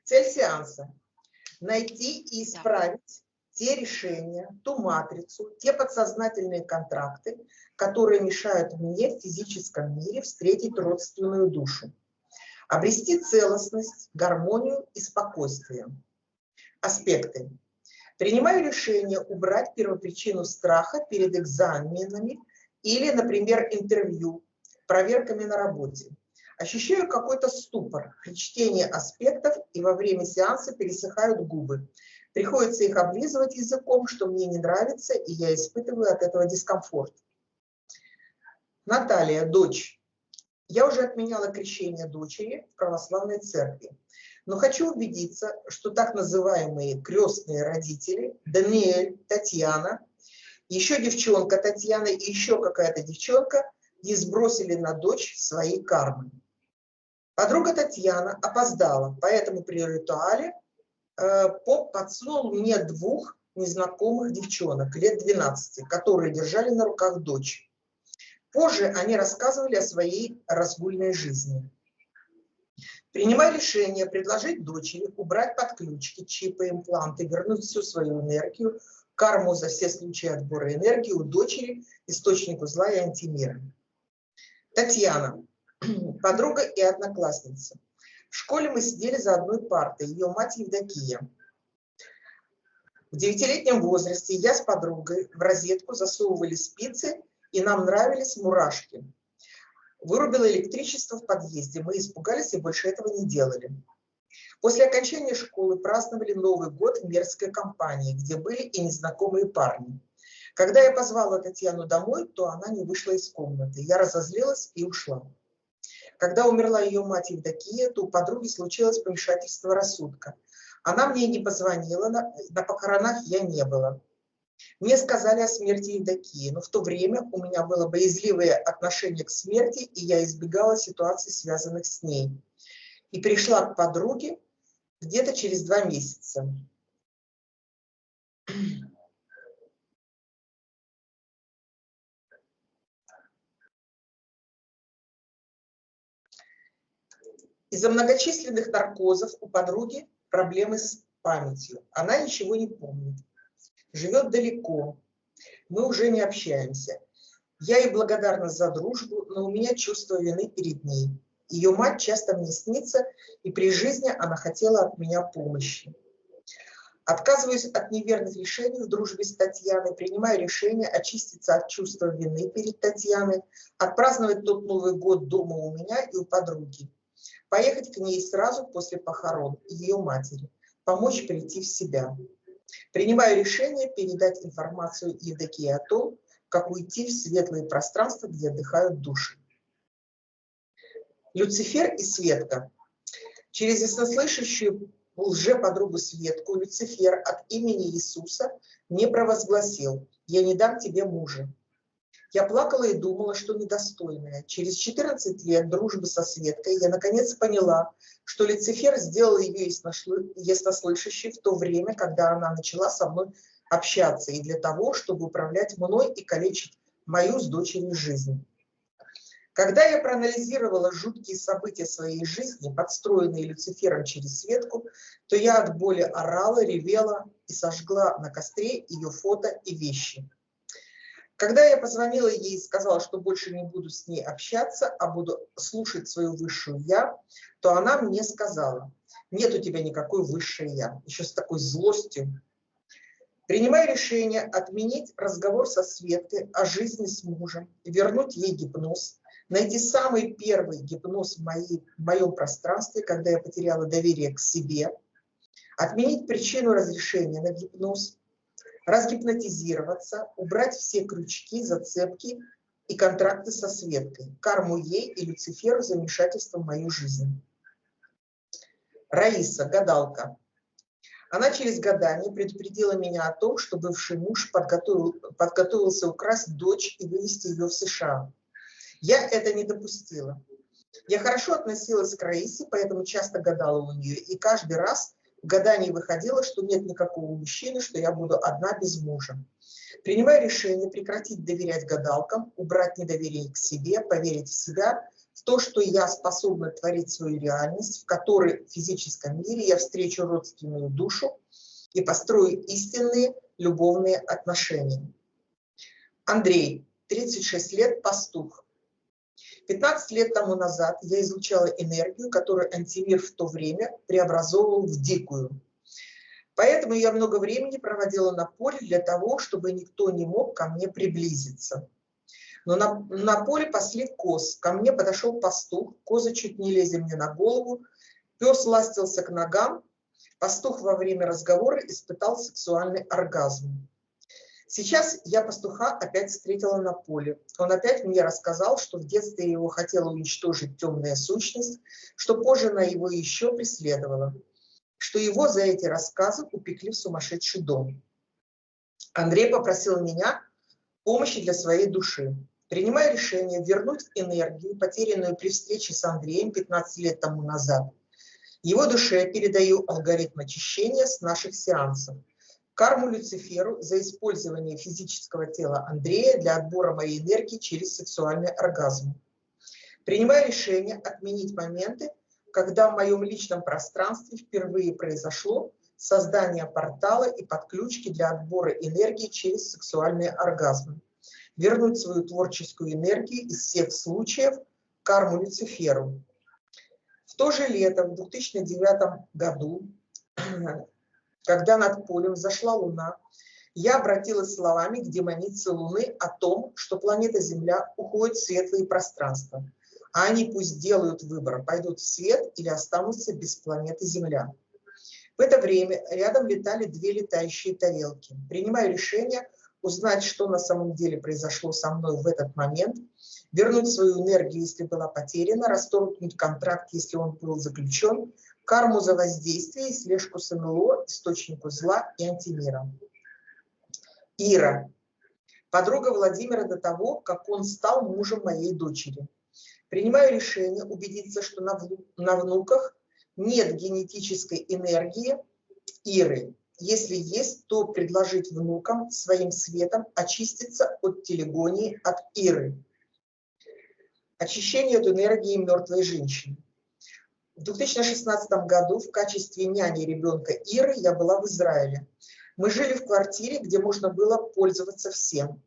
Цель сеанса – найти и исправить те решения, ту матрицу, те подсознательные контракты, которые мешают мне в физическом мире встретить родственную душу. Обрести целостность, гармонию и спокойствие. Аспекты. Принимаю решение убрать первопричину страха перед экзаменами или, например, интервью, проверками на работе. Ощущаю какой-то ступор при чтении аспектов, и во время сеанса пересыхают губы. Приходится их облизывать языком, что мне не нравится, и я испытываю от этого дискомфорт. Наталья, дочь. Я уже отменяла крещение дочери в православной церкви, но хочу убедиться, что так называемые крестные родители, Даниэль, Татьяна, еще девчонка Татьяна и еще какая-то девчонка, не сбросили на дочь свои кармы. Подруга Татьяна опоздала, поэтому при ритуале поп подсунул мне двух незнакомых девчонок лет 12, которые держали на руках дочь. Позже они рассказывали о своей разгульной жизни. Принимаю решение предложить дочери убрать подключки, чипы, импланты, вернуть всю свою энергию, карму за все случаи отбора энергии у дочери, источнику зла и антимира. Татьяна, подруга и одноклассница. В школе мы сидели за одной партой, ее мать Евдокия. В 9-летнем возрасте я с подругой в розетку засовывали спицы, и нам нравились мурашки. Вырубило электричество в подъезде, мы испугались и больше этого не делали. После окончания школы праздновали Новый год в мерзкой компании, где были и незнакомые парни. Когда я позвала Татьяну домой, то она не вышла из комнаты. Я разозлилась и ушла. Когда умерла ее мать Евдокия, то у подруги случилось помешательство рассудка. Она мне не позвонила, на похоронах я не была. Мне сказали о смерти Евдокии, но в то время у меня было боязливое отношение к смерти, и я избегала ситуаций, связанных с ней. И пришла к подруге где-то через 2 месяца. Из-за многочисленных наркозов у подруги проблемы с памятью. Она ничего не помнит. Живет далеко. Мы уже не общаемся. Я ей благодарна за дружбу, но у меня чувство вины перед ней. Ее мать часто мне снится, и при жизни она хотела от меня помощи. Отказываюсь от неверных решений в дружбе с Татьяной, принимаю решение очиститься от чувства вины перед Татьяной, отпраздновать тот Новый год дома у меня и у подруги, поехать к ней сразу после похорон ее матери, помочь прийти в себя. Принимаю решение передать информацию Евдокии о том, как уйти в светлые пространства, где отдыхают души. Люцифер и Светка. Через яснослышащую лже-подругу Светку Люцифер от имени Иисуса мне провозгласил: «Я не дам тебе мужа». Я плакала и думала, что недостойная. Через 14 лет дружбы со Светкой я наконец поняла, что Люцифер сделал ее яснослышащей в то время, когда она начала со мной общаться, и для того, чтобы управлять мной и калечить мою с дочерью жизнь. Когда я проанализировала жуткие события своей жизни, подстроенные Люцифером через Светку, то я от боли орала, ревела и сожгла на костре ее фото и вещи. Когда я позвонила ей и сказала, что больше не буду с ней общаться, а буду слушать свою высшую «я», то она мне сказала: «Нет у тебя никакой высшей «я», еще с такой злостью». Принимаю решение отменить разговор со Светкой о жизни с мужем, вернуть ей гипноз, найти самый первый гипноз в моем пространстве, когда я потеряла доверие к себе, отменить причину разрешения на гипноз, разгипнотизироваться, убрать все крючки, зацепки и контракты со Светкой, карму ей и Люциферу за вмешательство в мою жизнь. Раиса, гадалка. Она через гадание предупредила меня о том, что бывший муж подготовился украсть дочь и вывезти ее в США. Я это не допустила. Я хорошо относилась к Раисе, поэтому часто гадала у нее, и каждый раз в гадании выходило, что нет никакого мужчины, что я буду одна без мужа. Принимаю решение прекратить доверять гадалкам, убрать недоверие к себе, поверить в себя, в то, что я способна творить свою реальность, в которой в физическом мире я встречу родственную душу и построю истинные любовные отношения. Андрей, 36 лет, пастух. 15 лет тому назад я изучала энергию, которую антимир в то время преобразовывал в дикую. Поэтому я много времени проводила на поле для того, чтобы никто не мог ко мне приблизиться. Но на поле пасли коз. Ко мне подошел пастух, козы чуть не лезли мне на голову, пес ластился к ногам, пастух во время разговора испытал сексуальный оргазм. Сейчас я пастуха опять встретила на поле. Он опять мне рассказал, что в детстве его хотела уничтожить темная сущность, что позже она его еще преследовала, что его за эти рассказы упекли в сумасшедший дом. Андрей попросил меня помощи для своей души. Принимая решение вернуть энергию, потерянную при встрече с Андреем 15 лет тому назад, его душе передаю алгоритм очищения с наших сеансов. Карму Люциферу за использование физического тела Андрея для отбора моей энергии через сексуальный оргазм. Принимаю решение отменить моменты, когда в моем личном пространстве впервые произошло создание портала и подключки для отбора энергии через сексуальные оргазмы. Вернуть свою творческую энергию из всех случаев карму Люциферу. В то же лето, в 2009 году, когда над полем взошла Луна, я обратилась словами к демонице Луны о том, что планета Земля уходит в светлые пространства, а они пусть делают выбор, пойдут в свет или останутся без планеты Земля. В это время рядом летали две летающие тарелки. Принимаю решение узнать, что на самом деле произошло со мной в этот момент, вернуть свою энергию, если была потеряна, расторгнуть контракт, если он был заключен, карму за воздействие и слежку с НЛО, источнику зла и антимира. Ира, подруга Владимира до того, как он стал мужем моей дочери. Принимаю решение убедиться, что на внуках нет генетической энергии Иры. Если есть, то предложить внукам своим светом очиститься от телегонии от Иры. Очищение от энергии мертвой женщины. В 2016 году в качестве няни ребенка Иры я была в Израиле. Мы жили в квартире, где можно было пользоваться всем.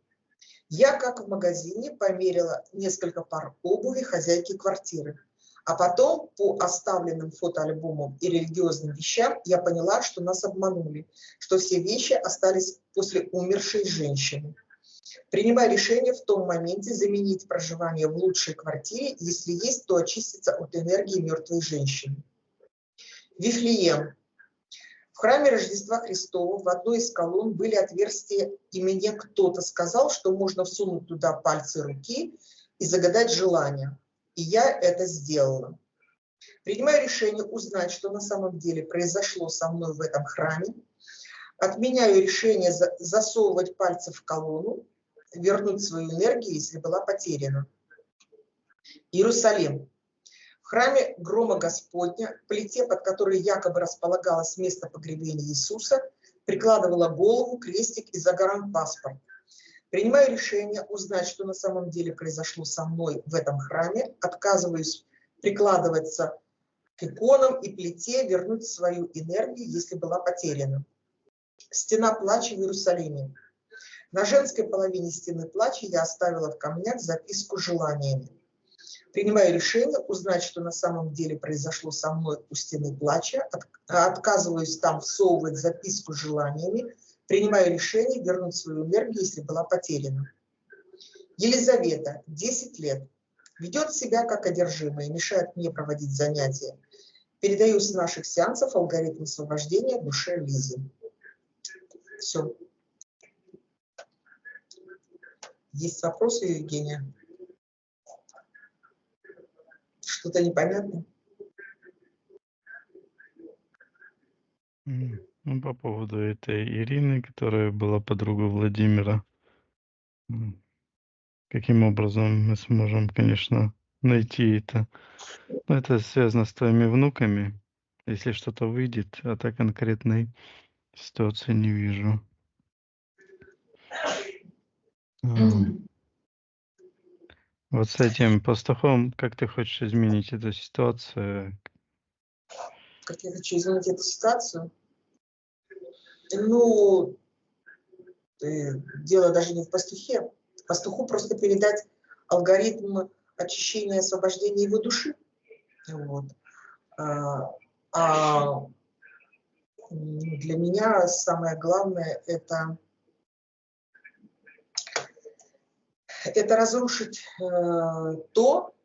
Я, как в магазине, померила несколько пар обуви хозяйки квартиры. А потом по оставленным фотоальбомам и религиозным вещам я поняла, что нас обманули, что все вещи остались после умершей женщины. Принимая решение в том моменте заменить проживание в лучшей квартире, если есть, то очиститься от энергии мертвой женщины. Вифлеем. В храме Рождества Христова в одной из колонн были отверстия, и мне кто-то сказал, что можно всунуть туда пальцы руки и загадать желание. И я это сделала. Принимаю решение узнать, что на самом деле произошло со мной в этом храме. Отменяю решение засовывать пальцы в колонну, вернуть свою энергию, если была потеряна. Иерусалим. В храме Грома Господня, в плите, под которой якобы располагалось место погребения Иисуса, прикладывала голову, крестик и загранпаспорт. Принимаю решение узнать, что на самом деле произошло со мной в этом храме, отказываюсь прикладываться к иконам и плите, вернуть свою энергию, если была потеряна. Стена плача в Иерусалиме. На женской половине стены плача я оставила в камнях записку с желаниями. Принимаю решение узнать, что на самом деле произошло со мной у стены плача, отказываюсь там всовывать записку с желаниями, принимаю решение вернуть свою энергию, если была потеряна. Елизавета, 10 лет, ведет себя как одержимая, мешает мне проводить занятия. Передаю с наших сеансов алгоритм освобождения душе Лизы. Все. Есть вопросы, Евгения? Что-то непонятно? Ну, по поводу этой Ирины, которая была подругой Владимира. Каким образом мы сможем, конечно, найти это? Но это связано с твоими внуками. Если что-то выйдет, а так конкретной ситуации не вижу. Вот с этим пастухом, как ты хочешь изменить эту ситуацию? Как я хочу изменить эту ситуацию? Ну, дело даже не в пастухе. Пастуху просто передать алгоритм очищения и освобождения его души. Вот. А для меня самое главное это разрушить то,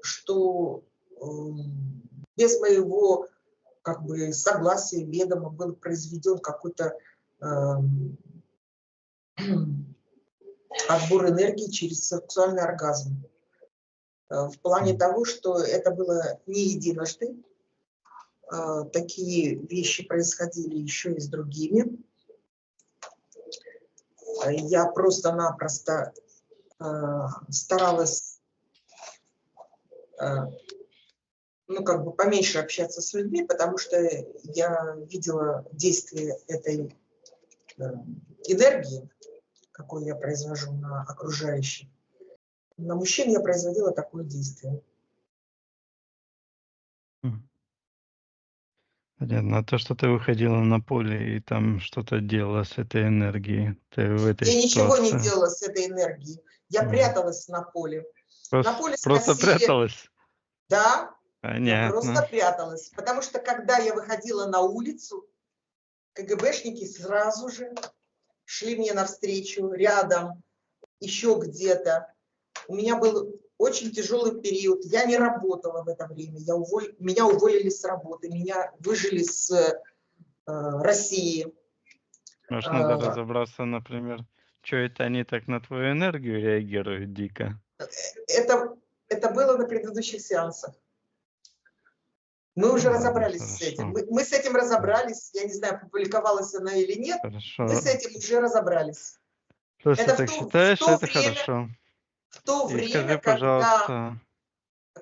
что без моего как бы согласия, ведома был произведен какой-то отбор энергии через сексуальный оргазм. В плане того, что это было не единожды, такие вещи происходили еще и с другими. Я просто-напросто старалась, ну, как бы поменьше общаться с людьми, потому что я видела действие этой энергии, какую я произвожу на окружающих. На мужчин я производила такое действие. Понятно. А то, что ты выходила на поле и там что-то делала с этой энергией, ты в этой Я ничего не ситуации делала с этой энергией. Я пряталась на поле. На поле просто сносили, пряталась? да, я Понятно. просто пряталась. Потому что когда я выходила на улицу, КГБшники сразу же шли мне навстречу, рядом, еще где-то. У меня был очень тяжелый период. Я не работала в это время. Меня уволили с работы, меня выжили с России. Может, надо разобраться, например, что это они так на твою энергию реагируют дико? Это было на предыдущих сеансах. Мы уже Ладно, разобрались с этим. хорошо. Мы с этим разобрались. Я не знаю, публиковалась она или нет. Мы с Хорошо. этим уже разобрались. Раз ты Это так считаешь, это хорошо. в то И скажи, время, пожалуйста,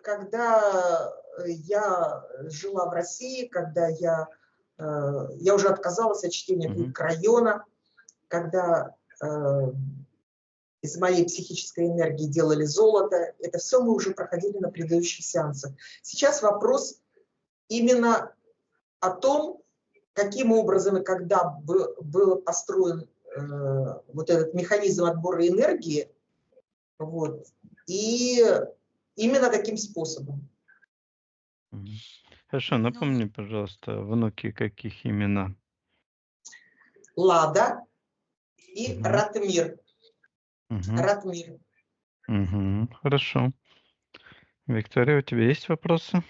когда я жила в России, когда я уже отказалась от чтения книг района, когда из моей психической энергии делали золото, это все мы уже проходили на предыдущих сеансах. Сейчас вопрос именно о том, каким образом и когда был построен вот этот механизм отбора энергии, вот, и именно таким способом. Хорошо, напомни, пожалуйста, внуки каких имена? Лада и Мгм. Ратмир. Мгм. Ратмир. Хорошо. Виктория, у тебя есть вопросы?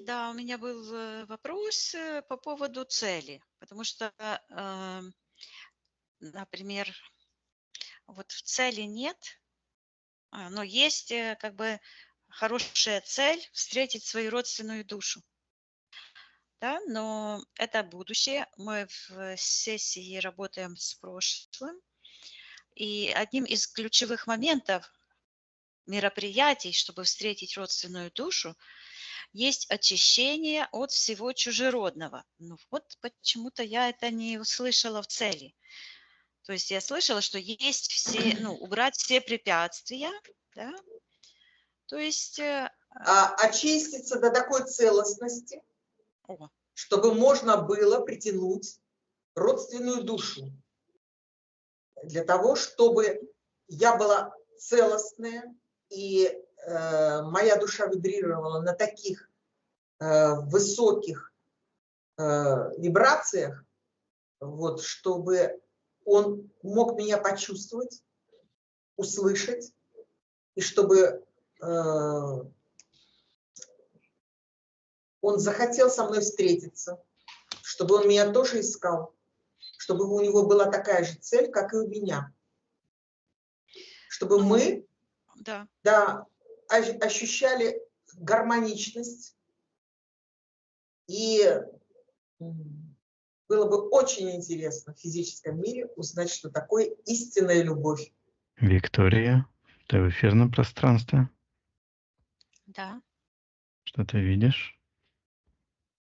Да, у меня был вопрос по поводу цели, потому что, например, вот в цели нет, но есть как бы хорошая цель встретить свою родственную душу. Да, но это будущее. Мы в сессии работаем с прошлым. И одним из ключевых моментов мероприятий, чтобы встретить родственную душу, есть очищение от всего чужеродного. Ну вот почему-то я это не услышала в цели. То есть я слышала, что есть все, ну, убрать все препятствия, да? То есть... Очиститься до такой целостности, О, чтобы можно было притянуть родственную душу. Для того, чтобы я была целостная, и моя душа вибрировала на таких высоких вибрациях, вот, чтобы он мог меня почувствовать, услышать, и чтобы он захотел со мной встретиться, чтобы он меня тоже искал, чтобы у него была такая же цель, как и у меня. Чтобы мы ощущали гармоничность, и было бы очень интересно в физическом мире узнать, что такое истинная любовь. Виктория, ты в эфирном пространстве? да. Что ты видишь?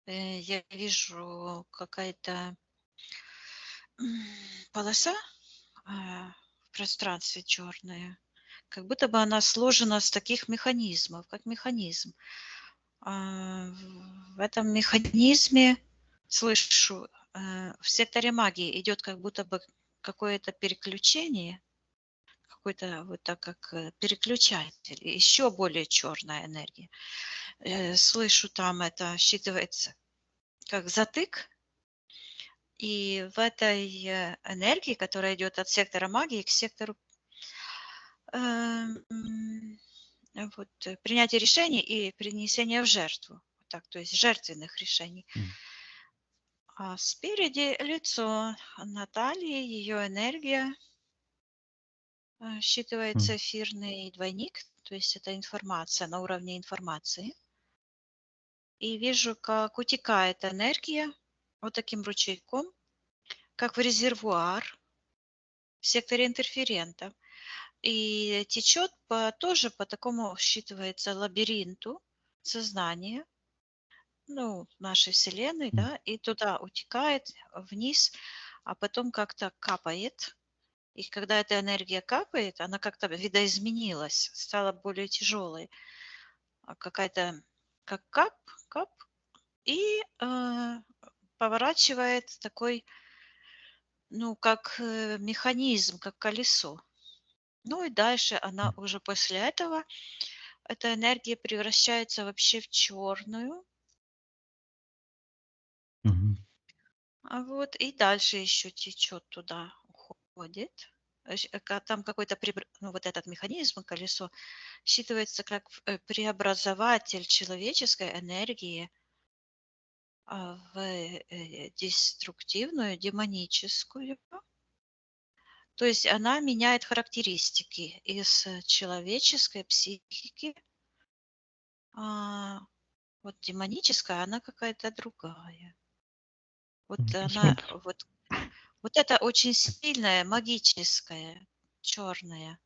Я вижу какая-то полоса в пространстве черная, как будто бы она сложена с таких механизмов, как механизм. В этом механизме слышу, в секторе магии идет как будто бы какое-то переключение, какой-то вот так как переключатель, еще более черная энергия. Слышу, там это считывается как затык, и в этой энергии, которая идет от сектора магии к сектору принятия решений и принесения в жертву, вот так, то есть жертвенных решений. А спереди лицо Натальи, ее энергия, считывается эфирный двойник, то есть это информация на уровне информации. И вижу, как утекает энергия вот таким ручейком, как в резервуар в секторе интерферента. И течет тоже по такому, считывается, лабиринту сознания, ну, нашей Вселенной, да, и туда утекает вниз, а потом как-то капает. И когда эта энергия капает, она как-то видоизменилась, стала более тяжелой. Какая-то как кап, и поворачивает такой, ну, как механизм, как колесо. Ну и дальше она уже после этого, эта энергия превращается вообще в черную. Вот, и дальше еще течет туда, уходит. Там какой-то, ну, вот этот механизм, колесо, считывается как преобразователь человеческой энергии в деструктивную, демоническую. То есть она меняет характеристики из человеческой психики. Вот демоническая, она какая-то другая. Вот она, вот это очень сильная, магическая, черная,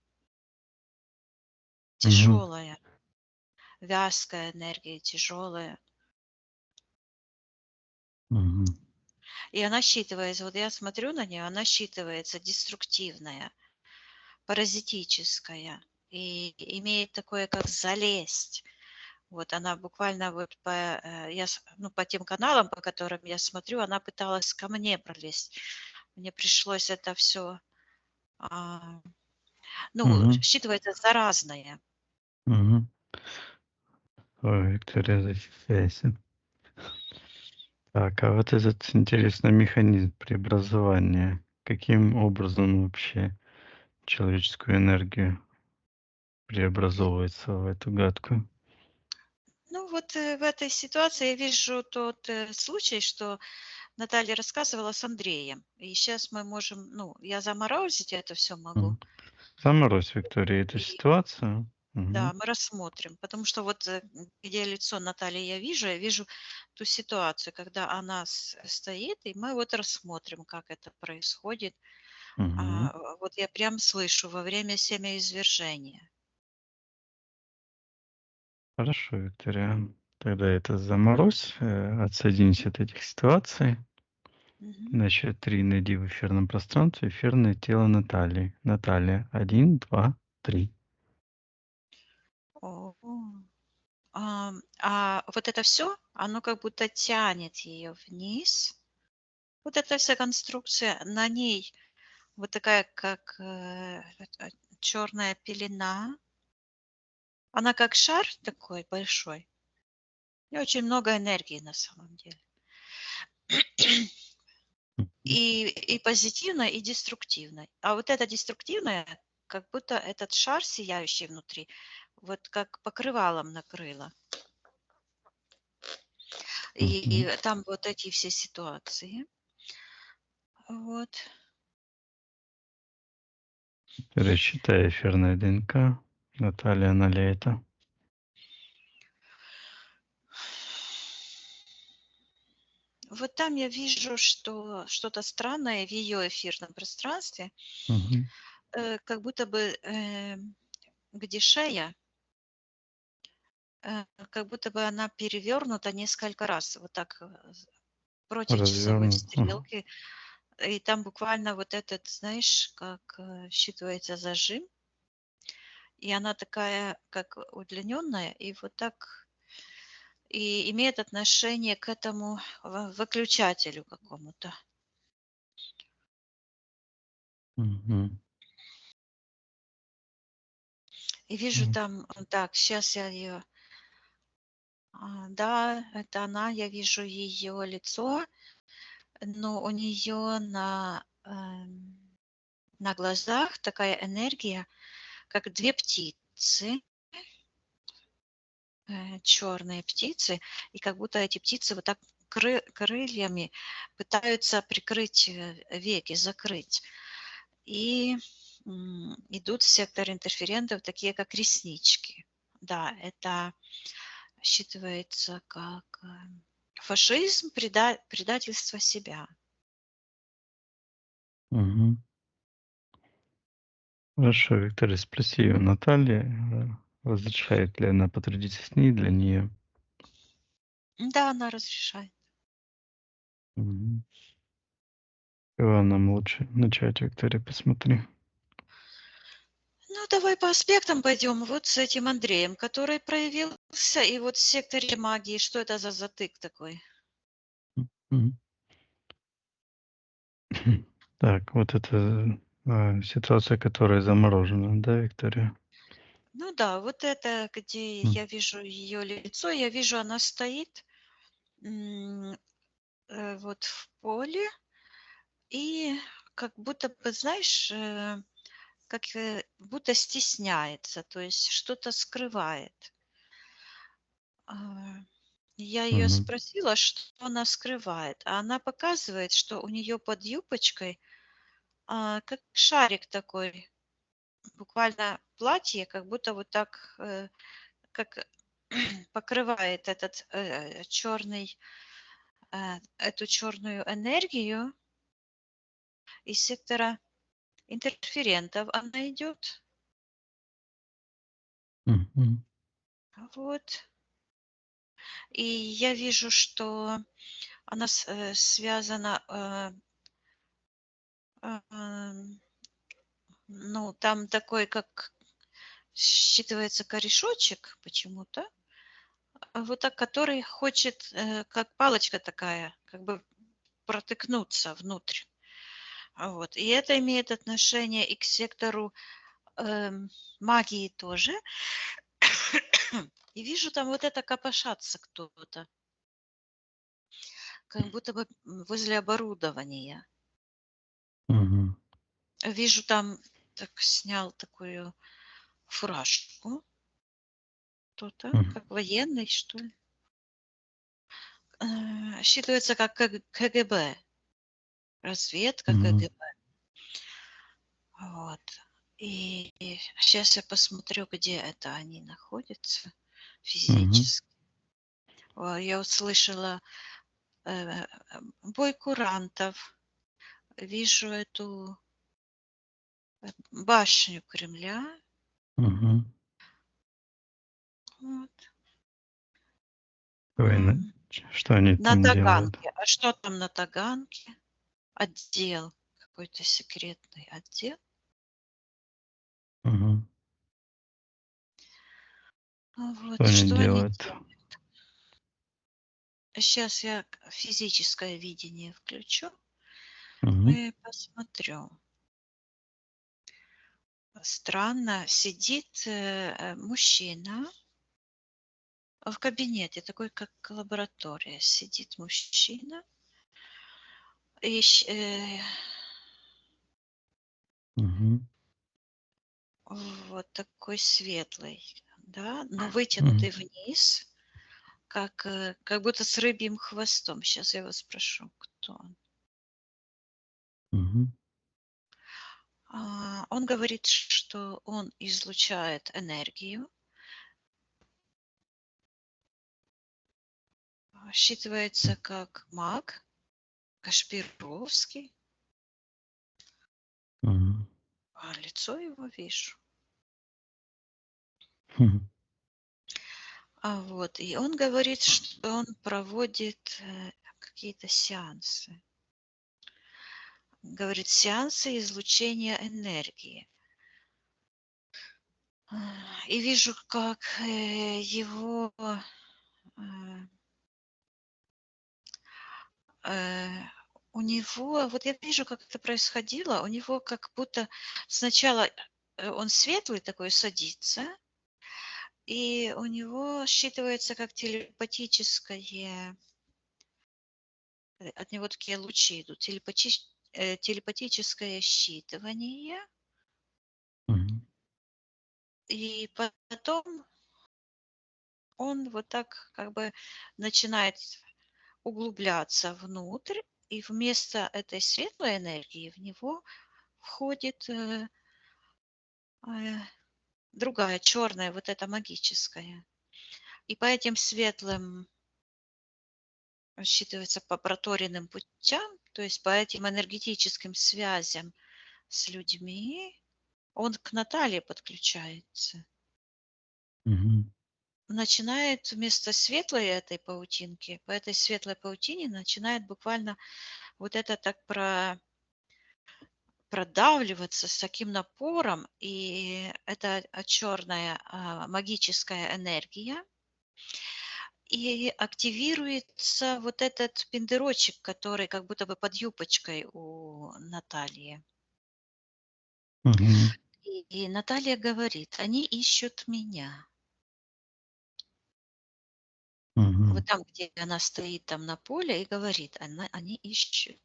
тяжелая, вязкая энергия, тяжелая. И она считывается, вот я смотрю на нее, она считывается деструктивная, паразитическая и имеет такое, как залезть. Вот она буквально вот по тем каналам, по которым я смотрю, она пыталась ко мне пролезть. Мне пришлось это все, считывается заразное. Ой, Виктория, защищайся. Так, а вот этот интересный механизм преобразования, каким образом вообще человеческую энергию преобразовывается в эту гадкую? Ну вот в этой ситуации я вижу тот случай, что Наталья рассказывала с Андреем. И сейчас мы можем, ну, я заморозить это все могу. Заморозь, Виктория, эту И ситуацию. да, мы рассмотрим. Потому что вот где лицо Натальи я вижу ту ситуацию, когда она стоит, и мы вот рассмотрим, как это происходит. Вот я прям слышу во время семяизвержения. Хорошо, Виктория. Тогда это заморозь, отсоединись от этих ситуаций. На счет 3 найди в эфирном пространстве эфирное тело Натальи. Наталья, 1, 2, 3. А вот это все, оно как будто тянет ее вниз. Вот эта вся конструкция, на ней вот такая, как черная пелена. Она как шар такой большой. И очень много энергии на самом деле. И позитивной, и деструктивной. А вот эта деструктивная, как будто этот шар, сияющий внутри, вот как покрывалом накрыло. И там вот эти все ситуации. Вот. Пересчитай эфирное ДНК. Наталья Налейта. Вот там я вижу, что что-то странное в ее эфирном пространстве, как будто бы где шея, как будто бы она перевернута несколько раз, вот так против часовой стрелки. И там буквально вот этот, знаешь, как считывается зажим. и она такая, как удлиненная, и вот так, и имеет отношение к этому выключателю какому-то. Мгм. И вижу М. там, так, сейчас я ее, да, это она, я вижу ее лицо, но у нее на глазах такая энергия, как две птицы, черные птицы, и как будто эти птицы вот так крыльями пытаются прикрыть веки, закрыть. И идут в сектор интерферентов такие, как реснички. Да, это считывается как фашизм, предательство себя. Мгм. Хорошо, Виктория, спроси у Натальи, разрешает ли она потрудиться с ней для нее. Да, она разрешает. Мгм. Кого нам лучше начать, Виктория, посмотри. Ну, давай по аспектам пойдем. Вот с этим Андреем, который проявился, и вот в секторе магии, что это за затык такой? Мгм. Так, вот это ситуация, которая заморожена, да, Виктория? Ну да, вот это, где М. я вижу ее лицо, я вижу, она стоит вот в поле, и как будто бы, знаешь, как будто стесняется, то есть что-то скрывает. А, Я ее Мгм. спросила, что она скрывает, а она показывает, что у нее под юбочкой как шарик такой, буквально платье, как будто вот так, как покрывает этот черный, эту черную энергию из сектора интерферентов. Она идет, Мгм. вот, и я вижу, что она связана, ну, там такой, как считывается корешочек почему-то, вот так, который хочет, как палочка такая, как бы протыкнуться внутрь. Вот. И это имеет отношение и к сектору магии тоже. И вижу там вот это копошаться кто-то, как будто бы возле оборудования. Мгм. Вижу там, так снял такую фуражку кто-то, Мгм. как военный, что ли. Считывается как КГБ, разведка Мгм. КГБ. Вот. И сейчас я посмотрю, где это они находятся Мгм. физически. Я услышала бой курантов, вижу эту башню Кремля. Мгм. Вот. Ой, М, что они На там делают? Таганке. А что там на Таганке? Отдел. Какой-то секретный отдел. Мгм. Что Вот. они Что они делают? делают? Сейчас я физическое видение включу Мгм. и посмотрю. Странно, сидит мужчина в кабинете, такой как лаборатория. Сидит мужчина, и Мгм. вот такой светлый, да, но Мгм. вытянутый вниз, как будто с рыбьим хвостом. Сейчас я его спрошу, кто он. Мгм. Он говорит, что он излучает энергию, считывается как маг, Кашпировский, Мгм. а лицо его вижу. Мгм. Вот, и он говорит, что он проводит какие-то сеансы. Говорит, сеансы излучения энергии. И вижу, как его э, у него, вот я вижу, как это происходило, у него как будто сначала он светлый такой садится, и у него считывается как телепатическое, от него такие лучи идут, телепатическое считывание, Мгм. и потом он вот так как бы начинает углубляться внутрь, и вместо этой светлой энергии в него входит э, другая, черная, вот эта магическая. И по этим светлым считывается по проторенным путям, то есть по этим энергетическим связям с людьми, он к Наталье подключается. Мгм. Начинает вместо светлой этой паутинки, по этой светлой паутине начинает буквально вот это так продавливаться с таким напором, и это черная магическая энергия, и активируется вот этот пендерочек, который как будто бы под юбочкой у Натальи. Мгм. И Наталья говорит, они ищут меня. Вот Мгм. там, где она стоит там на поле и говорит, они ищут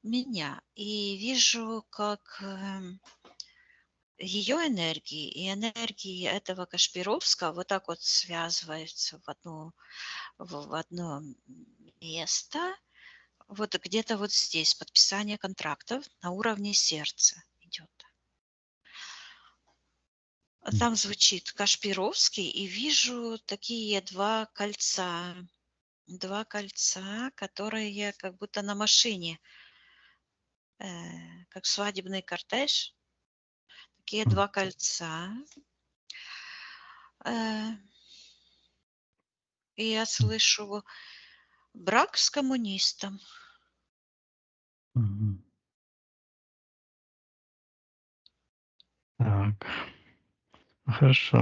меня. И вижу, как ее энергии и энергии этого Кашпировского вот так вот связываются в одно место. Вот где-то вот здесь подписание контрактов на уровне сердца идет. Там звучит Кашпировский, и вижу такие два кольца, которые как будто на машине, как свадебный кортеж, такие М. два кольца. Э, И я слышу брак с коммунистом. Мгм. Так. Хорошо.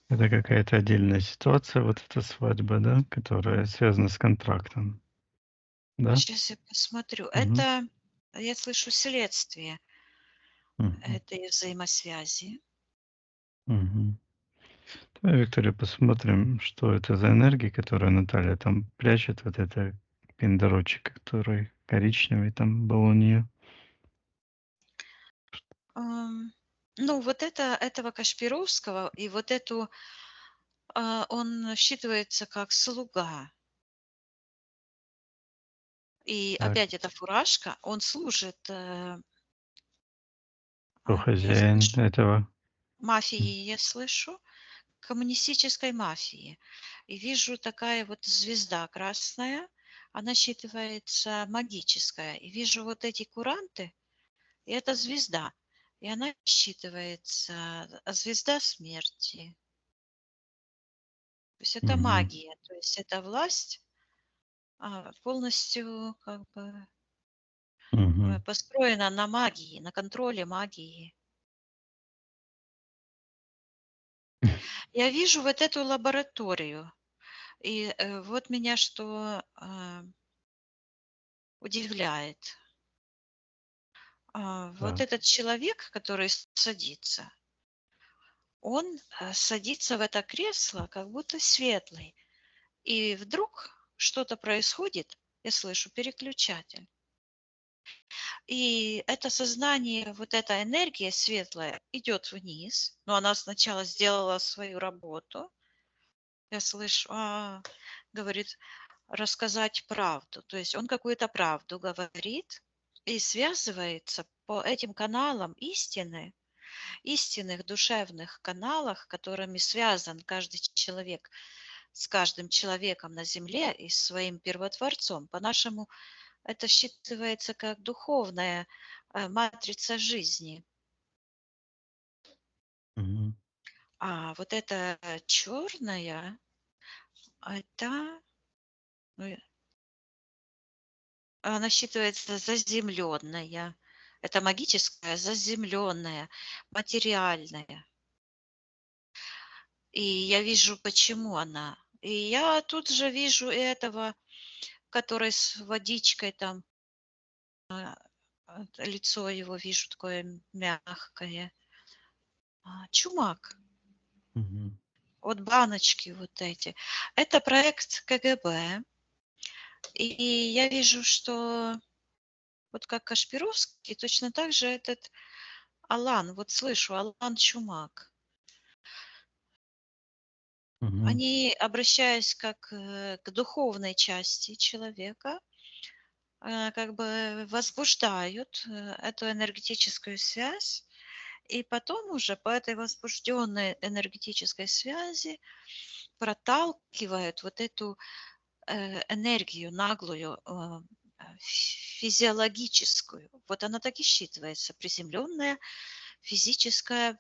Это какая-то отдельная ситуация, вот эта свадьба, да, которая связана с контрактом, да? Сейчас я посмотрю. Мгм. Это, я слышу, следствие Мгм. этой взаимосвязи. Мгм. Давай, Виктория, посмотрим, что это за энергия, которую Наталья там прячет, вот это пиндорочек, который коричневый там был у нее. Ам, Ну, вот этого Кашпировского, и вот эту, он считывается как слуга. И Так, опять эта фуражка, он служит, кто я хозяин слышу, этого? М. мафии, я слышу, коммунистической мафии. И вижу такая вот звезда красная, она считывается магическая. И вижу вот эти куранты, и это звезда. И она считывается, звезда смерти. То есть это Мгм. магия, то есть это власть полностью как бы Мгм. построена на магии, на контроле магии. Я вижу вот эту лабораторию, и вот меня что удивляет. Вот Так. этот человек, который садится, он садится в это кресло, как будто светлый. И вдруг что-то происходит, я слышу переключатель. И это сознание, вот эта энергия светлая идет вниз, но она сначала сделала свою работу. Я слышу, говорит, рассказать правду. То есть он какую-то правду говорит и связывается по этим каналам истины, истинных душевных каналах, которыми связан каждый человек с каждым человеком на земле и с своим первотворцом. По-нашему, это считывается как духовная матрица жизни. Мгм. А вот эта черная, это, ну, она считывается заземленная. Это магическая, заземленная, материальная. И я вижу, почему она. И я тут же вижу этого, который с водичкой там, лицо его вижу такое мягкое. Чумак. Мгм. Вот баночки вот эти. Это проект КГБ. И я вижу, что вот как Кашпировский, точно так же этот Алан, вот слышу, Алан Чумак. Мгм. Они, обращаясь как к духовной части человека, как бы возбуждают эту энергетическую связь, и потом уже по этой возбужденной энергетической связи проталкивают вот эту энергию наглую, физиологическую. Вот она так и считывается, приземленная физическая,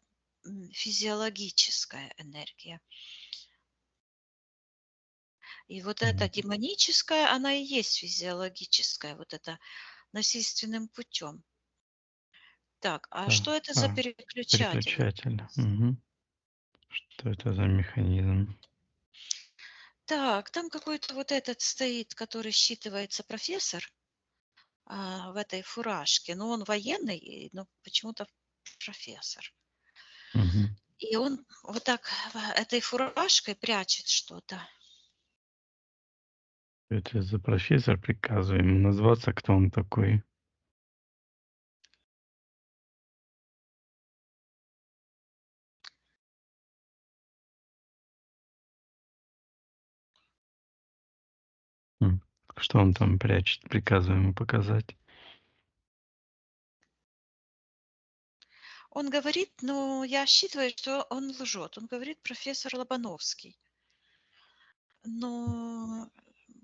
физиологическая энергия. И вот эта Мгм. демоническая, она и есть физиологическая, вот это насильственным путем. Так, а Да. что это за А, переключатели? переключатель. Мгм. Что это за механизм? Так, там какой-то вот этот стоит, который считывается профессор в этой фуражке. Но он военный, но почему-то профессор. Мгм. И он вот так этой фуражкой прячет что-то. Это за профессор приказываю ему назваться, кто он такой. М. Что он там прячет? Приказываю ему показать. Он говорит, но я считываю, что он лжет. Он говорит профессор Лобановский. Но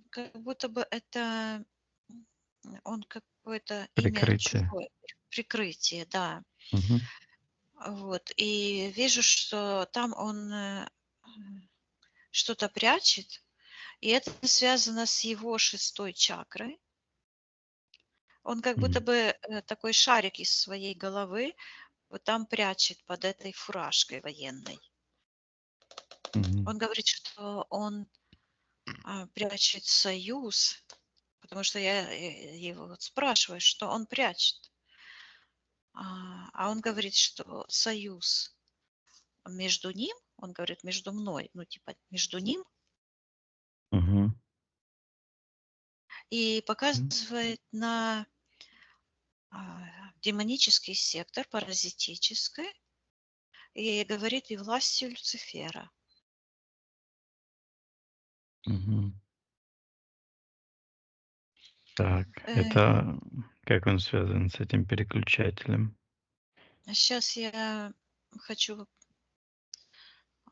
как будто бы это он какое-то имя Прикрытие. чужое, прикрытие, да. Мгм. Вот. И вижу, что там он что-то прячет, и это связано с его шестой чакрой. Он как будто М. бы такой шарик из своей головы вот там прячет под этой фуражкой военной. Мгм. Он говорит, что он прячет союз, потому что я его вот спрашиваю, что он прячет. А он говорит, что союз между ним, он говорит, между мной, ну типа между ним, Мгм. и М. показывает на демонический сектор, паразитический, и говорит и властью Люцифера. Мгм. Так, Э, это как он связан с этим переключателем? Сейчас я хочу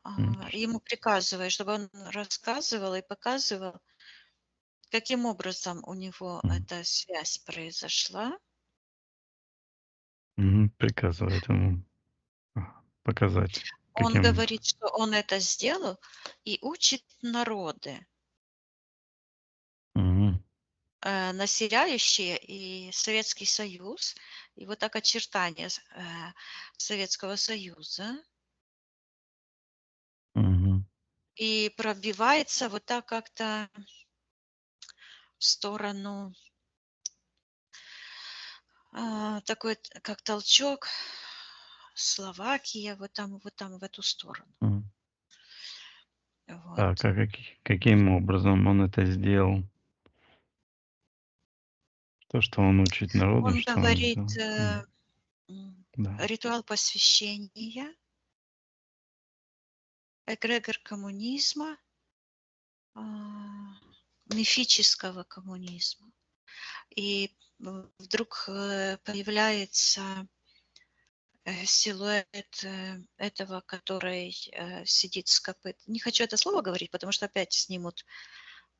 М. ему приказываю, чтобы он рассказывал и показывал, каким образом у него М. эта связь произошла. Мгм. Приказывает ему показать, Он каким. говорит, что он это сделал и учит народы, Мгм. населяющие и Советский Союз, и вот так очертания Советского Союза, Мгм. и пробивается вот так как-то в сторону, такой как толчок, Словакия, вот там в эту сторону. М. Так, Вот. а каким образом он это сделал? То, что он учит народу, Он что он говорит, сделал? Да. ритуал посвящения, эгрегор коммунизма, а, мифического коммунизма. И вдруг появляется силуэт этого, который сидит с копыт. Не хочу это слово говорить, потому что опять снимут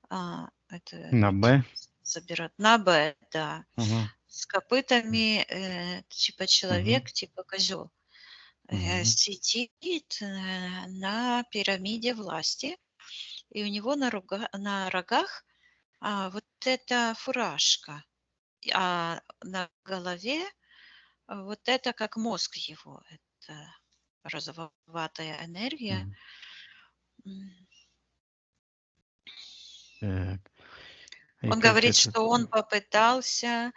это На ведь Б? забирают на Б, да. Ага. С копытами, типа Мгм. человек, типа козел, Мгм. сидит на пирамиде власти, и у него на рогах вот эта фуражка, а на голове Вот это как мозг его, это розоватая энергия. Мгм. М. Так. И Он как говорит, этот... что он попытался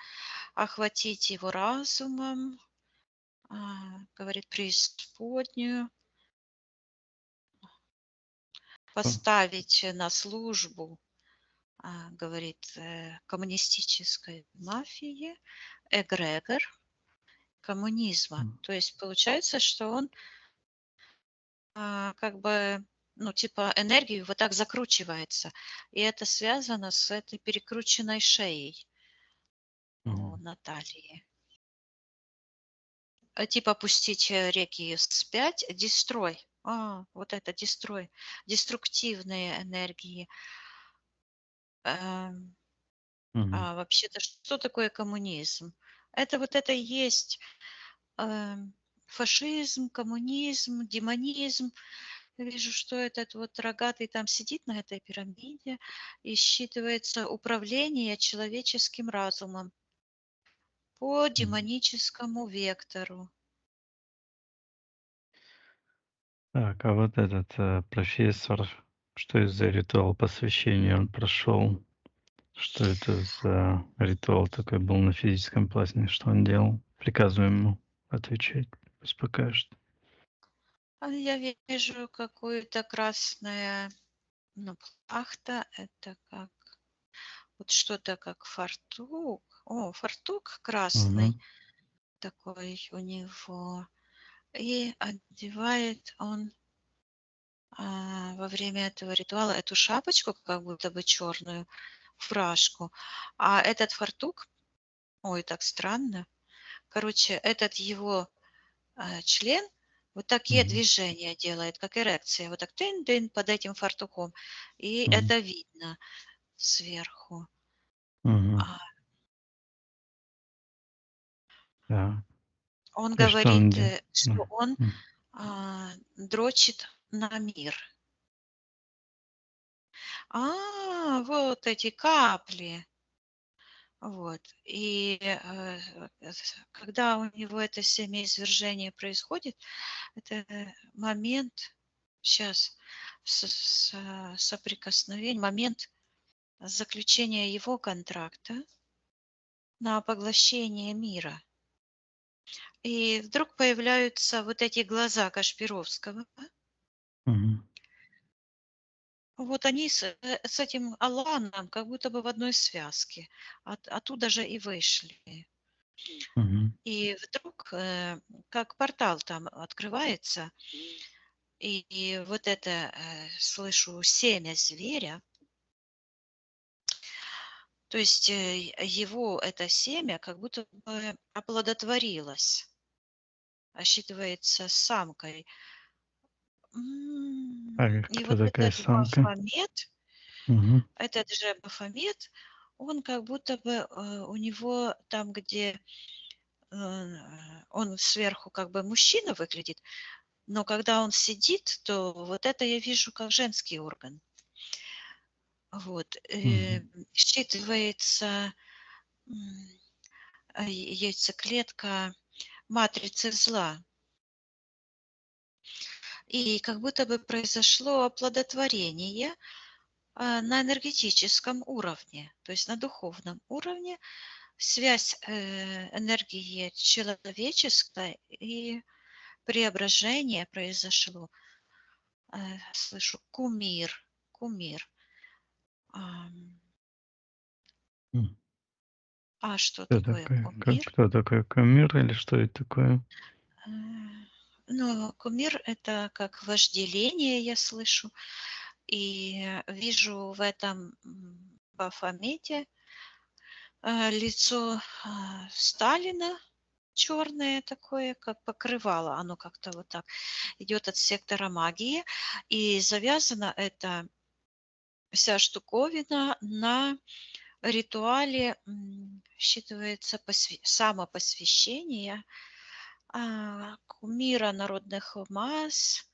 охватить его разумом, говорит, преисподнюю, поставить на службу, говорит, коммунистической мафии, эгрегор коммунизма. М. То есть получается, что он как бы, ну, типа энергию вот так закручивается. И это связано с этой перекрученной шеей у Мгм. Натальи. Типа пустить реки вспять, дестрой. Вот это дестрой. Деструктивные энергии. Эм, Мгм. Вообще-то, что такое коммунизм? Это вот это и есть фашизм, коммунизм, демонизм. Я вижу, что этот вот рогатый там сидит на этой пирамиде и считывается управление человеческим разумом по Мгм. демоническому вектору. Так, а вот этот профессор, что это за ритуал посвящения он прошел? Что это за ритуал такой был на физическом плане? Что он делал? Приказываю ему отвечать. Пусть покажет. Я вижу какую-то красное, ну, плахта. Это как вот что-то как фартук. Фартук красный Мгм. такой у него. И одевает он во время этого ритуала эту шапочку, как будто бы черную, фуражку. А этот фартук, ой, так странно. Короче, этот его член вот такие Мгм. движения делает, как эрекция. Вот так тын-тын под этим фартуком. И Мгм. это видно сверху. Мгм. А Да. Он И что он говорит, делал? что он М. дрочит на мир. Вот эти капли. Вот. И когда у него это семяизвержение происходит, это момент, сейчас, соприкосновение, момент заключения его контракта на поглощение мира. И вдруг появляются вот эти глаза Кашпировского. Мгм. Вот они с этим Аланом как будто бы в одной связке. Оттуда же и вышли. Мгм. И вдруг, как портал там открывается, и вот это слышу семя зверя, то есть его это семя как будто бы оплодотворилось, считывается самкой. А И кто вот такая этот самка? Бафомет, Мгм. этот же Бафомет, он как будто бы у него там, где он сверху как бы мужчина выглядит, но когда он сидит, то вот это я вижу как женский орган. Вот. Мгм. Считывается яйцеклетка матрицы зла. И как будто бы произошло оплодотворение на энергетическом уровне, то есть на духовном уровне, связь энергии человеческой и преображение произошло. Слышу кумир, кумир. Ам, М. А что Кто такое такой? кумир? Кто такой кумир или что это такое? Э, Ну, кумир – это как вожделение, я слышу. И вижу в этом Бафомете лицо Сталина, черное такое, как покрывало. Оно как-то вот так идет от сектора магии. И завязана эта вся штуковина на ритуале, считывается самопосвящение кумира народных масс,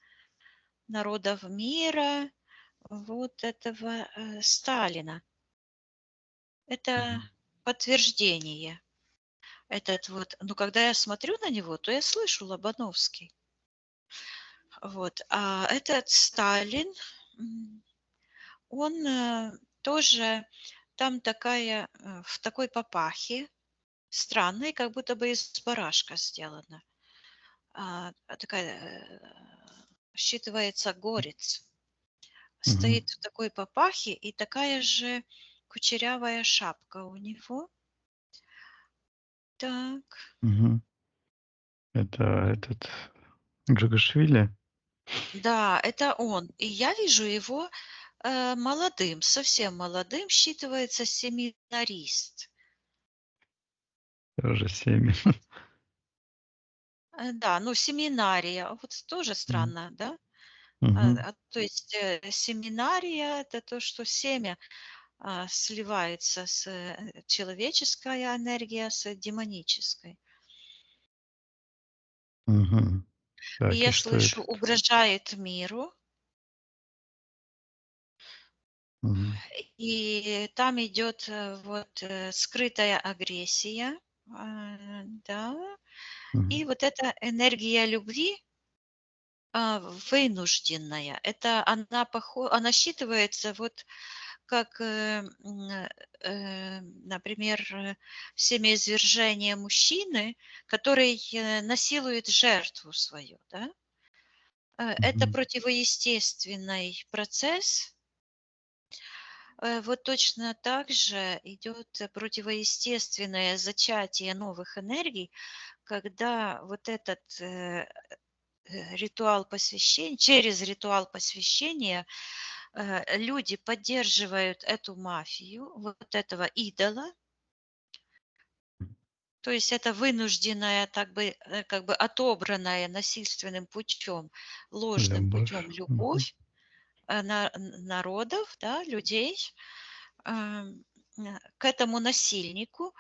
народов мира, вот этого Сталина. Это Мгм. подтверждение. этот вот, ну, когда я смотрю на него, то я слышу Лобановский. Вот. А этот Сталин, м, он тоже там такая, в такой папахе, странной, как будто бы из барашка сделана. Такая, считывается горец. Мгм. Стоит в такой папахе и такая же кучерявая шапка у него. Так, Мгм. Это этот Джугашвили? да, это он. И я вижу его молодым, совсем молодым, считывается семинарист. Тоже 7. Да, ну семинария, вот тоже Мгм. странно, да? Мгм. То есть семинария– это то, что семя сливается с человеческая энергия с демонической. Мгм. И Так, и я что слышу, этот? угрожает миру, Мгм. и там идет вот скрытая агрессия, да, и Мгм. вот эта энергия любви вынужденная. Это она считывается вот как, например, семяизвержение мужчины, который насилует жертву свою, да? Это Мгм. противоестественный процесс. Вот точно так же идет противоестественное зачатие новых энергий, когда вот этот ритуал посвящения, через ритуал посвящения люди поддерживают эту мафию, вот этого идола, то есть это вынужденная, как бы отобранная насильственным путем, ложным Любовь. путем Мгм. любовь народов, да, людей эм, к этому насильнику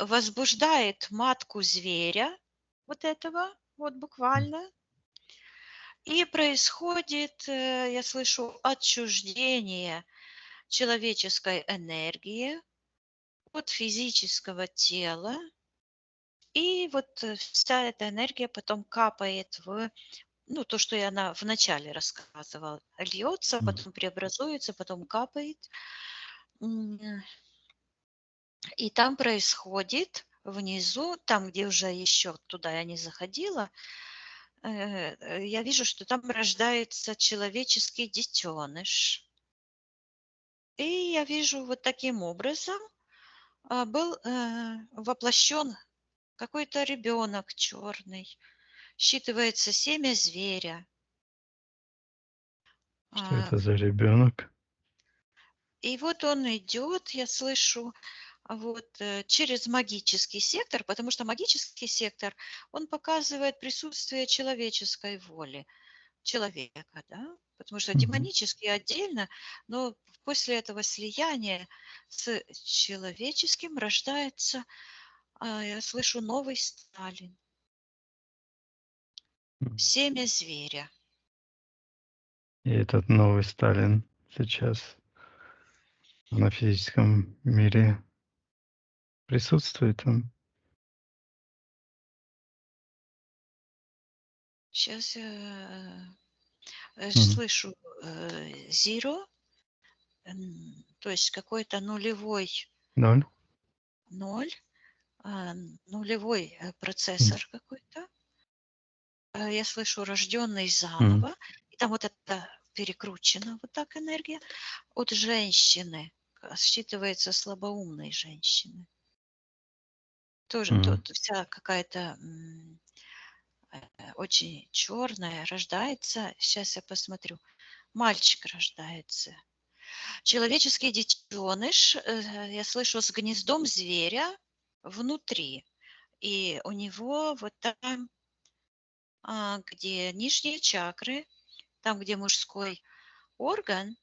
возбуждает матку зверя, вот этого, вот буквально, и происходит, я слышу, отчуждение человеческой энергии от физического тела, и вот вся эта энергия потом капает в, ну, то, что я в начале рассказывала, льется, М. потом преобразуется, потом капает. М, И там происходит внизу, там, где уже еще туда я не заходила, я вижу, что там рождается человеческий детеныш. И я вижу вот таким образом был воплощен какой-то ребенок черный, считывается семя зверя. Что А, это за ребенок? И вот он идет, я слышу, вот через магический сектор, потому что магический сектор, он показывает присутствие человеческой воли человека, да, потому что Мгм. демонический отдельно, но после этого слияния с человеческим рождается, я слышу, новый Сталин, М. семя зверя. И этот новый Сталин сейчас на физическом мире присутствует он? Сейчас Мгм. слышу zero, то есть какой-то нулевой 0? ноль, нулевой М. процессор какой-то. Я слышу рожденный М. заново, и там вот это перекручена вот так энергия от женщины, считывается слабоумной женщины. Тоже М. тут вся какая-то очень черная рождается. Сейчас я посмотрю. Мальчик рождается. Человеческий детеныш, я слышу, с гнездом зверя внутри. И у него вот там, где нижние чакры, там, где мужской орган,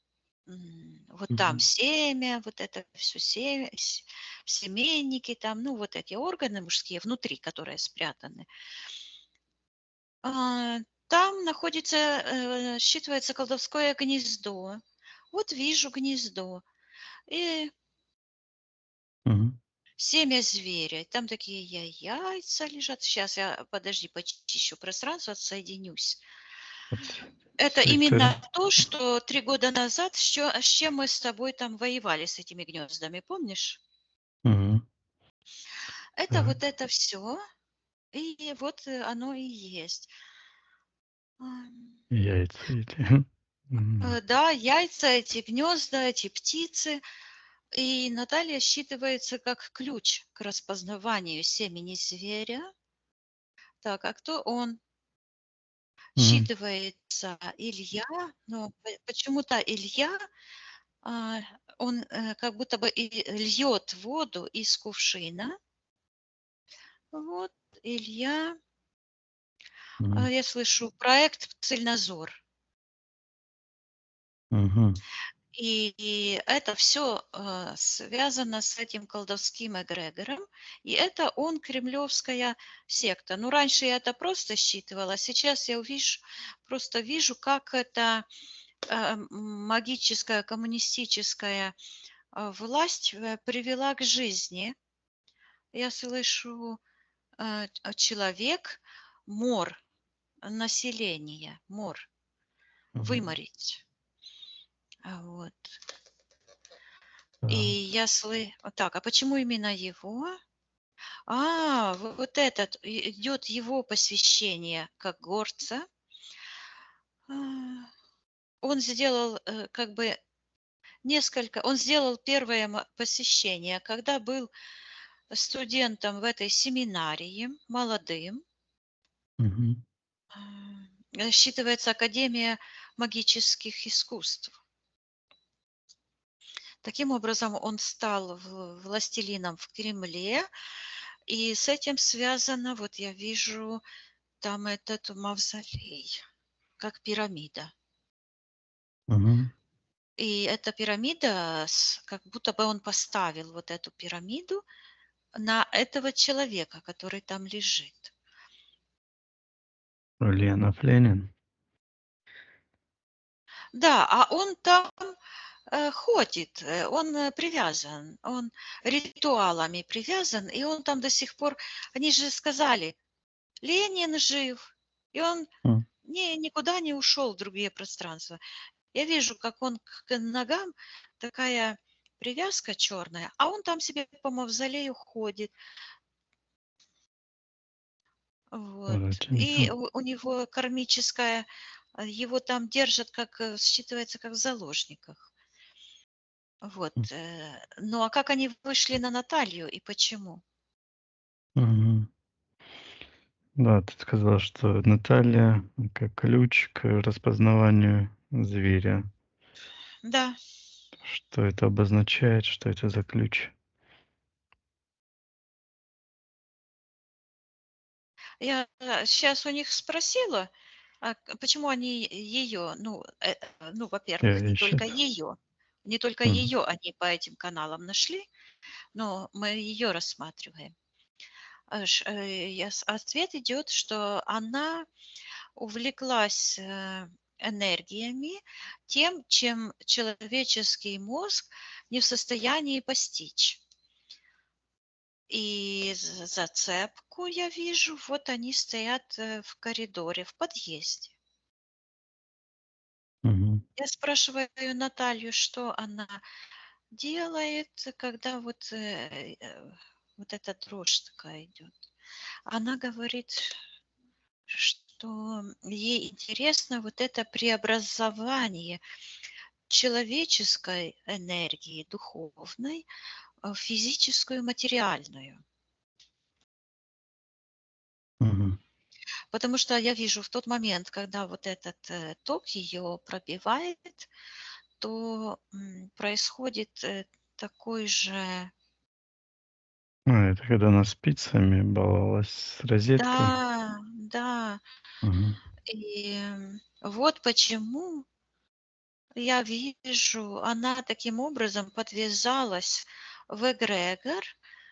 вот там Мгм. семя, вот это все семя, семенники там, ну вот эти органы мужские внутри, которые спрятаны. Там находится, считывается колдовское гнездо. Вот вижу гнездо. И Мгм. семя зверя. И там такие яйца лежат. Сейчас я, подожди, почищу пространство, отсоединюсь. Это Секторе. именно то, что 3 года назад, с чем мы с тобой там воевали с этими гнездами, помнишь? Мгм. Это Так, вот это все, и вот оно и есть. яйца эти. Мгм. Да, яйца, эти гнезда, эти птицы. И Наталья считывается как ключ к распознаванию семени зверя. Так, а кто он? Мгм. Считывается Илья, но почему-то Илья, а, он как будто бы и льет воду из кувшина. Вот, Илья, Мгм. я слышу проект «Цельнозор». Мгм. И это все связано с этим колдовским эгрегором, и это он кремлевская секта. Ну, раньше я это просто считывала, а сейчас я просто вижу, как это магическая, коммунистическая власть привела к жизни. Я слышу человек, мор населения, мор, Мгм. выморить. Вот. И Так. я Так, а почему именно его? Вот этот, идет его посвящение как горца. А, Он сделал как бы он сделал первое посвящение, когда был студентом в этой семинарии, молодым. Мгм. Считывается Академия магических искусств. Таким образом, он стал властелином в Кремле, и с этим связано, вот я вижу, там этот мавзолей, как пирамида. Мгм. И эта пирамида, как будто бы он поставил вот эту пирамиду на этого человека, который там лежит. Ленов Ленин. Да, а он там ходит, он привязан, он ритуалами привязан, и он там до сих пор, они же сказали, Ленин жив, и он М. никуда не ушел в другие пространства. Я вижу, как он к ногам такая привязка черная, а он там себе по мавзолею ходит. Вот. И Воротенько. у него кармическая, его там держат, как считывается, как в заложниках. Вот. М. Ну а как они вышли на Наталью и почему? Мгм. Да, ты сказала, что Наталья как ключ к распознаванию зверя. Да, Что это обозначает? Что это за ключ? я сейчас у них спросила, почему они ее, ну, Я во-первых, ищет. не только Мгм. ее они по этим каналам нашли, но мы ее рассматриваем. Ответ идет, что она увлеклась энергиями, тем, чем человеческий мозг не в состоянии постичь. И зацепку я вижу, вот они стоят в коридоре, в подъезде. Мгм. Я спрашиваю Наталью, что она делает, когда вот эта дрожь такая идет. Она говорит, что ей интересно вот это преобразование человеческой энергии, духовной, в физическую, материальную. Мгм. Потому что я вижу в тот момент, когда вот этот ток ее пробивает, то происходит такой же, Это когда она спицами баловалась с розеткой. да, да. Мгм. И вот почему я вижу, она таким образом подвязалась в эгрегор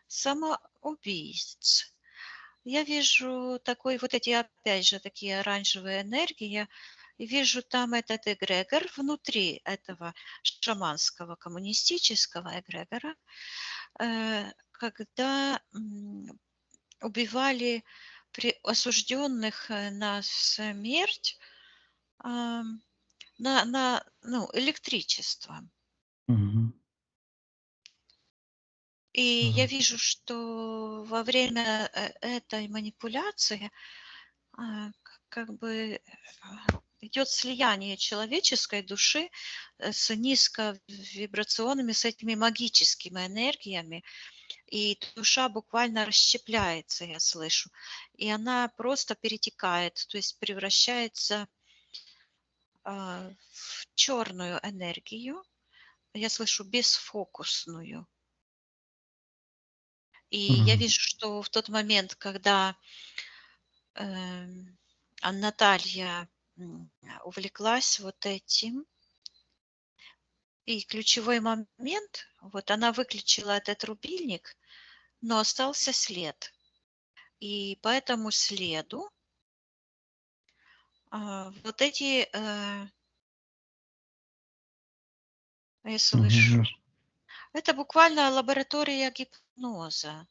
самоубийц. Я вижу вот эти, опять же, такие оранжевые энергии, и вижу там этот эгрегор внутри этого шаманского коммунистического эгрегора, когда убивали осужденных на смерть ну, электричеством. Мгм. И я Ага. вижу, что во время этой манипуляции как бы идет слияние человеческой души с низковибрационными, с этими магическими энергиями, и душа буквально расщепляется, я слышу, и она просто перетекает, то есть превращается в черную энергию, я слышу бесфокусную. И я Мгм. вижу, что в тот момент, когда Наталья увлеклась вот этим, и ключевой момент, вот она выключила этот рубильник, но остался след. И по этому следу вот эти, я Мгм. слышу, это буквально лаборатория гипноза.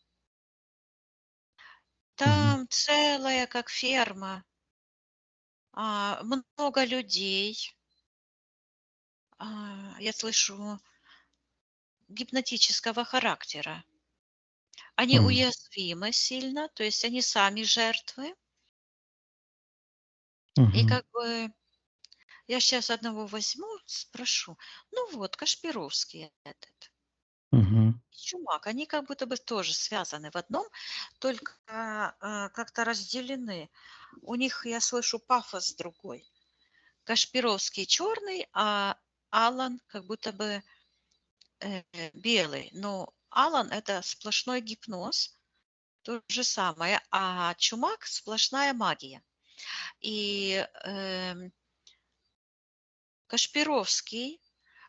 Мгм. Там целая, как ферма, много людей. Я слышу гипнотического характера. Они М. уязвимы сильно, то есть они сами жертвы. И Мгм. как бы я сейчас одного возьму, спрошу. Ну вот, Кашпировский этот, Мгм. и Чумак, они как будто бы тоже связаны в одном, только как-то разделены. У них, я слышу, пафос другой. Кашпировский черный, а Алан как будто бы белый. Но Алан это сплошной гипноз, то же самое, а Чумак сплошная магия. И Кашпировский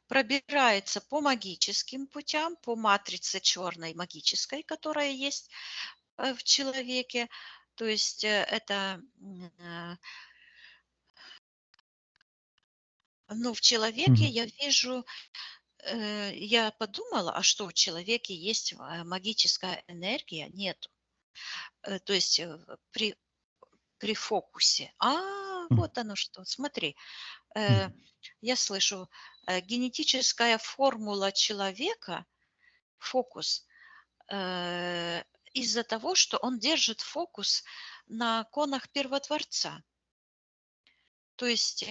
пробирается по магическим путям, по матрице черной магической, которая есть в человеке. То есть это, ну, в человеке Мгм. я вижу, я подумала, а что в человеке есть магическая энергия? Нет. То есть при фокусе. М. Вот оно что. Смотри, Мгм. я слышу, генетическая формула человека, фокус, э, из-за того, что он держит фокус на конах первотворца, то есть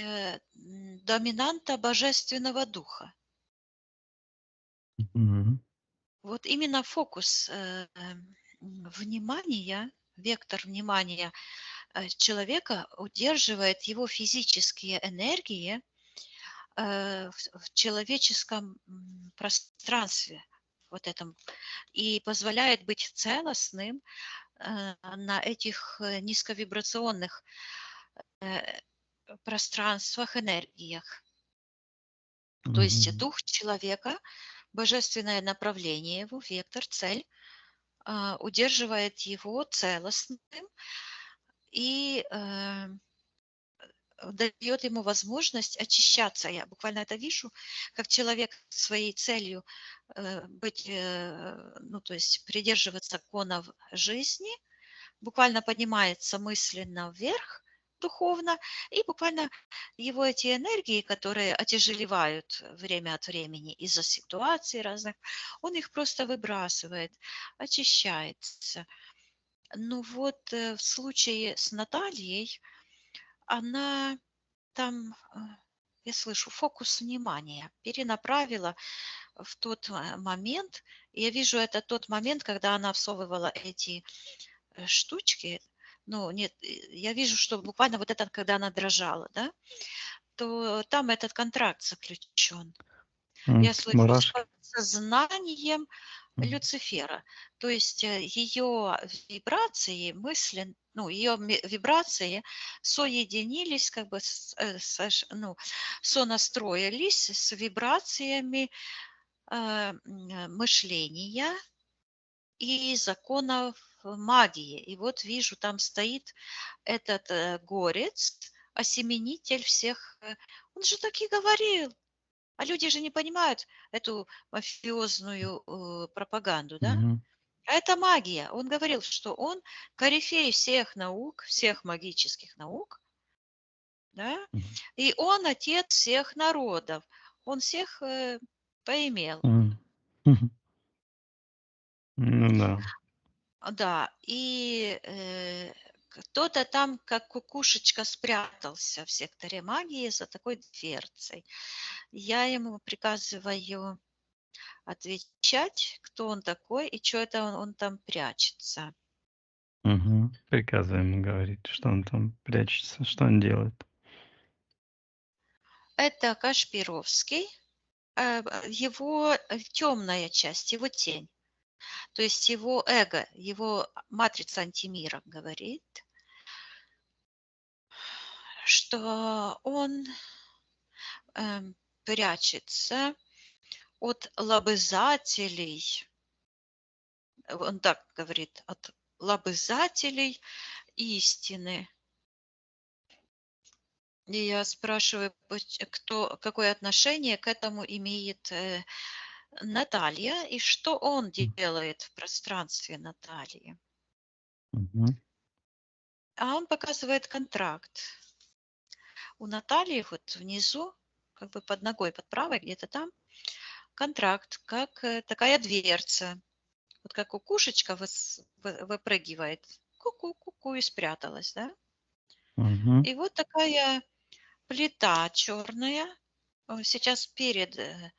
доминанта божественного духа. Мгм. Вот именно фокус внимания, вектор внимания человека удерживает его физические энергии в человеческом пространстве вот этом и позволяет быть целостным на этих низковибрационных э, пространствах, энергиях. То есть Мгм. дух человека, божественное направление его, вектор, цель, удерживает его целостным и дает ему возможность очищаться. Я буквально это вижу, как человек своей целью быть, ну, то есть придерживаться конов жизни, буквально поднимается мысленно вверх, духовно, и буквально его эти энергии, которые отяжелевают время от времени из-за ситуаций разных, он их просто выбрасывает, очищается. Ну вот в случае с Натальей, она там, я слышу, фокус внимания перенаправила в тот момент. Я вижу, это тот момент, когда она всовывала эти штучки. Ну, нет, я вижу, что буквально вот это, когда она дрожала, да, то там этот контракт заключен. Я слышу с Мурашки. подсознанием М. Люцифера. То есть ее вибрации мысли, ну, ее вибрации соединились, как бы, ну, сонастроились с вибрациями мышления и законов магии. И вот вижу, там стоит этот горец, осеменитель всех. Он же так и говорил. А люди же не понимают эту мафиозную пропаганду, да? Мгм. Это магия. Он говорил, что он корифей всех наук, всех магических наук, да, Мгм. и он отец всех народов. Он всех поимел. Мгм. Мгм. Ну да. Да, и кто-то там, как кукушечка, спрятался в секторе магии за такой дверцей. Я ему приказываю отвечать, кто он такой и что это он там прячется. Мгм. Приказываем ему говорить, что он там прячется, что он делает. Это Кашпировский, его темная часть, его тень. То есть его эго, его матрица антимира говорит, что он прячется от лобызателей, он так говорит, от лобызателей истины. И я спрашиваю, какое отношение к этому имеет Наталья и что он делает в пространстве Натальи. Мгм. А он показывает контракт. У Натальи вот внизу, как бы под ногой, под правой, где-то там, контракт, как такая дверца. Вот как кукушечка выпрыгивает. Ку-ку, ку-ку, и спряталась, да? Мгм. И вот такая плита черная сейчас перед э,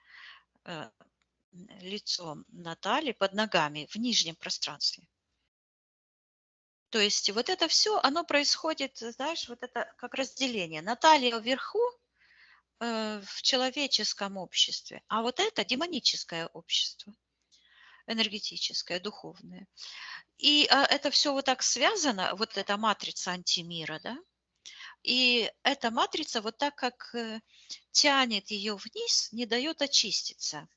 лицом Натальи, под ногами, в нижнем пространстве. То есть вот это все, оно происходит, знаешь, вот это как разделение. Наталья вверху в человеческом обществе, а вот это демоническое общество, энергетическое, духовное. И это все вот так связано, вот эта матрица антимира, да, и эта матрица вот так как тянет ее вниз, не дает очиститься.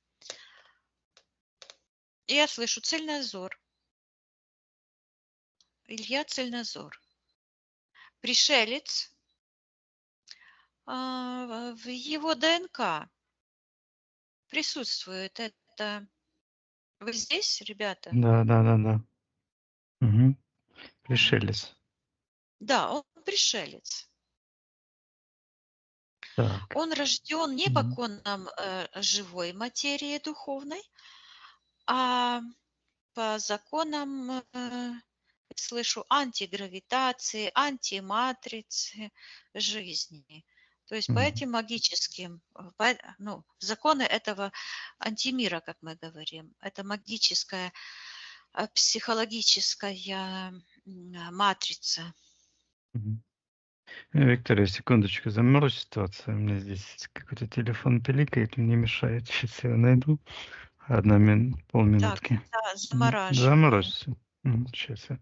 И я слышу Цельнозор, Илья Цельнозор, пришелец, в его ДНК присутствует это. Вы здесь, ребята? Да. Мгм. Пришелец. Да, он пришелец. Так. Он рожден не по Мгм. конам живой материи духовной, а по законам, слышу, антигравитации, антиматрицы жизни. То есть по Мгм. этим магическим, ну, законы этого антимира, как мы говорим, это магическая, психологическая матрица. Мгм. Виктория, секундочку, заморозь ситуацию. У меня здесь какой-то телефон пиликает, мне мешает. Сейчас я его найду. Так, Полминутки. да, Мгм. замораживаю. Заморозь всё. Сейчас я.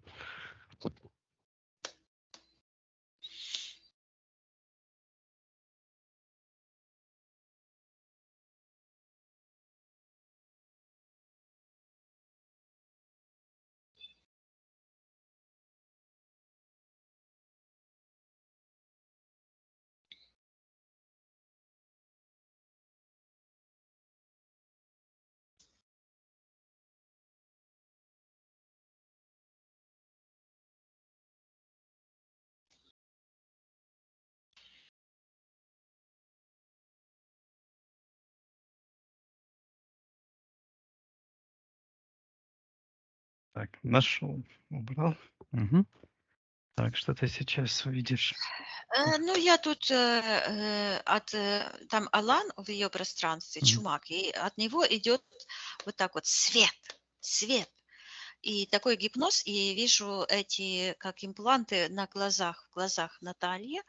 Так, нашел, убрал. Мгм. Так, что ты сейчас увидишь? Ну, я тут там Алан в ее пространстве, Мгм. чумак, и от него идет вот так вот свет, свет. И такой гипноз, и вижу эти, как импланты на глазах, в глазах Натальи,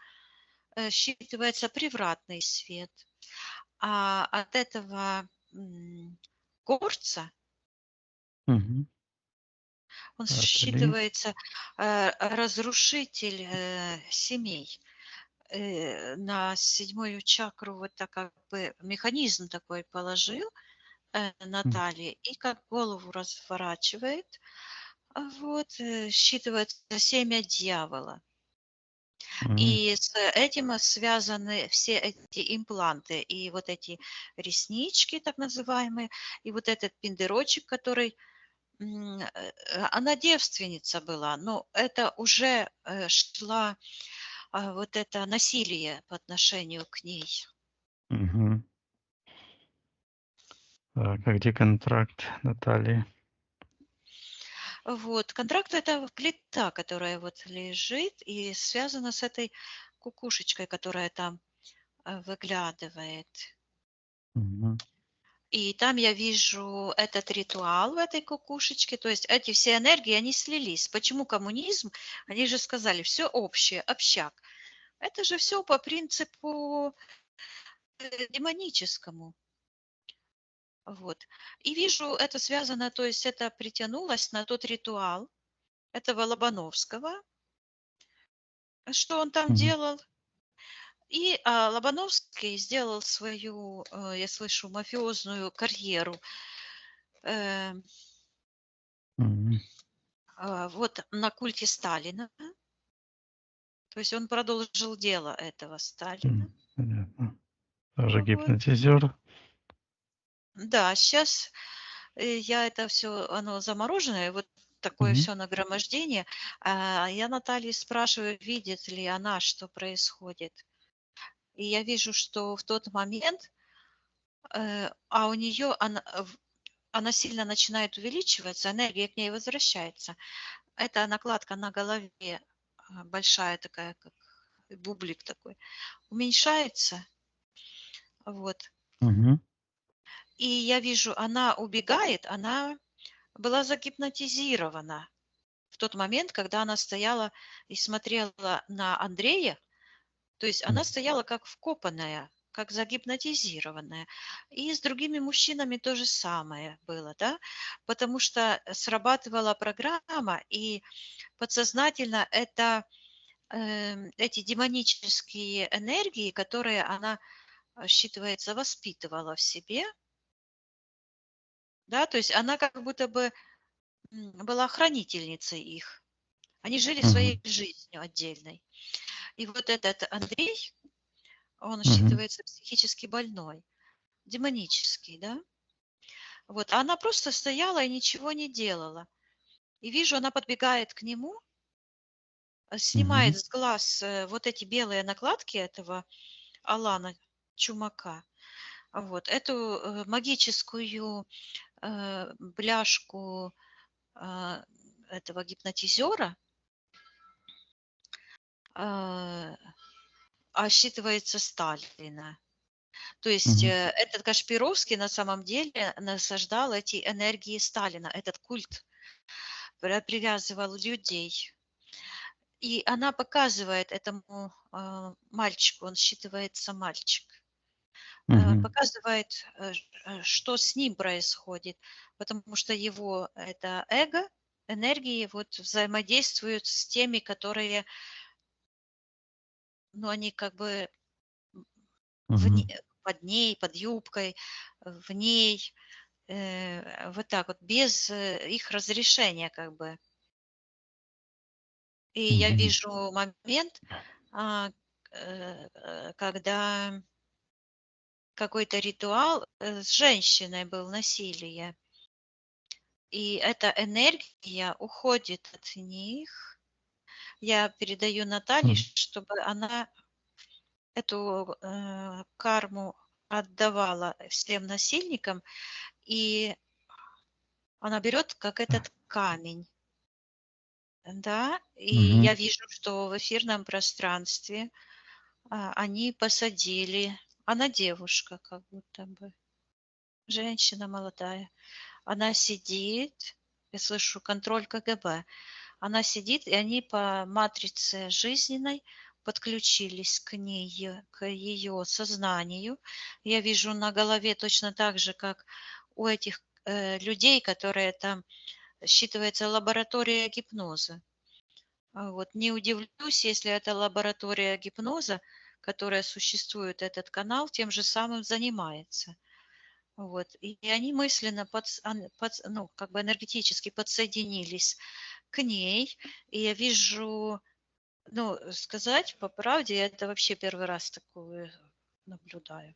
считывается превратный свет. А от этого горца Мгм. он Атали. считывается разрушитель семей. На седьмую чакру вот так как бы механизм такой положил М. Наталье и как голову разворачивает, вот, считывается семя дьявола. Мгм. И с этим связаны все эти импланты, и вот эти реснички так называемые, и вот этот пиндерочек, который она девственница была, но это уже шла вот это насилие по отношению к ней. Мгм. Так, а где контракт Натальи? Вот. Контракт — это плита, которая вот лежит и связана с этой кукушечкой, которая там выглядывает. Мгм. И там я вижу этот ритуал в этой кукушечке, то есть эти все энергии, они слились. Почему коммунизм? Они же сказали, все общее, общак. Это же все по принципу демоническому. Вот. И вижу, это связано, то есть это притянулось на тот ритуал этого Лобановского, что он там Мгм. делал. И Лобановский сделал свою, я слышу, мафиозную карьеру э, Мгм. вот на культе Сталина. То есть он продолжил дело этого Сталина. Понятно. Тоже Вот. гипнотизер. Да, сейчас я это все, оно замороженное, вот такое Мгм. все нагромождение. Я Натальи спрашиваю, видит ли она, что происходит. И я вижу, что в тот момент, у нее она сильно начинает увеличиваться, энергия к ней возвращается. Это накладка на голове большая такая, как бублик такой, уменьшается. Вот. Мгм. И я вижу, она убегает, она была загипнотизирована в тот момент, когда она стояла и смотрела на Андрея. То есть она стояла как вкопанная, как загипнотизированная. И с другими мужчинами то же самое было, да, потому что срабатывала программа, и подсознательно это эти демонические энергии, которые она, считывается, воспитывала в себе, да, то есть она как будто бы была хранительницей их. Они жили Мгм. своей жизнью отдельной. И вот этот Андрей, он Мгм. считывается психически больной, демонический, да. Вот, а она просто стояла и ничего не делала. И вижу, она подбегает к нему, Мгм. снимает с глаз вот эти белые накладки этого Алана Чумака, вот, эту магическую бляшку а, этого гипнотизера, считывается Сталина. То есть Мгм. этот Кашпировский на самом деле насаждал эти энергии Сталина, этот культ привязывал людей. И она показывает этому мальчику, он считывается мальчик, Мгм. показывает, что с ним происходит, потому что его это эго, энергии вот взаимодействуют с теми, которые, ну, они как бы Мгм. под ней, под юбкой, в ней, вот так вот, без их разрешения как бы. И я Мгм. вижу момент, когда какой-то ритуал с женщиной был, насилие. И эта энергия уходит от них. Я передаю Наталье, Мгм. чтобы она эту карму отдавала всем насильникам, и она берет как этот камень. Да, и Мгм. я вижу, что в эфирном пространстве они посадили, она девушка как будто бы, женщина молодая. Она сидит, я слышу контроль КГБ. Она сидит, и они по матрице жизненной подключились к ней, к ее сознанию. Я вижу на голове точно так же, как у этих людей, которые там считывается лаборатория гипноза. Вот. Не удивлюсь, если это лаборатория гипноза, которая существует, этот канал, тем же самым занимается. Вот. И они мысленно ну, как бы энергетически подсоединились к ней. И я вижу, ну, сказать по правде, я это вообще первый раз такое наблюдаю.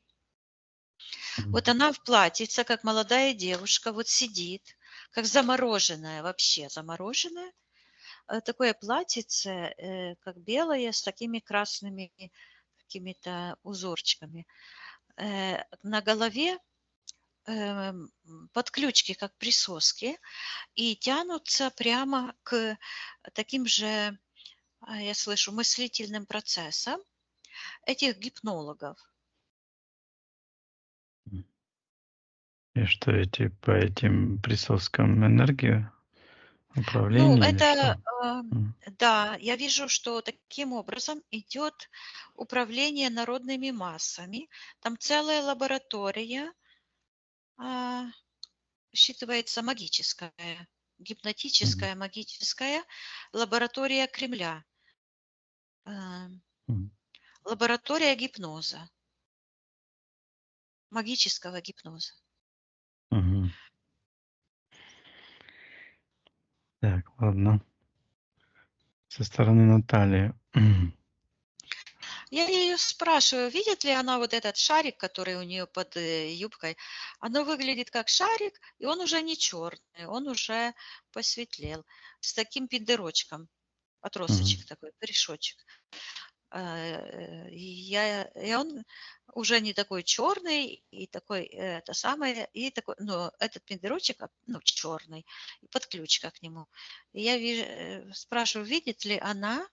Вот Мгм. она в платьице, как молодая девушка, вот сидит, как замороженное, вообще замороженное. Такое платьице, как белое, с такими красными какими-то узорчиками. На голове подключки, как присоски, и тянутся прямо к таким же, я слышу, мыслительным процессам этих гипнологов. И что эти по этим присоскам энергию Ну, управления или это, что? М. да, я вижу, что таким образом идет управление народными массами. Там целая лаборатория, а, считывается магическая, Мгм. гипнотическая, магическая лаборатория Кремля, а, М. лаборатория гипноза, магического гипноза. Мгм. Так, ладно. Со стороны Натальи. Я ее спрашиваю, видит ли она вот этот шарик, который у нее под юбкой. Оно выглядит как шарик, и он уже не черный, он уже посветлел, с таким пиндерочком, Мгм. отросочек такой, корешочек. И он уже не такой черный, и такой, это самое, и такой, но этот пиндерочек, ну, черный, и подключка к нему. И я спрашиваю, видит ли она,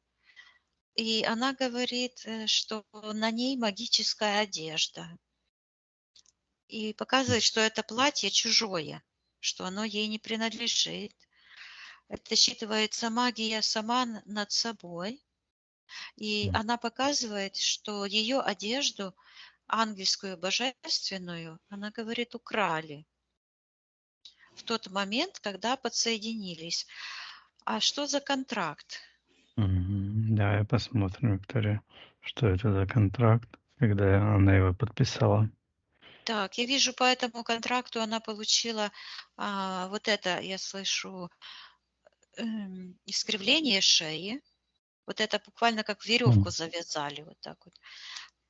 и она говорит, что на ней магическая одежда. И показывает, что это платье чужое, что оно ей не принадлежит. Это считывается магия сама над собой. И М. она показывает, что ее одежду, ангельскую, божественную, она говорит, украли в тот момент, когда подсоединились. А что за контракт? Мгм. Давай посмотрим, Виктория, что это за контракт, когда она его подписала. Так, я вижу, по этому контракту она получила вот это, я слышу, искривление шеи. Вот это буквально как веревку М. завязали вот так вот.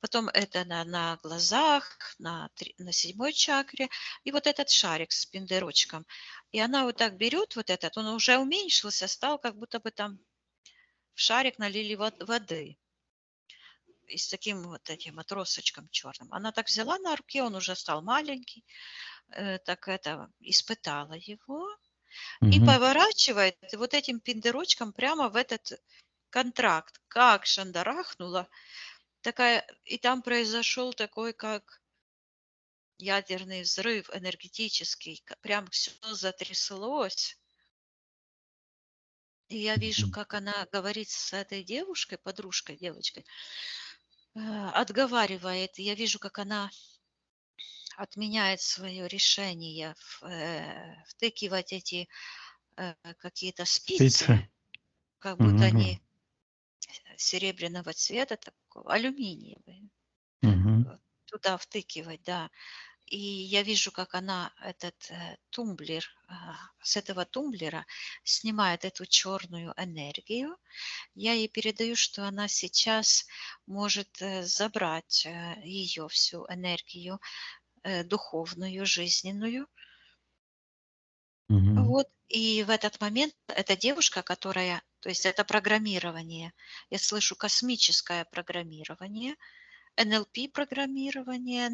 Потом это на глазах, на седьмой чакре. И вот этот шарик с пиндерочком. И она вот так берет вот этот, он уже уменьшился, стал как будто бы там в шарик налили воды. И с таким вот этим отросочком черным. Она так взяла на руки, он уже стал маленький. Так это, испытала его. И Мгм. поворачивает вот этим пиндерочком прямо в этот контракт. Как шандарахнула. Такая, и там произошел такой, как ядерный взрыв энергетический, прям все затряслось. И я вижу, Мгм. как она говорит с этой девушкой, подружкой, девочкой, отговаривает. И я вижу, как она отменяет свое решение втыкивать эти какие-то Спицы? спицы, как будто Мгм. они серебряного цвета, такого, алюминиевые, Мгм. туда втыкивать, да. И я вижу, как она этот тумблер, с этого тумблера снимает эту черную энергию. Я ей передаю, что она сейчас может забрать ее всю энергию духовную, жизненную. Мгм. Вот. И в этот момент эта девушка, которая, то есть это программирование, я слышу космическое программирование, НЛП-программирование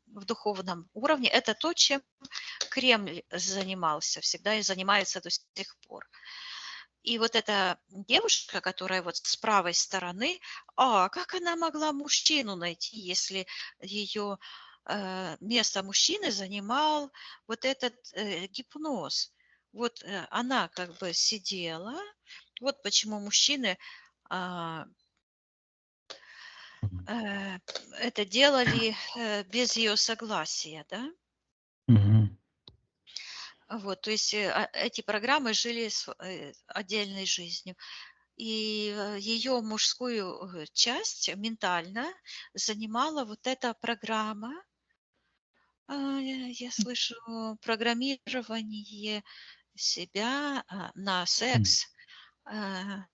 в духовном уровне. Это то, чем Кремль занимался всегда и занимается до сих пор. И вот эта девушка, которая вот с правой стороны, как она могла мужчину найти, если ее место мужчины занимал вот этот гипноз? Вот она как бы сидела, вот почему мужчины а, Мгм. э, это делали без ее согласия, да? Мгм. Вот, то есть эти программы жили отдельной жизнью. И ее мужскую часть ментально занимала вот эта программа. Я слышу программирование себя на М. секс, а,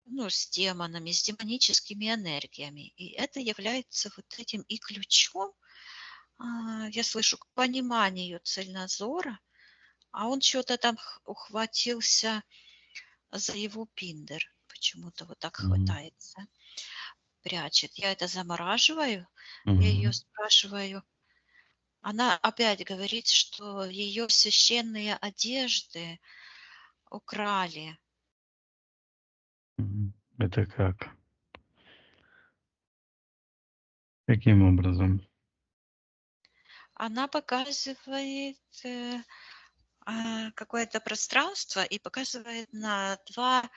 ну, с демонами, с демоническими энергиями. И это является вот этим и ключом, я слышу, к пониманию цельнозора, а он что-то там ухватился за его пиндер. Почему-то вот так Мгм. хватается, прячет. Я это замораживаю, я ее Мгм. спрашиваю. Она опять говорит, что ее священные одежды украли. Мгм. Это как? Каким образом? Она показывает какое-то пространство и показывает на два,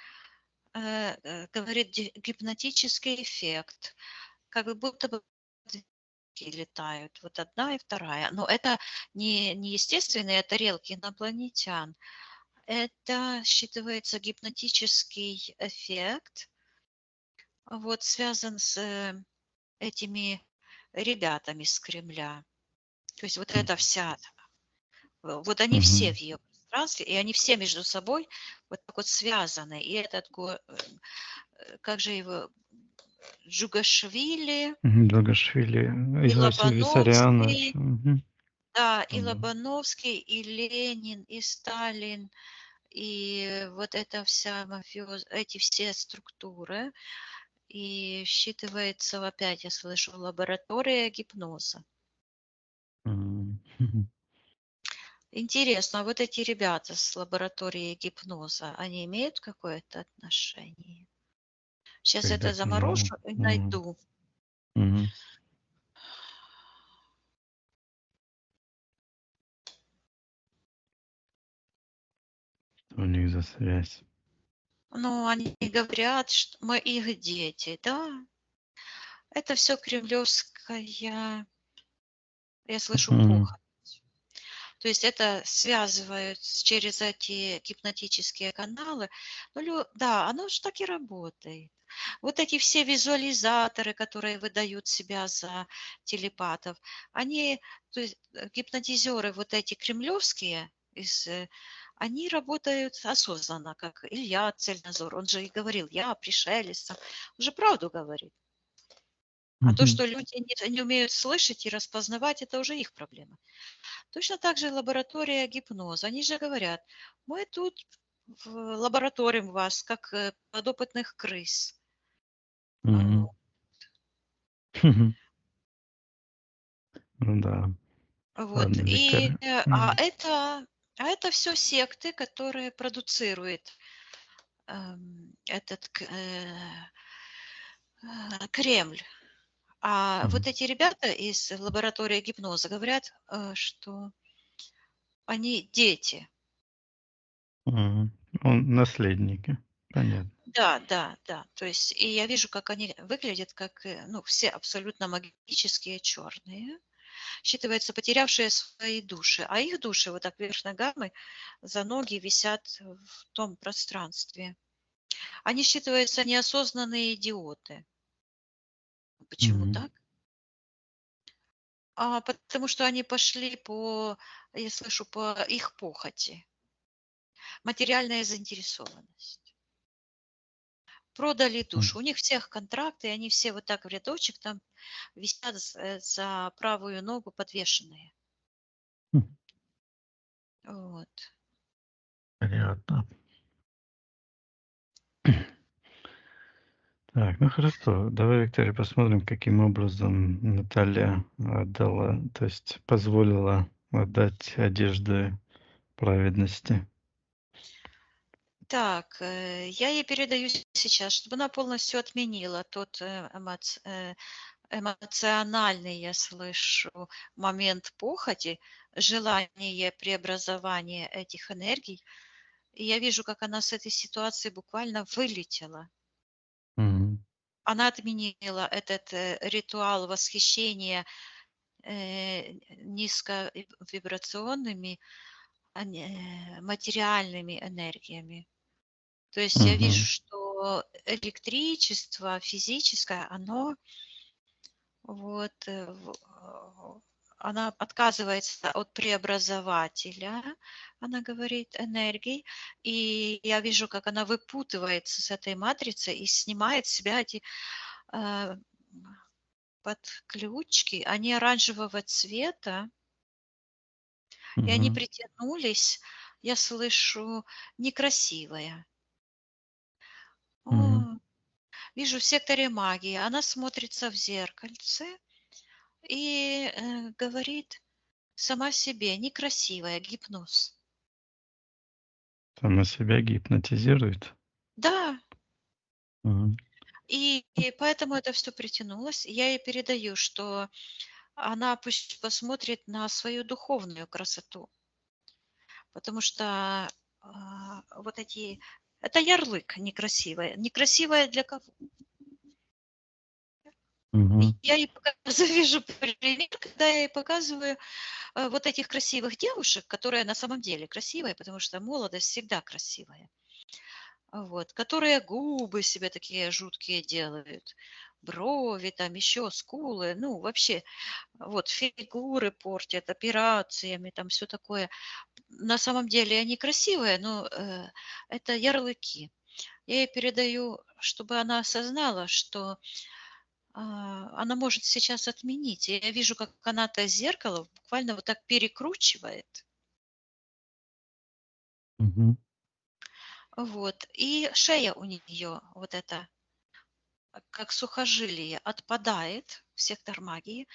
говорит, гипнотический эффект, как будто бы тарелки летают, вот одна и вторая. Но это не естественные тарелки инопланетян. Это считывается гипнотический эффект, вот связан с этими ребятами с Кремля. То есть вот М. эта вся, вот они все Мгм. в ее пространстве, и они все между собой вот так вот связаны. И этот, как же его, Джугашвили, Мгм. Джугашвили, и Иосиф Виссарионович. Лобановский, Мгм. да, и Мгм. Лобановский, и Ленин, и Сталин, и вот эта вся эти все структуры, и считывается, опять я слышу, лаборатория гипноза. Мгм. Мгм. Интересно, а вот эти ребята с лаборатории гипноза, они имеют какое-то отношение? Сейчас Как это так? Ну, заморожу и мгм. найду. Мгм. Что у них за связь? Ну, они говорят, что мы их дети, да. Это все кремлевская, я слышу, Мгм. похоть. То есть это связывают через эти гипнотические каналы. Ну, да, оно же так и работает. Вот эти все визуализаторы, которые выдают себя за телепатов, они, то есть гипнотизеры вот эти кремлевские, они работают осознанно, как Илья Цельнозор. Он же и говорил, я пришелец, он же правду говорит. А то, Мгм. что люди не умеют слышать и распознавать, это уже их проблема. Точно так же лаборатория гипноза. Они же говорят, мы тут лабораториум вас, как подопытных крыс. Мгм. Мгм. Ну да. Вот. Ладно, Виктор. А М. это все секты, которые продуцируют этот Кремль. А вот Мгм. эти ребята из лаборатории гипноза говорят, что они дети. Мгм. Он наследники. Понятно. Да, да, да. То есть, и я вижу, как они выглядят, как, ну, все абсолютно магические черные, считывается, потерявшие свои души, а их души вот так вверх ногами за ноги висят в том пространстве. Они считываются неосознанные идиоты. Почему Мгм. так? Потому что они пошли по, я слышу, по их похоти. Материальная заинтересованность. Продали М. душу. У них всех контракты, и они все вот так в рядочек там висят за правую ногу подвешенные. М. Вот. Понятно. Так, ну хорошо. Давай, Виктория, посмотрим, каким образом Наталья отдала, то есть позволила отдать одежды праведности. Так, я ей передаю сейчас, чтобы она полностью отменила тот эмоциональный, я слышу, момент похоти, желание преобразования этих энергий. И я вижу, как она с этой ситуации буквально вылетела. Мгм. Она отменила этот ритуал восхищения низковибрационными материальными энергиями. То есть я вижу, Мгм. что электричество физическое, оно вот она отказывается от преобразователя, она говорит, энергии, и я вижу, как она выпутывается с этой матрицы и снимает с себя эти э, подключки, они оранжевого цвета, и они Мгм. притянулись, я слышу некрасивая. Мгм. О, вижу в секторе магии. Она смотрится в зеркальце и говорит сама себе некрасивая, гипноз. Сама себя гипнотизирует. Да, Мгм. и поэтому это все притянулось. Я ей передаю, что она пусть посмотрит на свою духовную красоту, потому что вот эти... Это ярлык некрасивая. Некрасивая для кого? Мгм. Я ей показываю, вижу пример, когда я ей показываю вот этих красивых девушек, которые на самом деле красивые, потому что молодость всегда красивая. Вот, которые губы себе такие жуткие делают, брови, там еще скулы, ну, вообще, вот, фигуры портят операциями, там все такое. На самом деле они красивые, но это ярлыки. Я ей передаю, чтобы она осознала, что она может сейчас отменить. И я вижу, как она то зеркало буквально вот так перекручивает. Мгм. Вот. И шея у нее вот эта, как сухожилие, отпадает в сектор магии.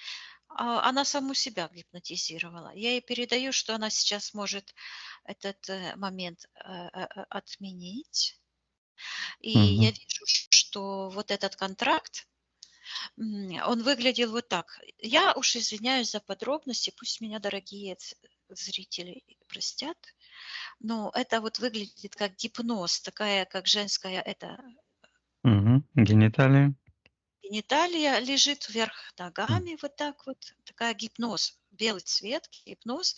Она саму себя гипнотизировала. Я ей передаю, что она сейчас может этот момент отменить. И я Мгм. вижу, что вот этот контракт, он выглядел вот так. Я уж извиняюсь за подробности, пусть меня дорогие зрители простят, но это вот выглядит как гипноз, такая как женская это Мгм. Гениталии. гениталия лежит вверх М. ногами, вот так вот, такая гипноз, белый цвет, гипноз,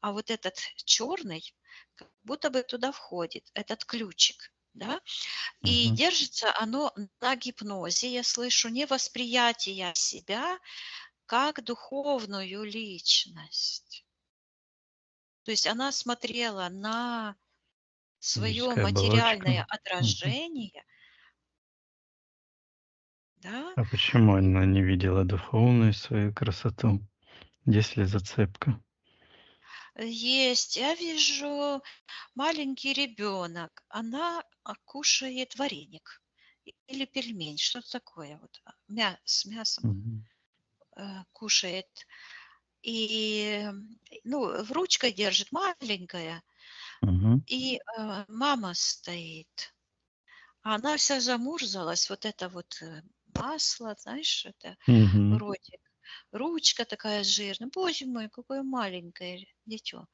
а вот этот черный как будто бы туда входит, этот ключик, да, и Мгм. держится оно на гипнозе, я слышу, не восприятие себя как духовную личность. То есть она смотрела на свое Физическая оболочка. материальное Мгм. отражение, да. А почему она не видела духовную свою красоту? Есть ли зацепка? Есть, я вижу маленький ребенок, она кушает вареник или пельмень, что-то такое вот, с мясом Мгм. кушает. И, ну, в ручкой держит маленькая, Мгм. и мама стоит. А она вся замурзалась, вот это вот масло, знаешь, это Мгм. ротик. Ручка такая жирная. Боже мой, какое маленькое дитё.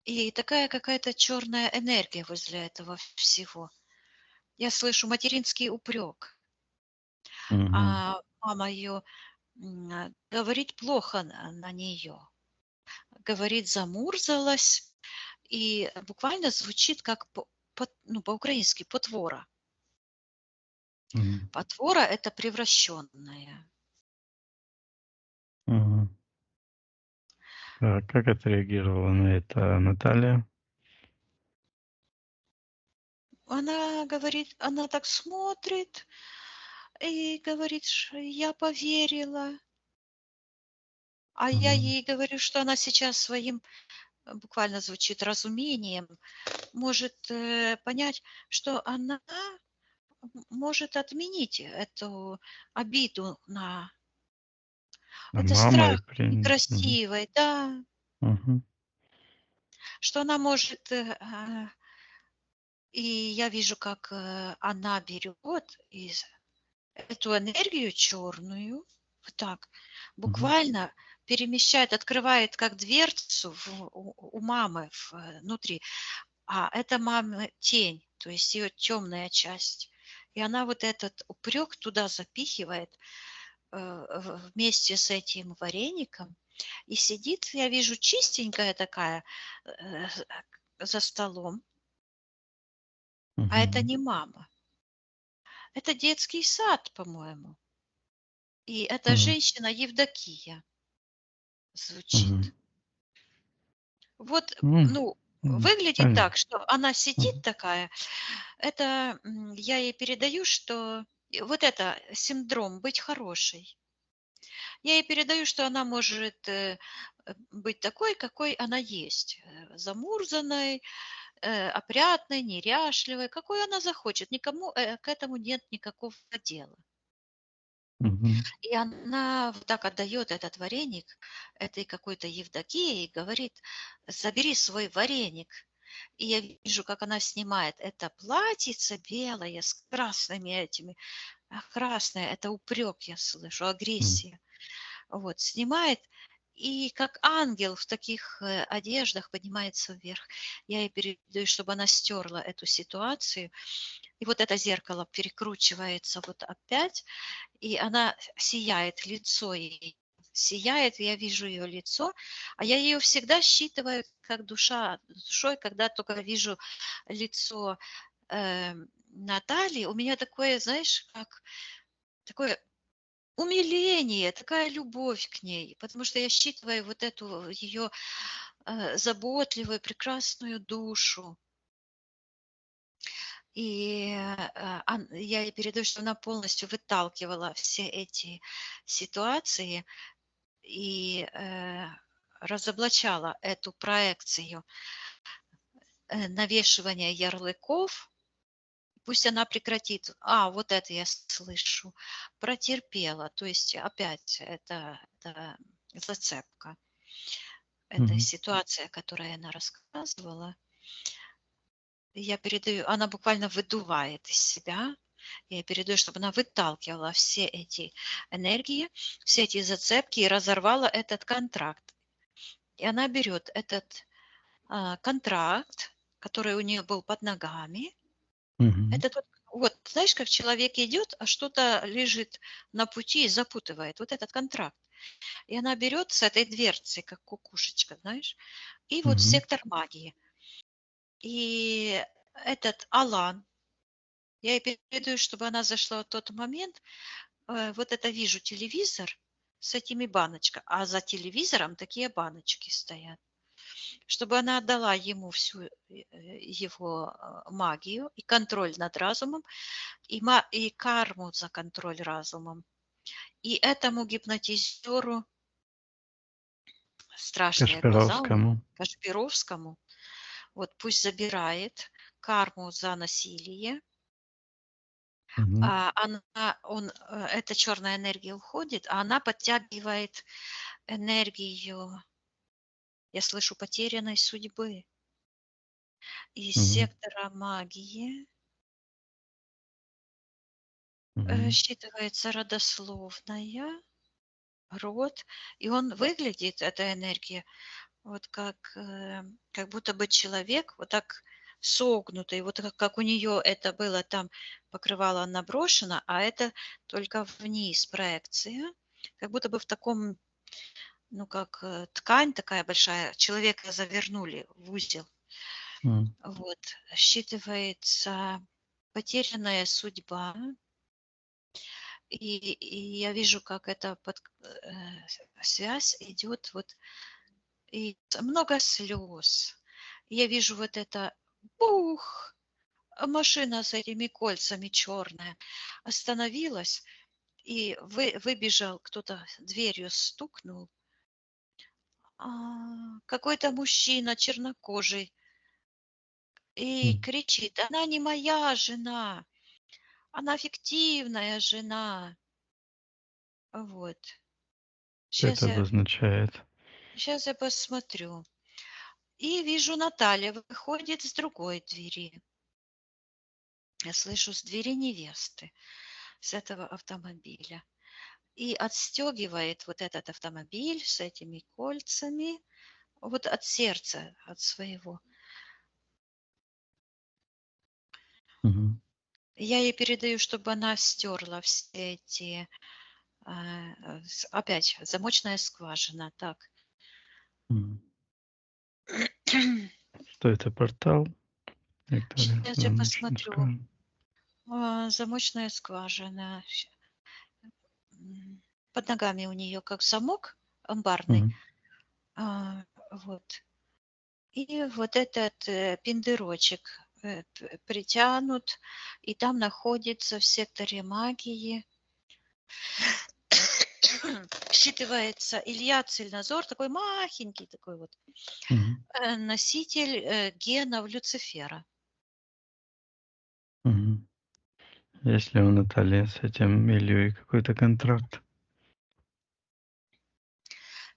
И такая какая-то черная энергия возле этого всего. Я слышу материнский упрек. Мгм. А мама ее говорит плохо на нее. Говорит, замурзалась. И буквально звучит как ну, по-украински потвора. Мгм. Потвора– это превращенная. Мгм. Так, как отреагировала на это Наталья? Она говорит, она так смотрит и говорит, что я поверила. А я Мгм. ей говорю, что она сейчас своим, буквально звучит, разумением может понять, что она может отменить эту обиду на А это мама и страх при Мгм. некрасивый, да, Мгм. что она может, и я вижу, как она берет из эту энергию черную, вот так, Мгм. буквально перемещает, открывает как дверцу у мамы внутри, а это мамы тень, то есть ее темная часть. И она вот этот упрек туда запихивает вместе с этим вареником. И сидит, я вижу, чистенькая такая за столом, а это Мгм. не мама. Это детский сад, по-моему. И эта Мгм. женщина Евдокия Мгм. звучит. Вот, М. ну, М. выглядит так, Понятно. что она сидит Мгм. такая. Это я ей передаю, что вот это синдром быть хорошей. Я ей передаю, что она может быть такой, какой она есть. Замурзанной, опрятной, неряшливой, какой она захочет. Никому к этому нет никакого дела. Мгм. И она вот так отдает этот вареник этой какой-то Евдокии и говорит: забери свой вареник. И я вижу, как она снимает это платьице белое с красными этими. А красное — это упрек, я слышу, М. агрессия. Вот, снимает, и как ангел в таких одеждах поднимается вверх. Я ей передаю, чтобы она стерла эту ситуацию. И вот это зеркало перекручивается вот опять, и она сияет, лицо ей сияет, я вижу ее лицо, а я ее всегда считываю как душа душой, когда только вижу лицо Натальи, у меня такое, знаешь, как такое умиление, такая любовь к ней, потому что я считываю вот эту ее заботливую, прекрасную душу. И я ей передаю, что она полностью выталкивала все эти ситуации и разоблачала эту проекцию навешивания ярлыков. Пусть она прекратит. Вот это я слышу. Протерпела. То есть опять это зацепка. Это Мгм. ситуация, которую она рассказывала. Я передаю, она буквально выдувает из себя. Я передаю, чтобы она выталкивала все эти энергии, все эти зацепки и разорвала этот контракт. И она берет этот контракт, который у нее был под ногами. Мгм. Это тот, вот, знаешь, как человек идет, а что-то лежит на пути и запутывает. Вот этот контракт. И она берет с этой дверцы, как кукушечка, знаешь, и вот в Мгм. сектор магии. И этот Алан, я ей передаю, чтобы она зашла в тот момент, вот это вижу телевизор с этими баночками, а за телевизором такие баночки стоят. Чтобы она отдала ему всю его магию и контроль над разумом, и карму за контроль разумом. И этому гипнотизеру, страшные глаза у него, Кашпировскому. Кашпировскому, вот пусть забирает карму за насилие, Мгм. эта черная энергия уходит, а она подтягивает энергию, я слышу, потерянной судьбы из Мгм. сектора магии. Мгм. Считывается родословная, род, и он выглядит, эта энергия, вот как будто бы человек вот так согнутый, вот как у нее это было там, покрывало наброшено, а это только вниз проекция, как будто бы в таком, ну как ткань такая большая, человека завернули в узел. М. Вот, считывается потерянная судьба, и я вижу, как эта связь идет, вот, и много слез. Я вижу вот это, бух, машина с этими кольцами черная остановилась, и выбежал кто-то, дверью стукнул. Какой-то мужчина чернокожий и М. кричит: она не моя жена, она фиктивная жена. Вот. Что Сейчас это я, обозначает? сейчас я посмотрю. И вижу, Наталья выходит с другой двери. Я слышу с двери невесты, с этого автомобиля. И отстегивает вот этот автомобиль с этими кольцами, вот от сердца, от своего. Мгм. Я ей передаю, чтобы она стерла все эти, опять замочная скважина, так. М. Что это, портал? Виктория, Сейчас я замочная посмотрю. скважина. Замочная скважина. Под ногами у нее как замок амбарный. Мгм. Вот. И вот этот пиндырочек притянут, и там находится в секторе магии считывается Илья Цельнозор, такой махенький такой вот, Мгм. носитель генов Люцифера. Мгм. Есть ли у Натальи с этим Ильей какой-то контракт?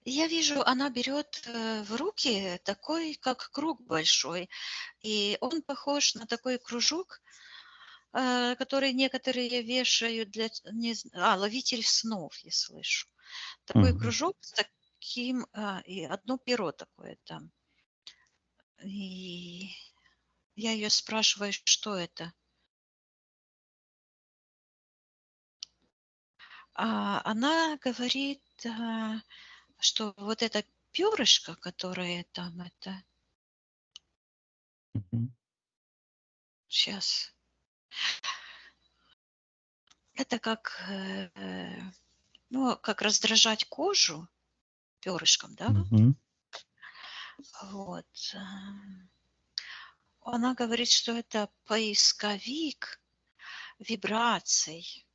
Я вижу, она берет в руки такой, как круг большой, и он похож на такой кружок, который некоторые вешают для, ловитель снов, я слышу. Такой Мгм. кружок с таким, и одно перо такое там. И я ее спрашиваю, что это. А она говорит, что вот это перышко, которое там это, Мгм. сейчас, это как, ну, как раздражать кожу перышком, да? Мгм. Вот. Она говорит, что это поисковик вибраций.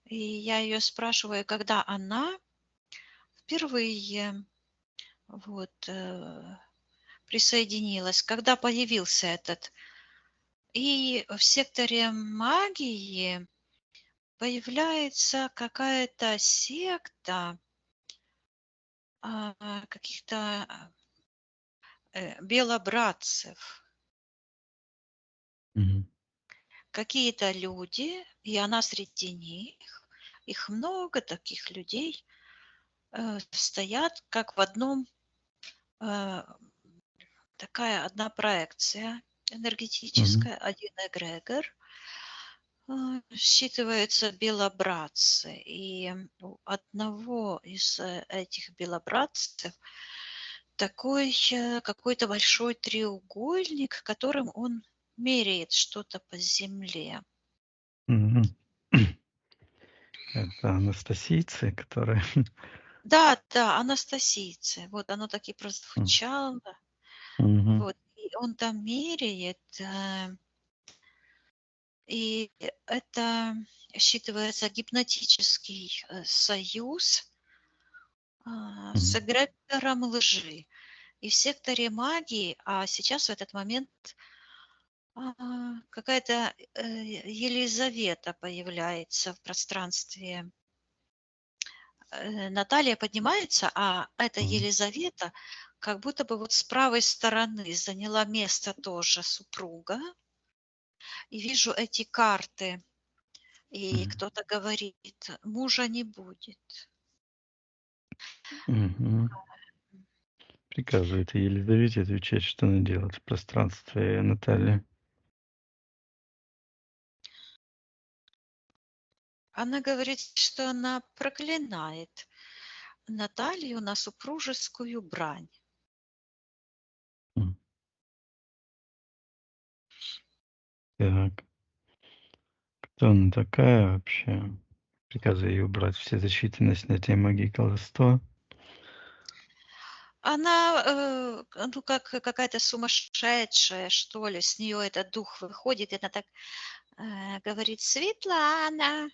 И я ее спрашиваю, когда она впервые вот, присоединилась, когда появился этот. И в секторе магии появляется какая-то секта каких-то белобратцев. Мгм. Какие-то люди, и она среди них, их много таких людей, стоят как в одном, э, такая одна проекция Мгм. энергетическая, один эгрегор, считываются белобратцы. И у одного из этих белобратцев такой какой-то большой треугольник, которым он меряет что-то по земле. Мгм. Это анастасийцы, которые... Да, да, анастасийцы. Вот оно так и М. прозвучало. Мгм. Вот. И он там меряет, и это считывается гипнотический союз с Мгм. эгрегором лжи. И в секторе магии, а сейчас в этот момент какая-то Елизавета появляется в пространстве. Наталья поднимается, а эта Мгм. Елизавета как будто бы вот с правой стороны заняла место тоже супруга. И вижу эти карты, и Мгм. кто-то говорит, мужа не будет. Мгм. Приказывает Елизавете отвечать, что она делает в пространстве Натальи. Она говорит, что она проклинает Наталью на супружескую брань. М. Так. Кто она такая вообще? Приказываю ей убрать все защиты на снятие магии и колдовства. Она, ну, как какая-то сумасшедшая, что ли, с нее этот дух выходит, и она так говорит, Светлана,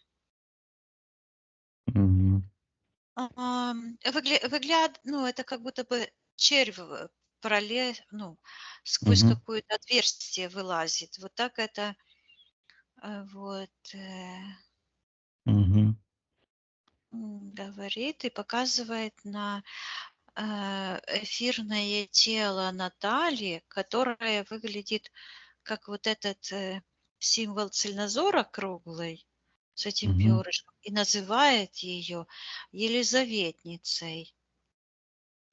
Мгм. ну, это как будто бы червь ну, сквозь Мгм. какое-то отверстие вылазит. Вот так это вот Мгм. говорит и показывает на эфирное тело Натальи, которое выглядит как вот этот символ цельнозора круглый с этим Мгм. перышком, и называет ее Елизаветницей.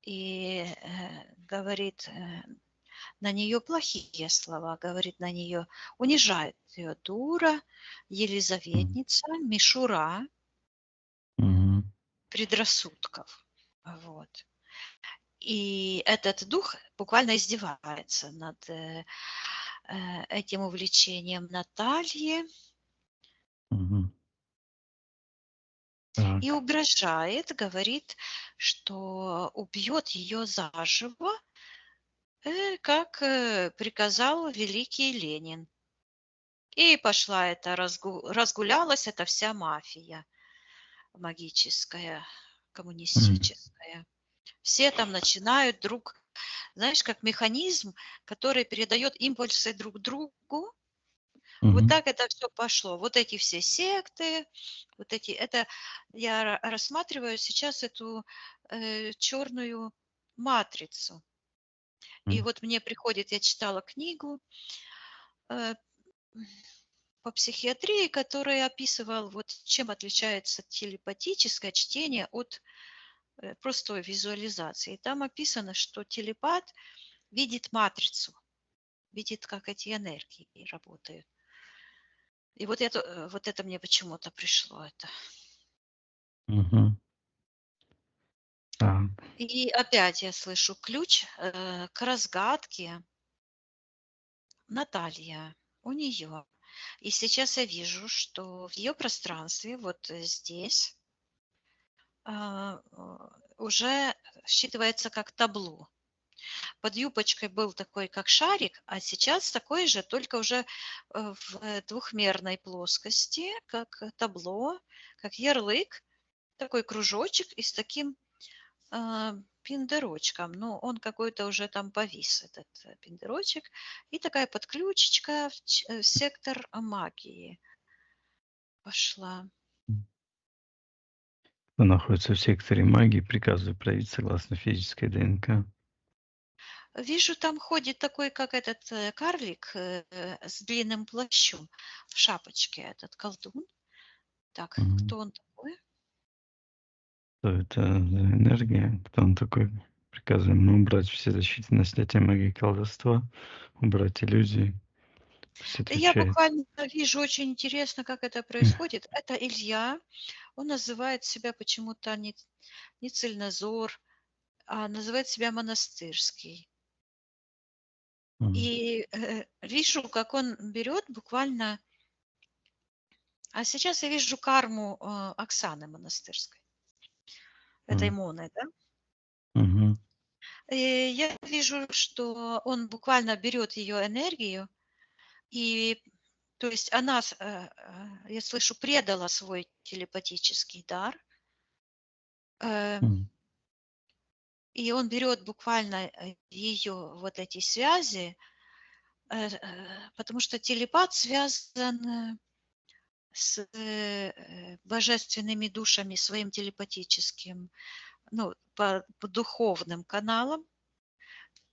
И говорит на нее плохие слова, говорит на нее, унижает ее дура, М. Елизаветница, мишура, Мгм. предрассудков. Вот. И этот дух буквально издевается над этим увлечением Натальи Мгм. и Так. угрожает, говорит, что убьет ее заживо, как приказал великий Ленин. И пошла разгулялась эта вся мафия. магическая, коммунистическая. Все там начинают знаешь, как механизм, который передает импульсы друг другу. Вот так это все пошло. Вот эти все секты, я рассматриваю сейчас эту черную матрицу. И вот мне приходит, я читала книгу по психиатрии, который описывал, вот чем отличается телепатическое чтение от простой визуализации. Там описано, что телепат видит матрицу, видит, как эти энергии работают. И вот это мне почему-то пришло. И опять я слышу ключ к разгадке. Наталья, у нее. И сейчас я вижу, что в ее пространстве, вот здесь, уже считывается как табло. Под юбочкой был такой, как шарик, а сейчас такой же, только уже в двухмерной плоскости, как табло, как ярлык, такой кружочек и с таким пиндерочком. Ну, он какой-то уже там повис, этот пиндерочек. И такая подключечка в сектор магии пошла. Кто находится в секторе магии, приказываю проявить согласно физической ДНК. Вижу, там ходит такой, как этот карлик с длинным плащом в шапочке, этот колдун. Так, кто он такой? Что это за энергия? Кто он такой? Приказываем убрать все защиты на снятие магии и колдовства, убрать иллюзии. Пусть Я отвечает. буквально вижу, очень интересно, как это происходит. Это Илья. Он называет себя почему-то не Цельнозор, а называет себя Монастырский. И вижу, как он берет буквально... А сейчас я вижу карму Оксаны Монастырской, этой Моны, да? И я вижу, что он буквально берет ее энергию, и то есть она, я слышу, предала свой телепатический дар, и он берет буквально ее вот эти связи, потому что телепат связан с божественными душами своим телепатическим, ну, по духовным каналам,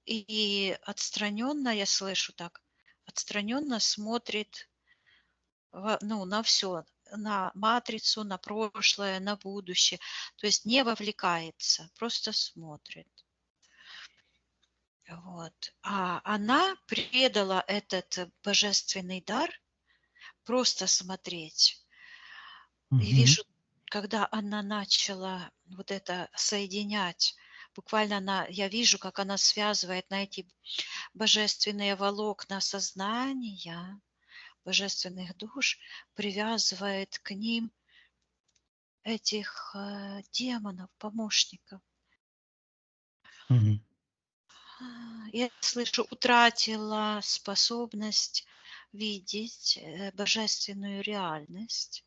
и отстраненно, я слышу так, отстраненно смотрит на все, на матрицу, на прошлое, на будущее. То есть не вовлекается, просто смотрит. Вот. А она предала этот божественный дар просто смотреть. И вижу, когда она начала вот это соединять, буквально я вижу, как она связывает на эти божественные волокна сознания, божественных душ, привязывает к ним этих демонов, помощников. Я слышу, утратила способность видеть божественную реальность.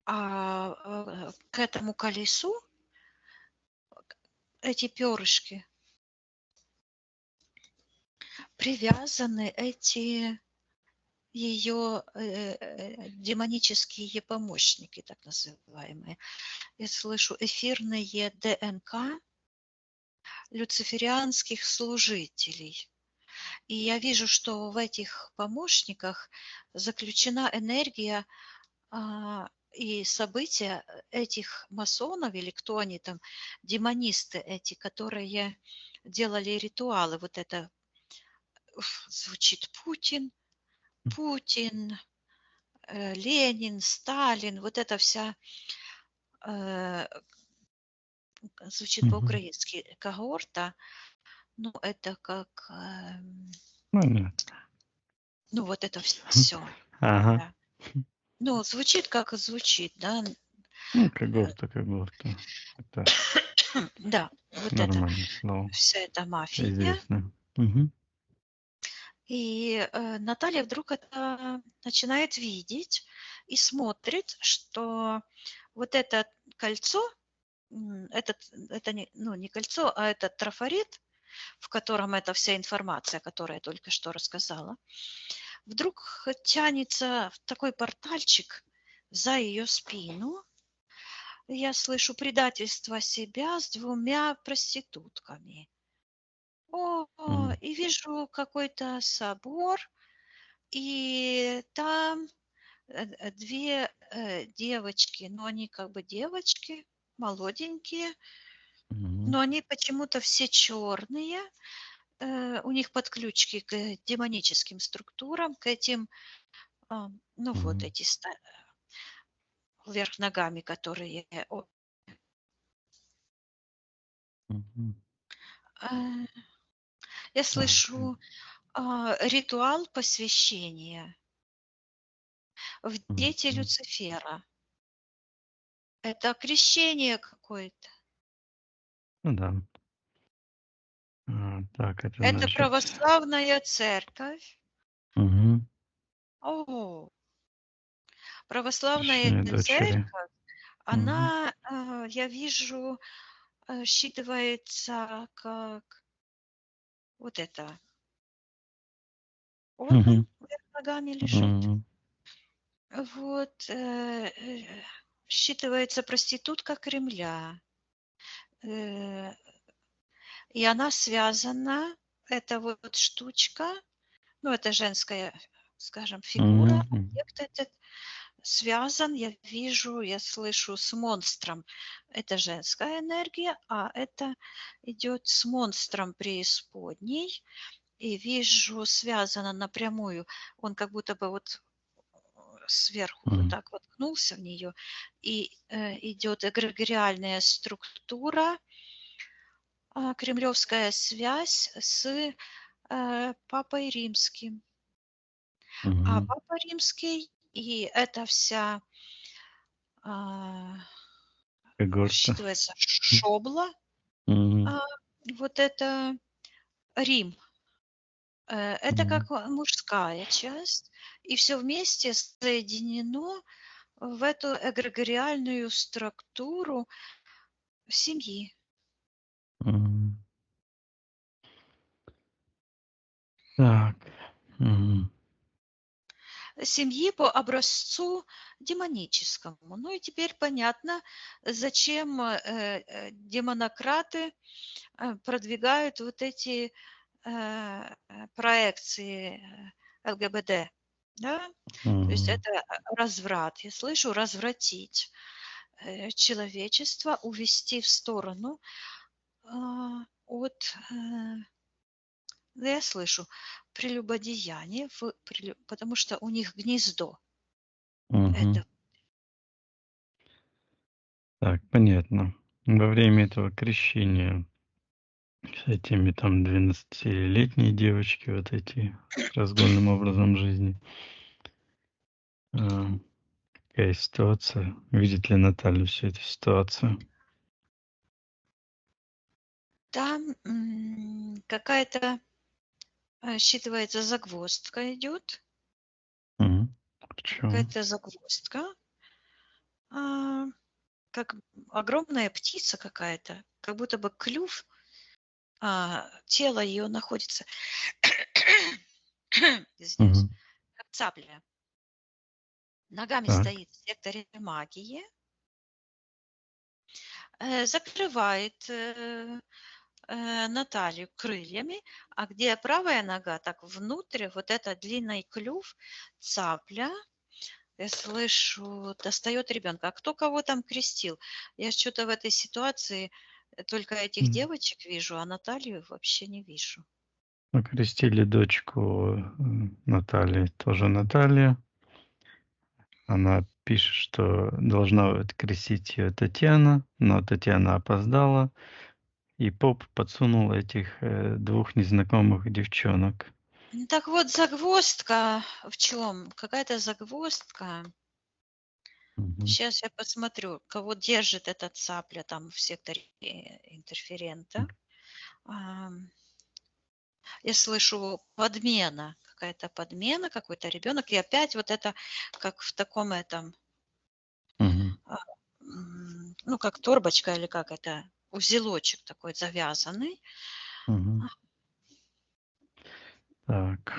А к этому колесу эти перышки привязаны, эти ее демонические помощники, так называемые. Я слышу эфирные ДНК люциферианских служителей. И я вижу, что в этих помощниках заключена энергия и события этих масонов, или кто они там, демонисты эти, которые делали ритуалы. Вот это звучит Путин, Ленин, Сталин, вот эта вся звучит по-украински когорта, ну это как, Понятно. ну вот это все. Ага. Да. Ну, звучит как звучит, да. Ну, когорта. Это Да, вот это, нормальное слово. вся эта мафия. Известно. И Наталья вдруг это начинает видеть и смотрит, что вот это кольцо, это не, ну, не кольцо, а этот трафарет, в котором эта вся информация, которую я только что рассказала, вдруг тянется в такой портальчик за ее спину. Я слышу предательство себя с 2 проститутками. Мгм. И вижу какой-то собор, и там 2 девочки, но они как бы девочки, молоденькие, Мгм. но они почему-то все черные, у них подключки к демоническим структурам, к этим, ну вот Мгм. эти вверх ногами, которые... Мгм. э, Я Так. слышу ритуал посвящения в дети Мгм. Люцифера. Это крещение какое-то. Ну да. Так, это Это значит. православная церковь. Мгм. О, православная Крещение дочери. церковь, Мгм. она, я вижу, считывается как вот это. Он Мгм. вверх ногами лежит. Мгм. Вот, считывается проститутка Кремля. Э, И она связана, эта вот штучка, ну, это женская, скажем, фигура, Мгм. объект этот связан, я вижу, я слышу, с монстром. Это женская энергия, а это идет с монстром преисподней. И вижу, связано напрямую. Он как будто бы вот сверху вот Мгм. так воткнулся в нее, и идет эгрегориальная структура, кремлевская связь с Папой Римским. А Мгм. Папа Римский и эта вся а, Когорта. считывается шобла, Мгм. а, вот это Рим. Это Мгм. как мужская часть, и все вместе соединено в эту эгрегориальную структуру семьи. Мгм. Так. Мгм. Семьи по образцу демоническому. Ну и теперь понятно, зачем демонократы продвигают вот эти проекции ЛГБТ. Да? То есть Мгм. это разврат. Я слышу развратить человечество, увести в сторону от, да, я слышу, прелюбодеяние, потому что у них гнездо. Мгм. Это Так, понятно. Во время этого крещения с этими там 12-летние девочки, вот эти с разгульным образом жизни. А, какая ситуация? Видит ли Наталья всю эту ситуацию? там какая-то считывается загвоздка идет, Мгм. В чём? какая-то загвоздка, а, как огромная птица какая-то, как будто бы клюв, тело ее находится, извиняюсь, Мгм. как цапля. Ногами Так. стоит в секторе магии, закрывает Наталью крыльями, а где правая нога, так внутрь, вот это длинный клюв, цапля, я слышу, достает ребенка. А кто кого там крестил? Я что-то в этой ситуации только этих М. девочек вижу, а Наталью вообще не вижу. Окрестили дочку, Натальи, тоже Наталья. Она пишет, что должна вот крестить ее Татьяна, но Татьяна опоздала, и поп подсунул этих, 2 незнакомых девчонок. Так вот, загвоздка в чем? Какая-то загвоздка. Мгм. Сейчас я посмотрю, кого держит эта цапля там в секторе интерферента. Ам, я слышу подмена, какая-то подмена, какой-то ребенок, и опять вот это как в таком этом, Мгм. ну, как торбочка или как это, узелочек такой завязанный. Мгм. Так,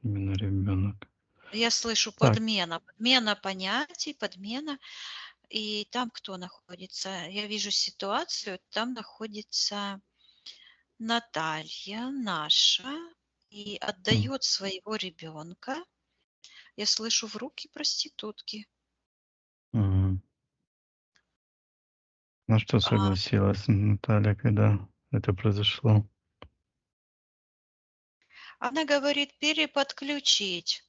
именно ребенок. Я слышу Так. подмена понятий, подмена. И там кто находится? Я вижу ситуацию, там находится Наталья наша и отдает своего ребенка. Я слышу в руки проститутки. Мгм. На что согласилась Наталья, когда это произошло? Она говорит переподключить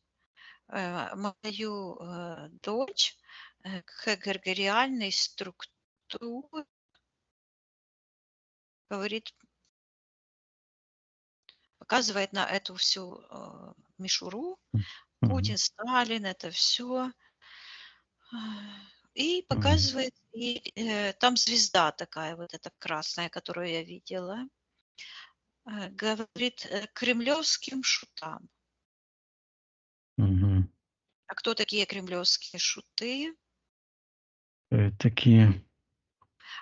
мою дочь к эгрегориальной структуре. Говорит, показывает на эту всю мишуру. Мгм. Путин, Сталин, это все. И Мгм. показывает, и там звезда такая вот эта красная, которую я видела. Говорит кремлевским шутам. Мгм. А кто такие кремлевские шуты? Такие.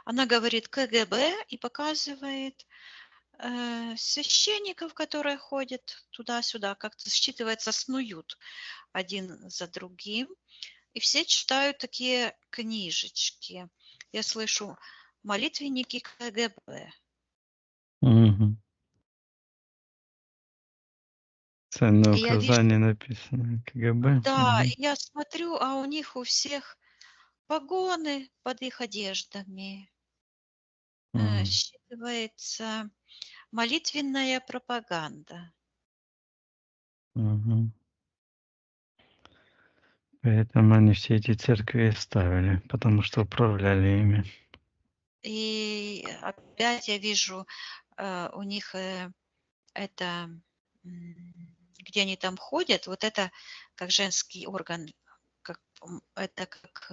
Она говорит КГБ и показывает священников, которые ходят туда-сюда, как-то считывается, снуют один за другим. И все читают такие книжечки. Я слышу молитвенники КГБ. Мгм. Ценное И я вижу, указание написано КГБ. да, Мгм. и я смотрю, а у них у всех погоны под их одеждами. Мгм. Считывается молитвенная пропаганда. Мгм. Поэтому они все эти церкви ставили, потому что управляли ими. И опять я вижу у них это, где они там ходят, вот это как женский орган, как, это как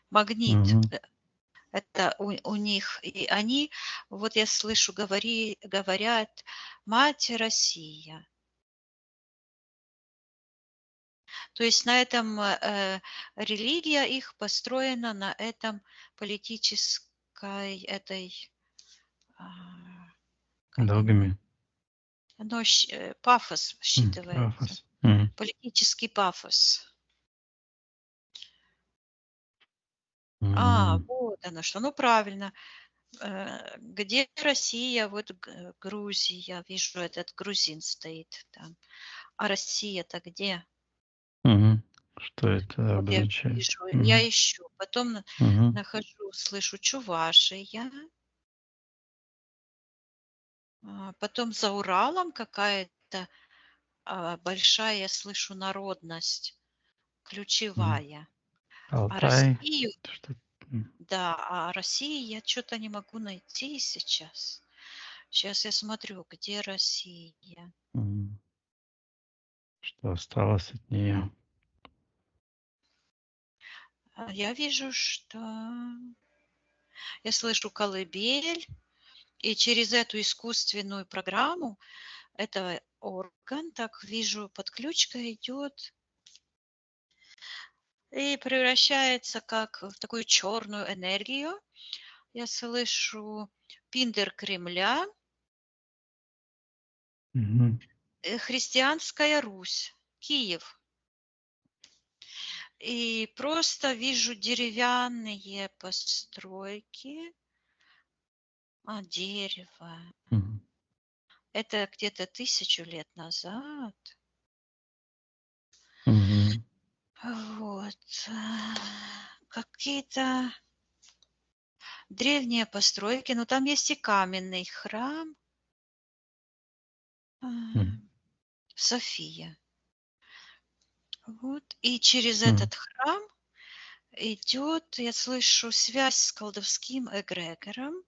магнит. Мгм. Это у них. И они, вот я слышу, говорят, «Мать Россия». То есть на этом религия их построена на этом политической этой, а, как оно, Догме. оно пафос считывается, Пафос. Мгм. политический пафос. Мгм. Вот оно что. Ну, правильно. Где Россия? Вот Грузия. Вижу, этот грузин стоит там. А Россия-то где? Мгм. Что это Вот я обозначает? вижу, я Мгм. ищу. Потом Мгм. нахожу, слышу Чувашия. Потом за Уралом какая-то большая, слышу, народность, Мгм. ключевая. А Алтай. Россию, Что? да, а России я что-то не могу найти сейчас. Сейчас я смотрю, где Россия. Мгм. Что осталось от нее? Я вижу, что я слышу колыбель, и через эту искусственную программу этого орган, так вижу, подключка идет и превращается как в такую черную энергию. Я слышу Пиндер Кремля, Мгм. христианская Русь, Киев. И просто вижу деревянные постройки, дерево. Мгм. Это где-то 1000 лет назад. Мгм. Вот. Какие-то древние постройки, но там есть и каменный храм. а, Мгм. София. Вот. И через Мгм. этот храм идет, я слышу, связь с колдовским эгрегором.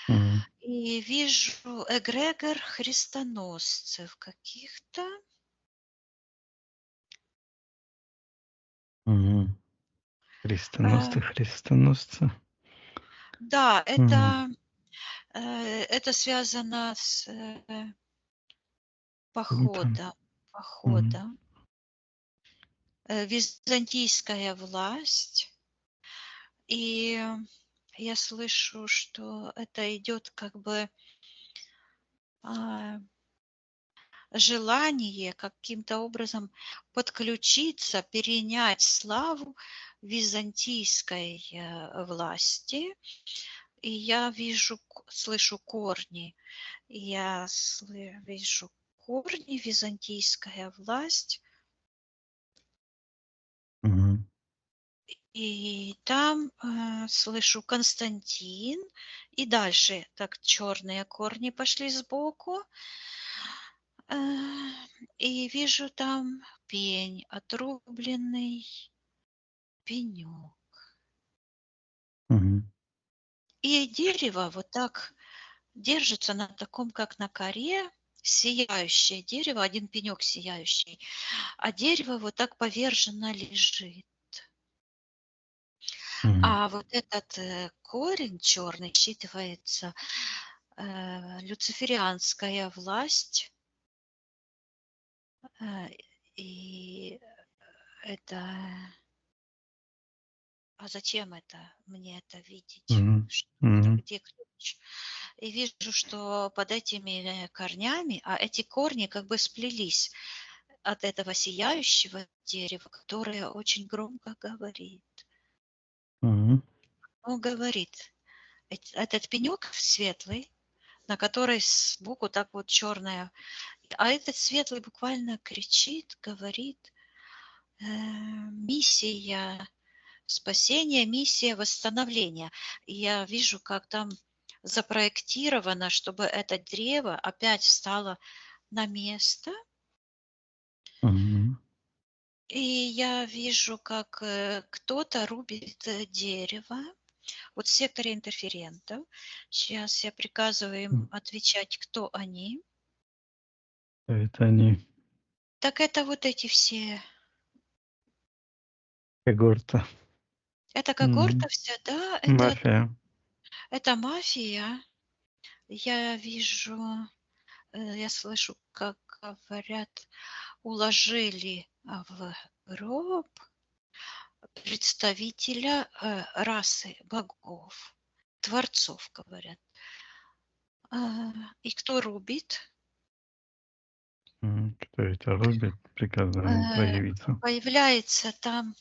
Мгм. И вижу эгрегор христоносцев каких-то. Мгм. А, Крестоносцы, христоносцы. да, Мгм. это Это связано с Там. походом. Мгм. Походом. Византийская власть. И я слышу, что это идет как бы а, желание каким-то образом подключиться, перенять славу византийской власти. И я вижу, слышу корни. Я вижу корни, византийская власть. Мгм. И там слышу Константин. И дальше так черные корни пошли сбоку. Э, И вижу там пень, отрубленный пенек. Мгм. И дерево вот так держится на таком, как на коре, сияющее дерево, один пенек сияющий, а дерево вот так поверженно лежит. Мгм. А вот этот корень черный считывается люциферианская власть, э, и это... А зачем это? Мне это видеть? Мгм. Что это? Мгм. Где ключ? И вижу, что под этими корнями, а эти корни как бы сплелись от этого сияющего дерева, которое очень громко говорит. Мгм. Он говорит, этот пенек светлый, на которой сбоку так вот черная, а этот светлый буквально кричит, говорит, миссия спасения, миссия восстановления. И я вижу, как там запроектировано, чтобы это древо опять встало на место. Мгм. И я вижу, как кто-то рубит дерево. Вот в секторе интерферентов. Сейчас я приказываю им отвечать, кто они. Это они. Так это вот эти все. Когорта. Это когорта Мгм. вся, да? Мафия. Это мафия. Я вижу, я слышу, как говорят, уложили в гроб представителя расы богов, творцов, говорят. И кто рубит? Кто это рубит? Приказываем проявиться. Появляется там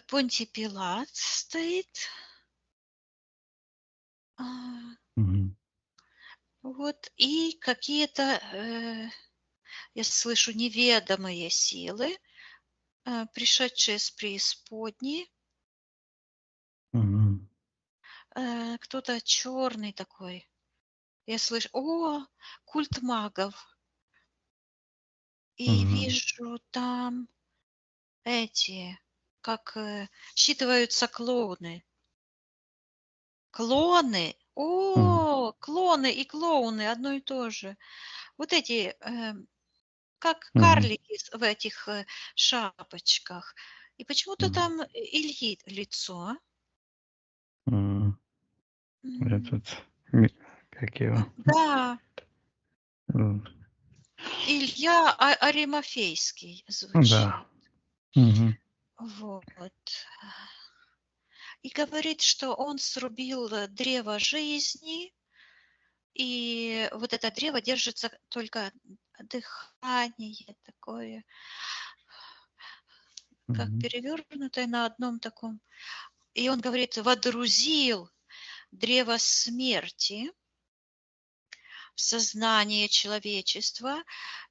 Понтий Пилат стоит. Мгм. Вот, и какие-то, я слышу, неведомые силы, пришедшие с преисподней. Мгм. Кто-то черный такой. Я слышу, культ магов. И Мгм. вижу там эти, как считываются клоуны. Клоны. Мгм. Клоны и клоуны одно и то же. Вот эти, как Мгм. карлики в этих шапочках. И почему-то Мгм. там Ильи лицо. Мгм. М, Этот, как его? Да, М, Илья Аримафейский Да. звучит. Мгм. Вот. И говорит, что он срубил древо жизни, и вот это древо держится только дыхание такое, как Мгм. перевернутое на одном таком. И он говорит, водрузил древо смерти в сознание человечества,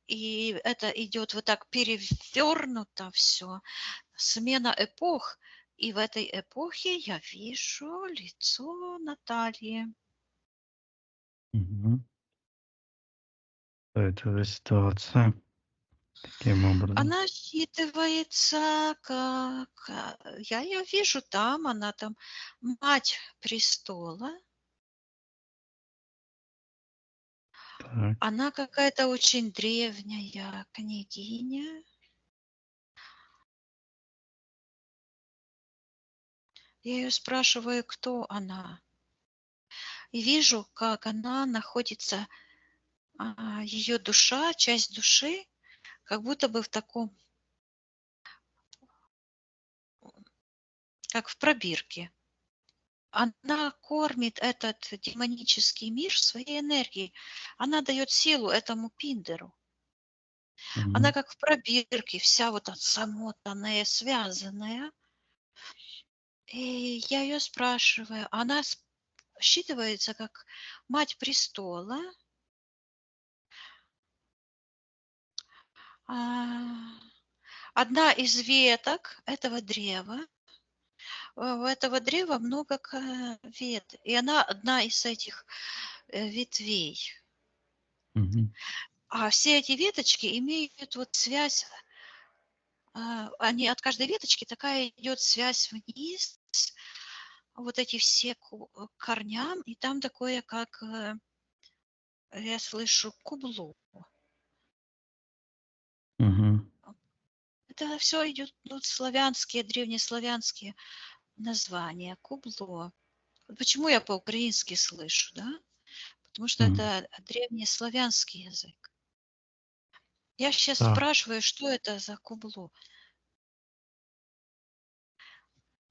и это идет вот так перевернуто все, смена эпох. И в этой эпохе я вижу лицо Натальи. Мгм. Что это за ситуация? Каким образом? Она считывается как, я ее вижу там, она там мать престола. Так. Она какая-то очень древняя княгиня. Я ее спрашиваю, кто она. и вижу, как она находится, ее душа, часть души, как будто бы в таком, как в пробирке. Она кормит этот демонический мир своей энергией. Она дает силу этому пиндеру. Она Мгм. как в пробирке, вся вот замотанная, связанная. И я ее спрашиваю, она считывается как мать престола. Одна из веток этого древа, у этого древа много веток, и она одна из этих ветвей. Мгм. А все эти веточки имеют вот связь, они от каждой веточки такая идет связь вниз, вот эти все корням, и там такое, как я слышу, кубло. Мгм. Это все идет, ну, славянские, древнеславянские названия, кубло. Вот почему я по-украински слышу, да? Потому что Мгм. это древнеславянский язык. Я сейчас Да. спрашиваю, что это за кубло.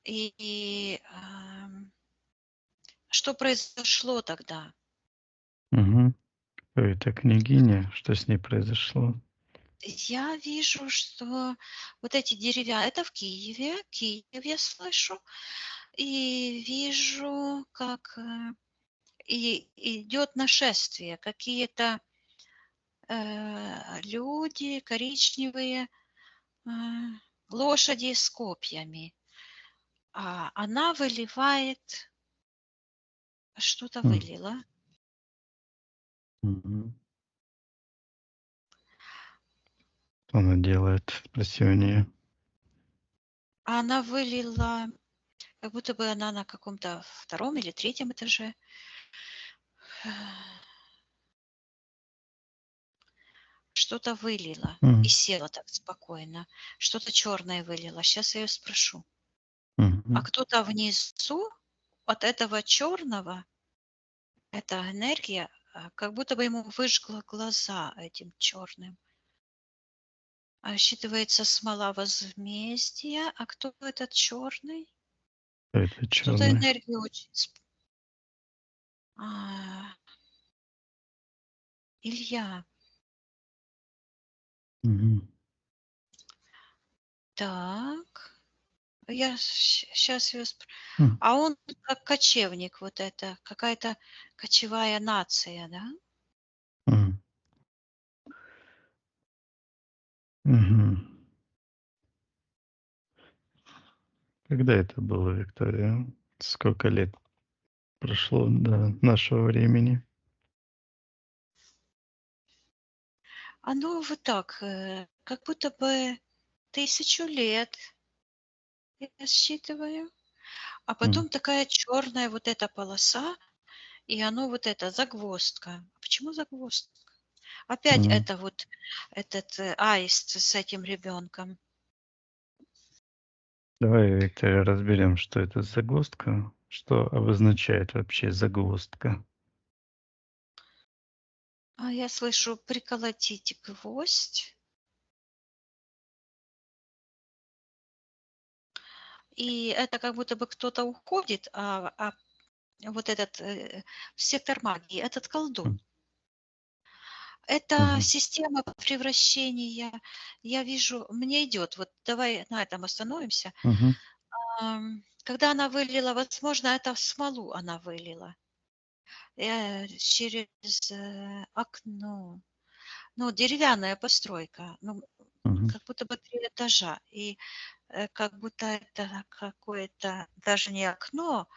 И что произошло тогда? Мгм. Это княгиня, что с ней произошло? Я вижу, что вот эти деревья, это в Киеве, Киев я слышу, и вижу, как и идет нашествие, какие-то люди коричневые, э, лошади с копьями, а она выливает, что-то М. вылила. Мгм. Что она делает? Спроси у нее. Она вылила, как будто бы она на каком-то втором или третьем этаже. Что-то вылила и села так спокойно. Что-то черное вылила. Сейчас я ее спрошу. А Мгм. кто-то внизу от этого черного, эта энергия, как будто бы ему выжгла глаза этим черным. Считывается смола возмездия. А кто этот черный? Это Кто-то черный. энергию очень... Илья. Мгм. Так. Я сейчас ее М. А он как кочевник, вот это, какая-то кочевая нация, да? М. Мгм. Когда это было, Виктория? Сколько лет прошло до нашего времени? Оно вот так, как будто бы 1000 лет я считываю, а М. потом такая черная вот эта полоса, и оно вот это загвоздка. Почему загвоздка? Опять М. это вот этот аист с этим ребенком. Давай, Виктория, разберем, что это за загвоздка, что обозначает вообще загвоздка. А я слышу приколотить гвоздь. И это как будто бы кто-то уходит, вот этот сектор магии, этот колдун. М. Это Мгм. система превращения. Я вижу, мне идет. Вот давай на этом остановимся. Мгм. Когда она вылила, возможно, это смолу она вылила через окно. Ну, деревянная постройка, ну, Мгм. как будто бы 3 этажа. И как будто это какое-то даже не окно,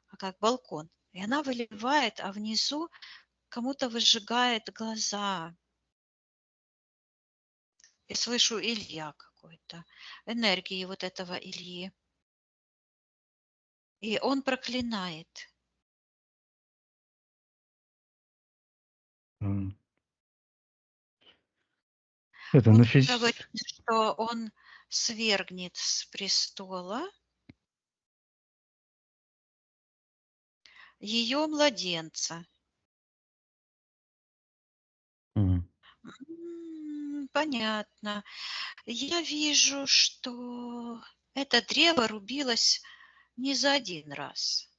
а как балкон. И она выливает, а внизу кому-то выжигает глаза. И слышу Илья какой-то, энергии вот этого Ильи. И он проклинает. М. Это Он на говорит, что он свергнет с престола. ее младенца. М. Понятно. Я вижу, что это древо рубилось не за один раз.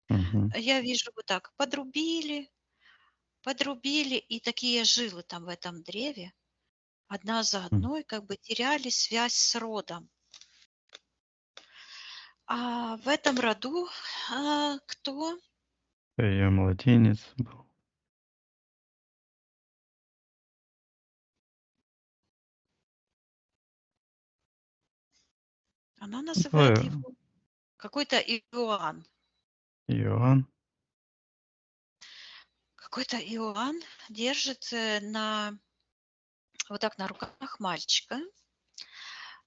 Мгм. Я вижу вот так, подрубили, и такие жилы там в этом древе одна за М. одной как бы теряли связь с родом. А в этом роду кто? Ее младенец был. Она называет Ой, его какой-то Иоанн. Иоанн. Какой-то Иоанн держит вот так на руках мальчика.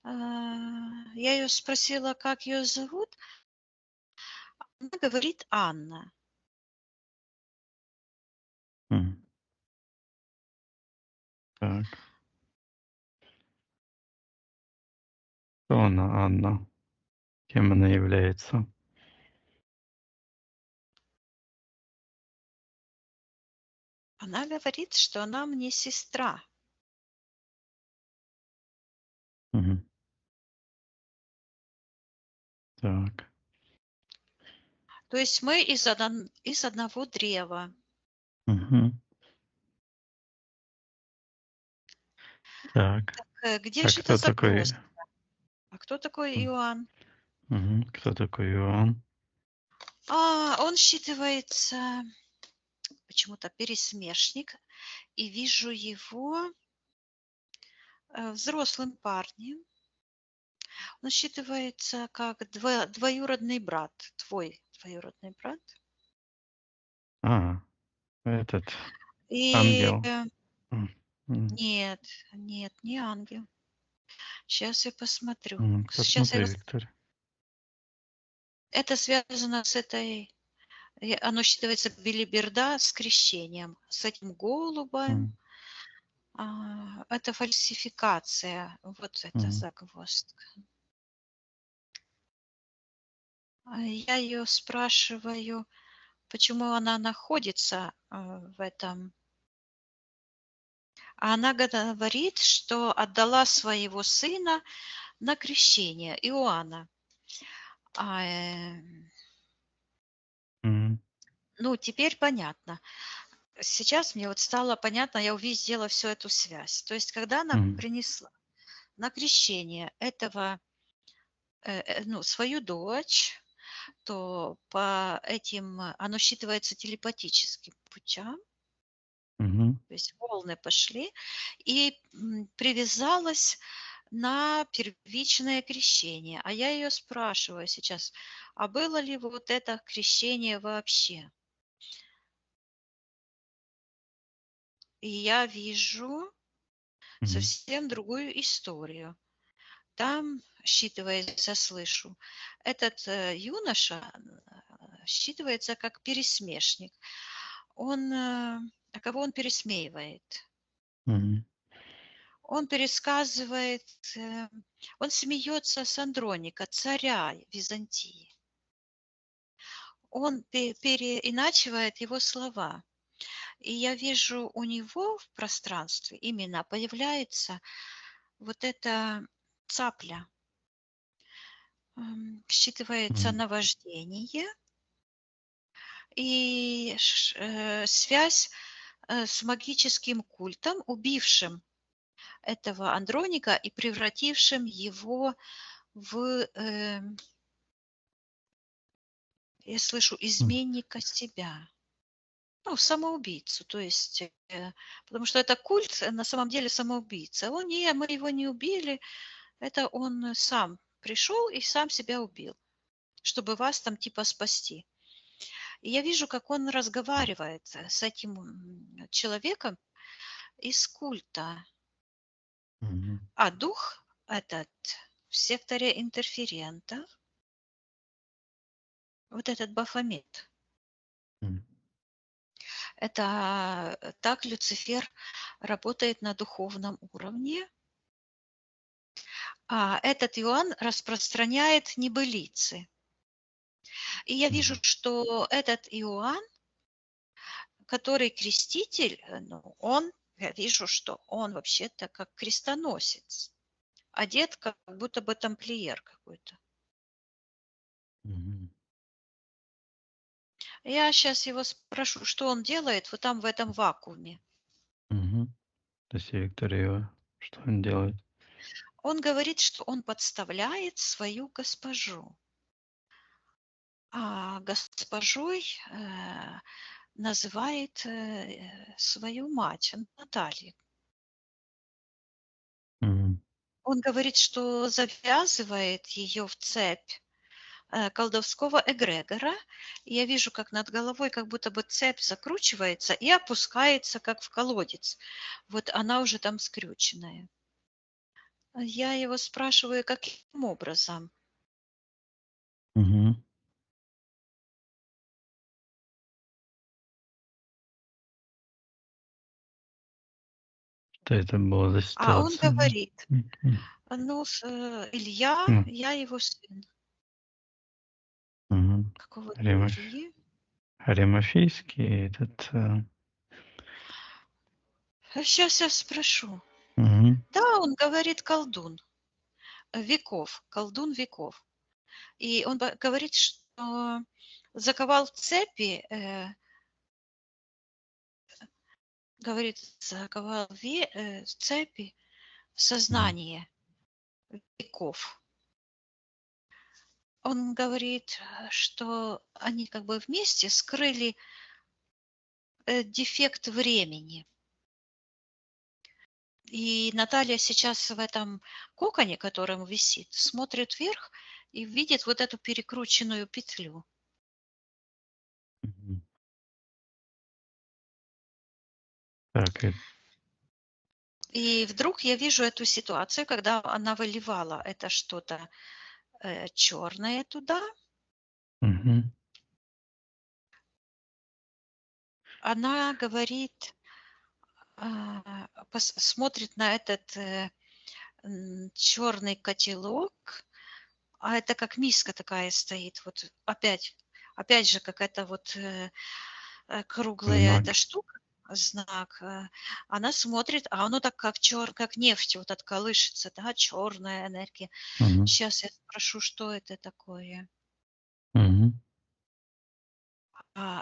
Я ее спросила, как ее зовут. Она говорит Анна. М. Так. Кто она, Анна? Кем она является? Она говорит, что она мне сестра. Мгм. Так. То есть мы из одного древа. Мгм. Так. Где А же это кто такой? загвоздка? А кто такой М. Иоанн? Мгм. Кто такой Иоанн? Он считывается почему-то пересмешник, и вижу его взрослым парнем. Он считывается как двоюродный брат, твой двоюродный брат. А, этот И ангел. М. М. нет, нет, не ангел. Сейчас я посмотрю. Сейчас Посмотри, Виктория. это связано с этой, оно считывается билиберда с крещением, с этим голубем. М. Это фальсификация, вот это М. загвоздка. Я ее спрашиваю, почему она находится в этом. А она говорит, что отдала своего сына на крещение Иоанна. А, э, М. ну, теперь понятно. Сейчас мне вот стало понятно, я увидела всю эту связь. То есть, когда она М. принесла на крещение этого, ну, свою дочь, то по этим, оно считывается телепатическим путям, Мгм. то есть волны пошли, и привязалась на первичное крещение. А я ее спрашиваю сейчас, а было ли вот это крещение вообще? И я вижу Мгм. совсем другую историю. Там, считывается, слышу, этот юноша считывается как пересмешник. Кого он пересмеивает? Мгм. Он пересказывает, он смеется с Андроника, царя Византии. Он переиначивает его слова. И я вижу у него в пространстве именно появляется вот эта цапля. Считывается М. наваждение и связь с магическим культом, убившим этого Андроника и превратившим его в, я слышу, М. изменника себя. Ну, самоубийцу, то есть, потому что это культ, на самом деле самоубийца. Мы его не убили, это он сам пришел и сам себя убил, чтобы вас там типа спасти. И я вижу, как он разговаривает с этим человеком из культа. Мгм. А дух этот в секторе интерферентов, вот этот Бафомет, М. это так Люцифер работает на духовном уровне, а этот Иоанн распространяет небылицы. И я вижу, Мгм. что этот Иоанн, который креститель, ну, я вижу, что он вообще-то как крестоносец, одет как будто бы тамплиер какой-то. Мгм. Я сейчас его спрошу, что он делает вот там в этом вакууме. Мгм. То есть Виктория, что он делает? Он говорит, что он подставляет свою госпожу. А госпожой называет свою мать, Наталью. Мгм. Он говорит, что завязывает ее в цепь колдовского эгрегора. И я вижу, как над головой как будто бы цепь закручивается и опускается, как в колодец. Вот она уже там скрюченная. Я его спрашиваю, каким образом. Мгм. Что это было за А он ситуация, да? говорит, Мгм. ну, Илья, Ну, я его сын. мгм. Какого-то Римоф Ильи. Римофейский этот, Сейчас я спрошу. мгм. Да, он говорит колдун веков, колдун веков. И он говорит, что заковал в цепи, говорит, заковал в цепи в Мгм. сознание веков. Он говорит, что они как бы вместе скрыли дефект времени. И Наталья сейчас в этом коконе, которым висит, смотрит вверх и видит вот эту перекрученную петлю. Мгм. Так, И вдруг я вижу эту ситуацию, когда она выливала это что-то черное туда. мгм. Она говорит, смотрит на этот черный котелок, а это как миска такая стоит. Вот опять же какая-то вот круглая Знак. эта штука, знак. Она смотрит, а оно так как нефть вот от колышется, да, черная энергия. Мгм. Сейчас я спрошу, что это такое. Мгм.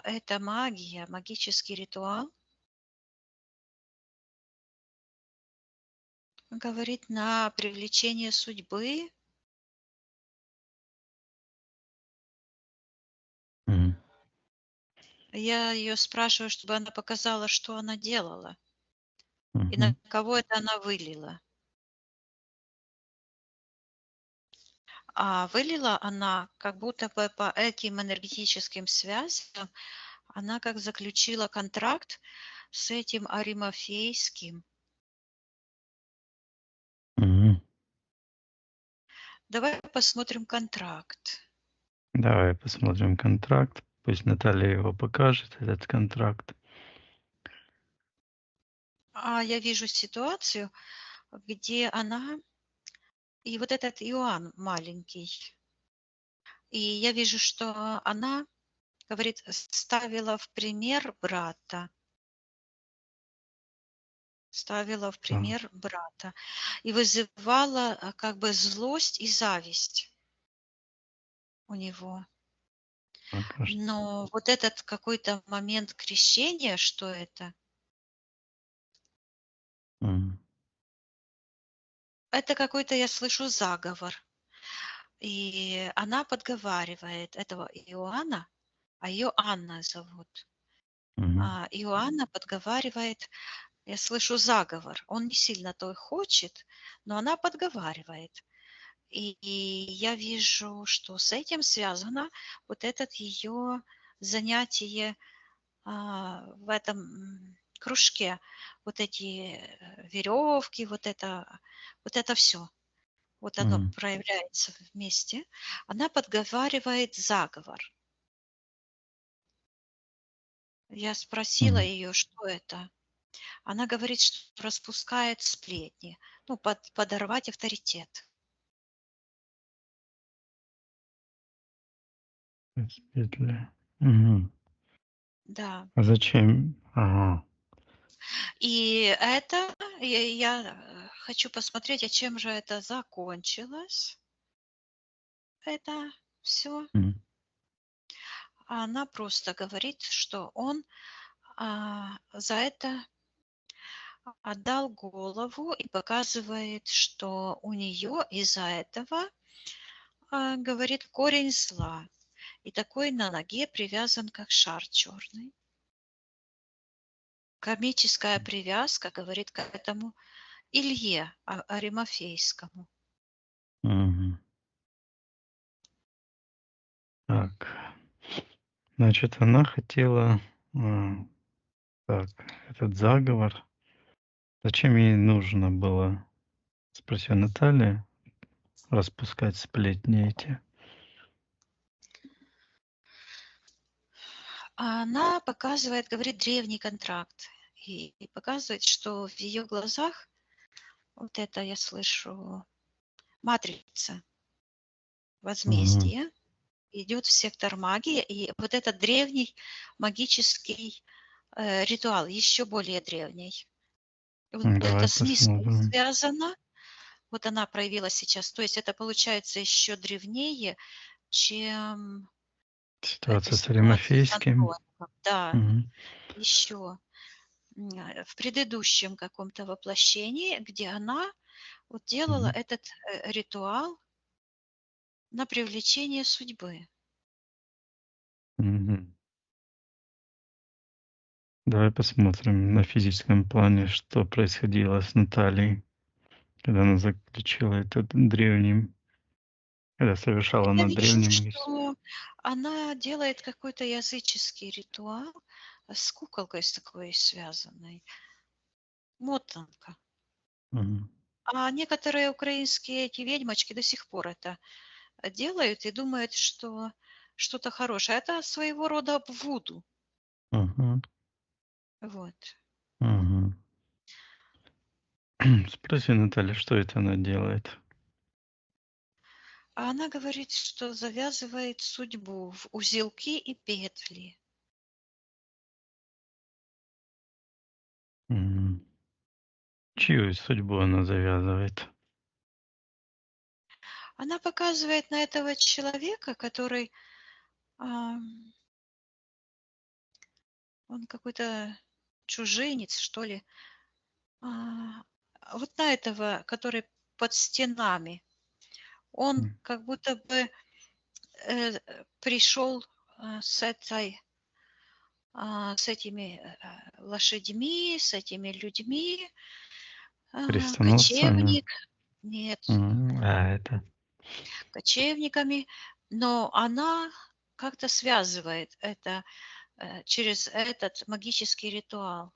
Это магия, магический ритуал. Говорит на привлечение судьбы. Мгм. Я ее спрашиваю, чтобы она показала, что она делала и на Мгм. кого это она вылила. А вылила она как будто бы по этим энергетическим связям, она как заключила контракт с этим Аримафейским. Мгм. Давай посмотрим контракт. Давай посмотрим контракт. Пусть Наталья его покажет, этот контракт. Я вижу ситуацию, где она и вот этот Иоанн маленький. И я вижу, что она, говорит, ставила в Так, пример брата и вызывала как бы злость и зависть у него. так, а что? Но вот этот какой-то момент крещения, что это? Мгм. Это какой-то, я слышу, заговор. И она подговаривает этого Иоанна, а ее Анна зовут. Мгм. Иоанна подговаривает, я слышу заговор. Он не сильно то и хочет, но она подговаривает. И я вижу, что с этим связано вот этот ее занятие в этом кружке. Вот эти веревки, вот это все. Вот оно Мгм. проявляется вместе. Она подговаривает заговор. Я спросила Мгм. ее, что это. Она говорит, что распускает сплетни, ну, подорвать авторитет. Без петли. Мгм. Да. А зачем? Ага. И это я хочу посмотреть, а чем же это закончилось. Это все. М. Она просто говорит, что он за это отдал голову и показывает, что у нее из-за этого, говорит, корень зла. И такой на ноге привязан, как шар черный. Кармическая привязка, говорит, к этому Илье Аримафейскому. Мгм. Так. Значит, она хотела, так, этот заговор. Зачем ей нужно было, спросила Наталья, распускать сплетни эти? Она показывает, говорит, древний контракт. И показывает, что в ее глазах, вот это я слышу, матрица Мгм. возмездия идет в сектор магии. И вот этот древний магический ритуал, еще более древний. И вот Давай это с миской посмотрим. связано. Вот она проявилась сейчас. То есть это получается еще древнее, чем эта Ситуация с ситуация с Аримафейским. Андроником. Да, Мгм. еще в предыдущем каком-то воплощении, где она вот делала Мгм. этот ритуал на привлечение судьбы. Мгм. Давай посмотрим на физическом плане, что происходило с Натальей, когда она заключила этот древним, когда совершала Я над вижу, древним что она делает какой-то языческий ритуал с куколкой с такой связанной. Мотанка. Мгм. А некоторые украинские эти ведьмочки до сих пор это делают и думают, что что-то хорошее. Это своего рода вуду. Мгм. Вот. Мгм. Спроси Наталья, что это она делает? А она говорит, что завязывает судьбу в узелки и петли. Мгм. Чью судьбу она завязывает? Она показывает на этого человека, который, ам, он какой-то чужинец, что ли. А, вот на этого, который под стенами. Он М. как будто бы пришел с этими лошадьми, с этими людьми, Крестоносцами? кочевник, нет, Это. кочевниками, но она как-то связывает это через этот магический ритуал.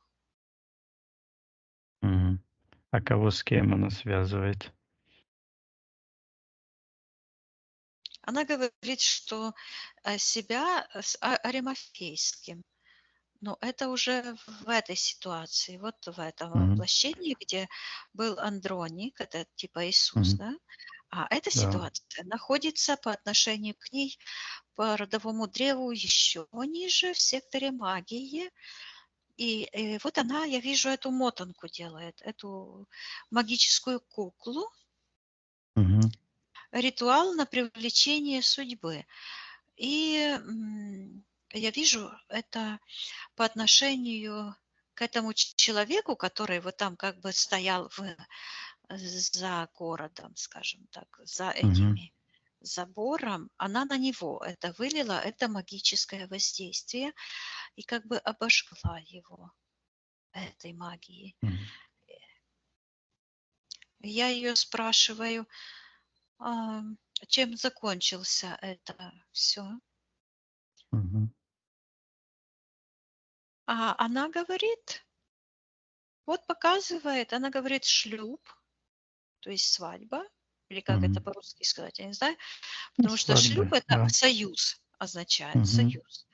Мгм. А кого с кем она связывает? Она говорит, что себя с Аримафейским. Но это уже в этой ситуации, вот в этом Мгм. воплощении, где был Андроник, это типа Иисус, Мгм. да? А эта Да. ситуация находится по отношению к ней по родовому древу еще ниже, в секторе магии. И вот она, я вижу, эту мотанку делает, эту магическую куклу, Мгм. ритуал на привлечение судьбы. И я вижу это по отношению к этому человеку, который вот там как бы стоял за городом, скажем так, за Мгм. этими забором, она на него это вылила, это магическое воздействие, и как бы обожгла его этой магией. Мгм. Я ее спрашиваю, а, чем закончился это все? Мгм. А она говорит, вот показывает, она говорит шлюп, то есть свадьба, или как это Мгм. по-русски сказать, я не знаю, Ну, потому что шлюп свадьба, это да. союз означает, Мгм. союз.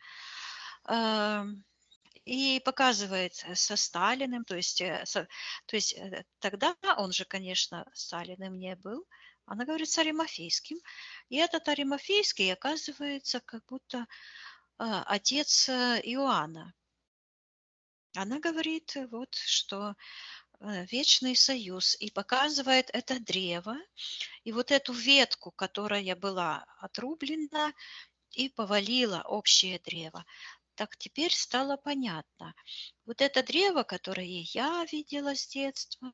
Ам, И показывает со Сталиным, то есть тогда он же, конечно, Сталиным не был, Она говорит с Аримафейским. И этот Аримафейский, оказывается, как будто отец Иоанна. Она говорит, вот, что вечный союз, и показывает это древо, и вот эту ветку, которая была отрублена, и повалила общее древо. Так теперь стало понятно. Вот это древо, которое я видела с детства,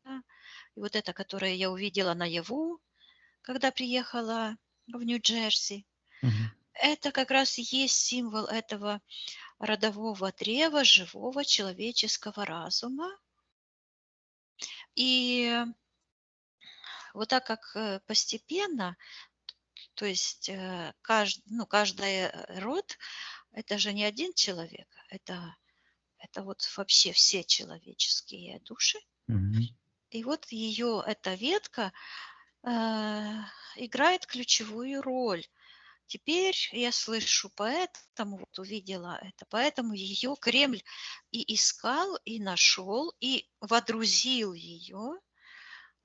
и вот это, которое я увидела наяву, когда приехала в Нью-Джерси, Мгм. это как раз и есть символ этого родового древа живого человеческого разума. И вот так как постепенно, то есть каждый род, это же не один человек, это вот вообще все человеческие души. Мгм. И вот ее, эта ветка, э, играет ключевую роль. Теперь я слышу, поэтому вот увидела это, поэтому ее Кремль и искал, и нашел, и водрузил ее.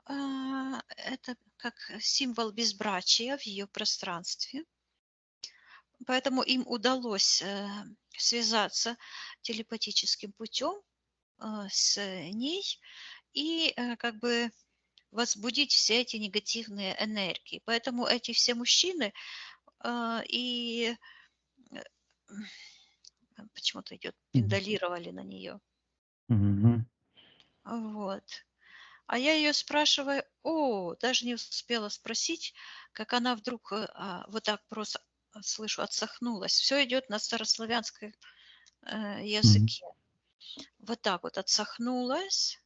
Это как символ безбрачия в ее пространстве. Поэтому им удалось связаться телепатическим путем с ней и как бы возбудить все эти негативные энергии. Поэтому эти все мужчины и почему-то идет, Мгм. пендалировали на нее. Мгм. Вот. А я ее спрашиваю, даже не успела спросить, как она вдруг вот так просто слышу, отсохнулась. Все идет на старославянском Мгм. языке. Вот так вот отсохнулась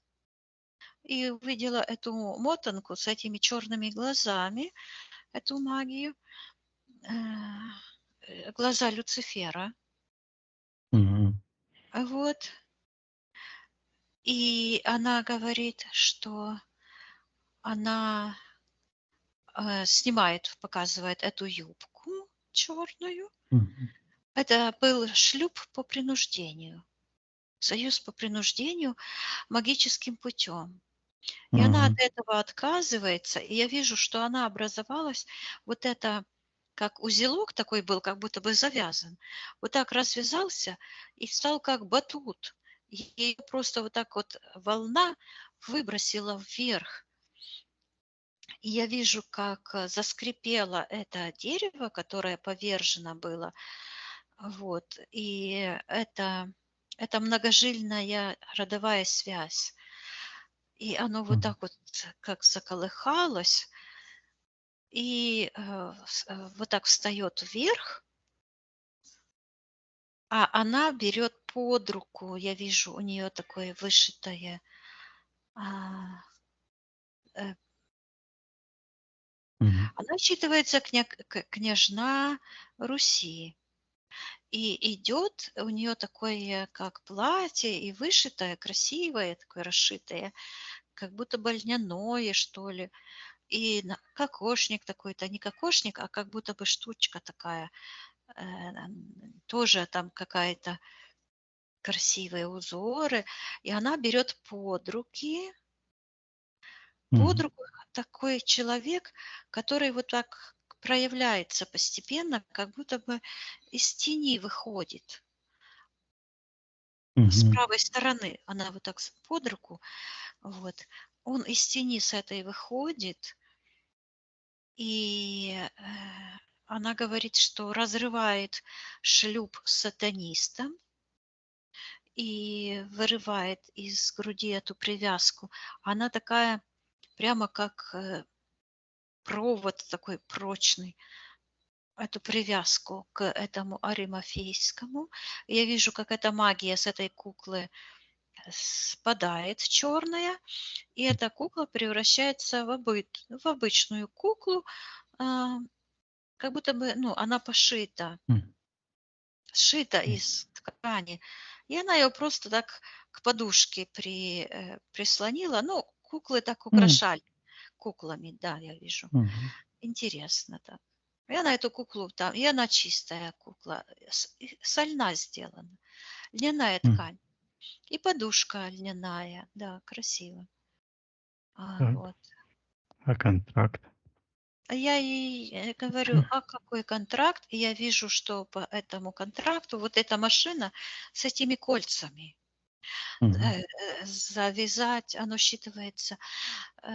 и увидела эту мотанку с этими черными глазами, эту магию, глаза Люцифера. Мгм. Вот. И она говорит, что она снимает, показывает эту юбку черную. Мгм. Это был шлюп по принуждению, союз по принуждению магическим путем. И она от Мгм. этого отказывается, и я вижу, что она образовалась, вот это, как узелок такой был, как будто бы завязан, вот так развязался и стал как батут. Ее просто вот так вот волна выбросила вверх. И я вижу, как заскрипело это дерево, которое повержено было. Вот. И это многожильная родовая связь. И оно вот Мгм. так вот как заколыхалось, и вот так встает вверх, а она берет под руку, я вижу у нее такое вышитое, а, э, Мгм. она считывается княжна Руси. И идет, у нее такое, как платье, и вышитое, красивое, такое расшитое, как будто бы льняное, что ли. И кокошник такой-то, не кокошник, а как будто бы штучка такая, тоже там какая-то красивые узоры. И она берет под Мгм. руку такой человек, который вот так проявляется постепенно, как будто бы из тени выходит. С Мгм. правой стороны она вот так под руку, вот. Он из тени с этой выходит, и она говорит, что разрывает шлюп с сатанистом и вырывает из груди эту привязку. Она такая прямо как провод такой прочный, эту привязку к этому аримафейскому. Я вижу, как эта магия с этой куклы спадает черная, и эта кукла превращается в обычную куклу, а, как будто бы, ну, она Мгм. сшита М. из ткани. И она ее просто так к подушке прислонила. Ну, куклы так М. украшали куклами, да, я вижу. Мгм. Интересно так. И она эту куклу там, и она чистая кукла, со льна сделана, льняная Мгм. ткань. И подушка льняная, да, красиво. Так. Вот. А контракт? я ей говорю: "А какой контракт?" И я вижу, что по этому контракту вот эта машина с этими кольцами, Мгм. завязать, оно считывается,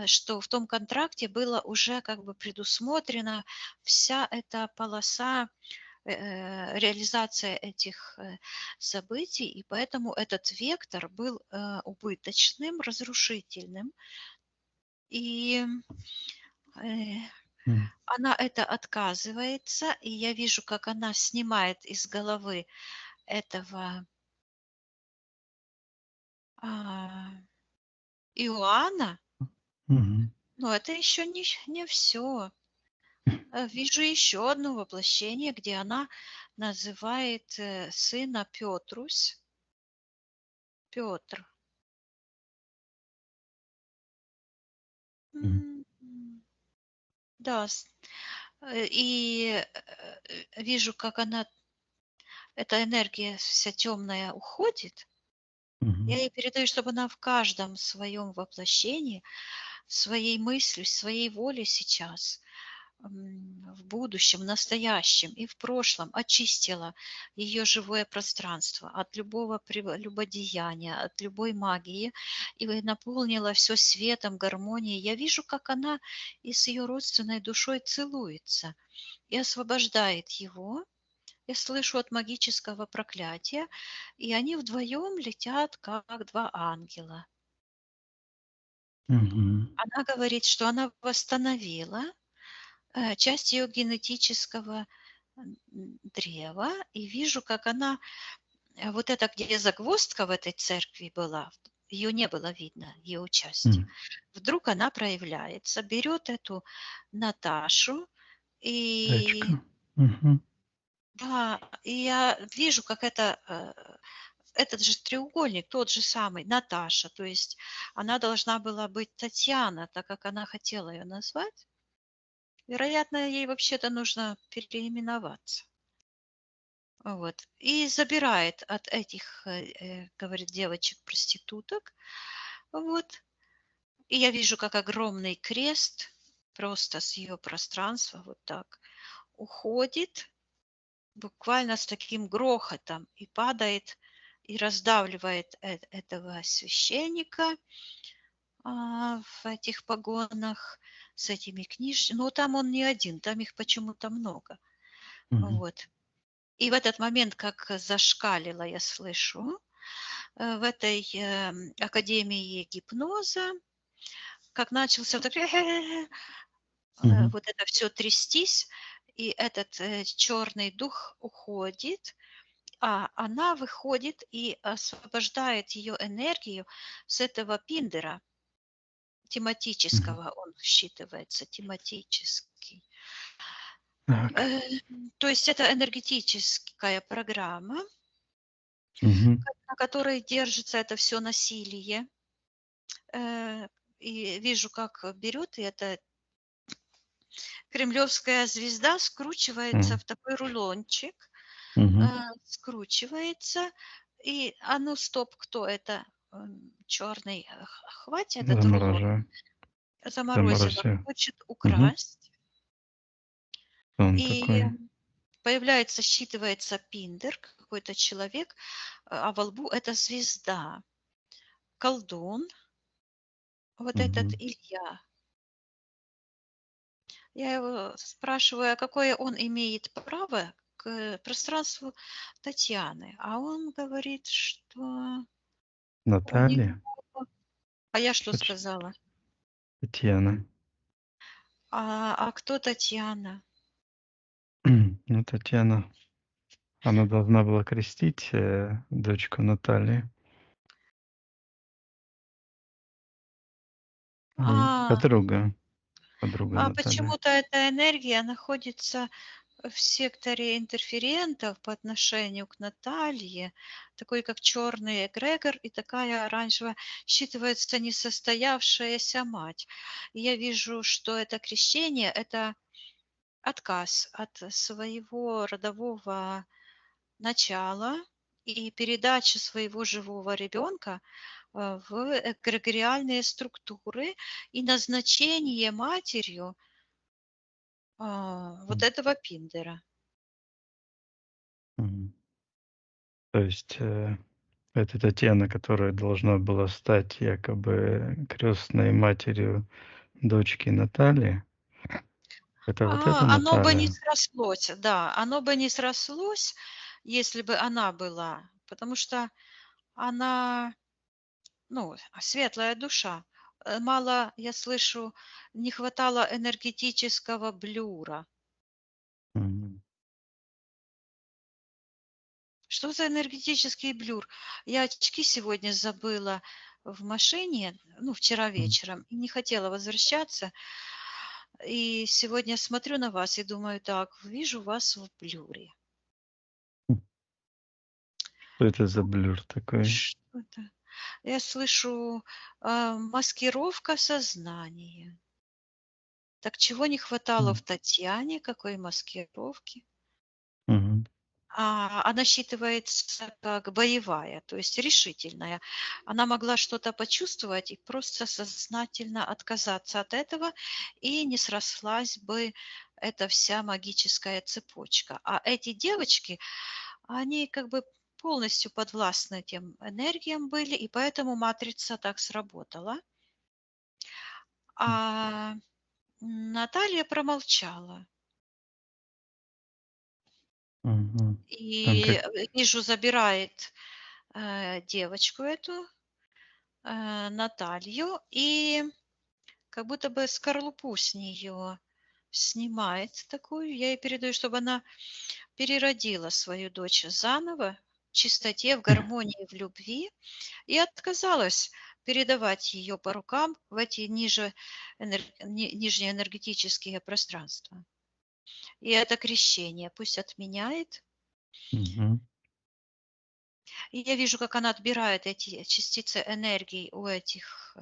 что в том контракте было уже как бы предусмотрена вся эта полоса, реализация этих, событий, и поэтому этот вектор был, убыточным, разрушительным. И, э, М. она это отказывается, и я вижу, как она снимает из головы этого, а, Иоанна. Мгм. Но это еще не все. Вижу еще одно воплощение, где она называет, сына Петрусь. Петр. М. Да, и, вижу, как она, эта энергия вся темная уходит. Я Мгм. ей передаю, чтобы она в каждом своем воплощении, своей мыслью, своей волей сейчас, в будущем, в настоящем и в прошлом очистила ее живое пространство от любого прелюбодеяния, от любой магии, и наполнила все светом, гармонией. Я вижу, как она и с ее родственной душой целуется и освобождает его. Я слышу от магического проклятия, и они вдвоем летят, как два ангела. Мгм. Она говорит, что она восстановила часть ее генетического древа, и вижу, как она, вот это, где загвоздка в этой церкви была, ее не было видно, ее участие. М. Вдруг она проявляется, берет эту Наташу, и Дочка. Мгм. да, и я вижу, как это, этот же треугольник, тот же самый, Наташа, то есть она должна была быть Татьяна, так как она хотела ее назвать. Вероятно, ей вообще-то нужно переименоваться. Вот. И забирает от этих, говорит, девочек-проституток. Вот. И я вижу, как огромный крест просто с ее пространства вот так уходит, буквально с таким грохотом, и падает, и раздавливает этого священника, в этих погонах с этими книжечками. Но там он не один, там их почему-то много. Мгм. Вот. И в этот момент, как зашкалило, я слышу, в этой, академии гипноза, как начался вот так Мгм. вот это все трястись, и этот, черный дух уходит, а она выходит и освобождает ее энергию с этого пиндера Мгм. тематического, он считывается тематический. Так. То есть это энергетическая программа, Мгм. на которой держится это все насилие. Э, и вижу, как берет, и эта кремлевская звезда скручивается М. в такой рулончик, э, Мгм. скручивается, и, а ну стоп, кто это? Черный, хватит этот рулон, Замораживаю. заморозила, Заморозил. хочет Мгм. украсть, Кто он и такой? появляется, считывается пиндер, какой-то человек, а во лбу это звезда, колдун, вот этот Мгм. Илья. Я его спрашиваю, а какое он имеет право к пространству Татьяны, а он говорит, что у него. Наталья? А я что Точ сказала? Татьяна. А кто Татьяна? Ну, Татьяна, она должна была крестить, дочку Натальи. А, Подруга а Натальи. почему-то эта энергия находится в секторе интерферентов по отношению к Наталье, такой как черный эгрегор и такая оранжевая, считывается несостоявшаяся мать. И я вижу, что это крещение – это отказ от своего родового начала и передача своего живого ребенка в эгрегориальные структуры и назначение матерью вот М. этого Пиндера. Мгм. То есть это Татьяна, которая должна была стать якобы крестной матерью дочки Натальи. Это вот эта Оно бы не Наталья? срослось, да, оно бы не срослось, если бы она была, потому что она, ну, светлая душа. Мало, я слышу, не хватало энергетического блюра. Мгм. Что за энергетический блюр? Я очки сегодня забыла в машине, ну, вчера М. вечером, и не хотела возвращаться. И сегодня смотрю на вас и думаю, так, вижу вас в блюре. Что это за блюр такой? Что это? Я слышу маскировка сознания. Так чего не хватало в М. Татьяне, какой маскировки? Мгм. Она считывается как боевая, то есть решительная. Она могла что-то почувствовать и просто сознательно отказаться от этого, и не срослась бы эта вся магическая цепочка. А эти девочки, они как бы полностью подвластны тем энергиям были, и поэтому матрица так сработала. М. А Наталья промолчала. Мгм. Там И как вижу, забирает девочку эту, Наталью, и как будто бы скорлупу с нее снимает такую. Я ей передаю, чтобы она переродила свою дочь заново в чистоте, в гармонии, в любви, и отказалась передавать ее по рукам в эти нижние энергетические пространства. И это крещение пусть отменяет. Мгм. И я вижу, как она отбирает эти частицы энергии у этих,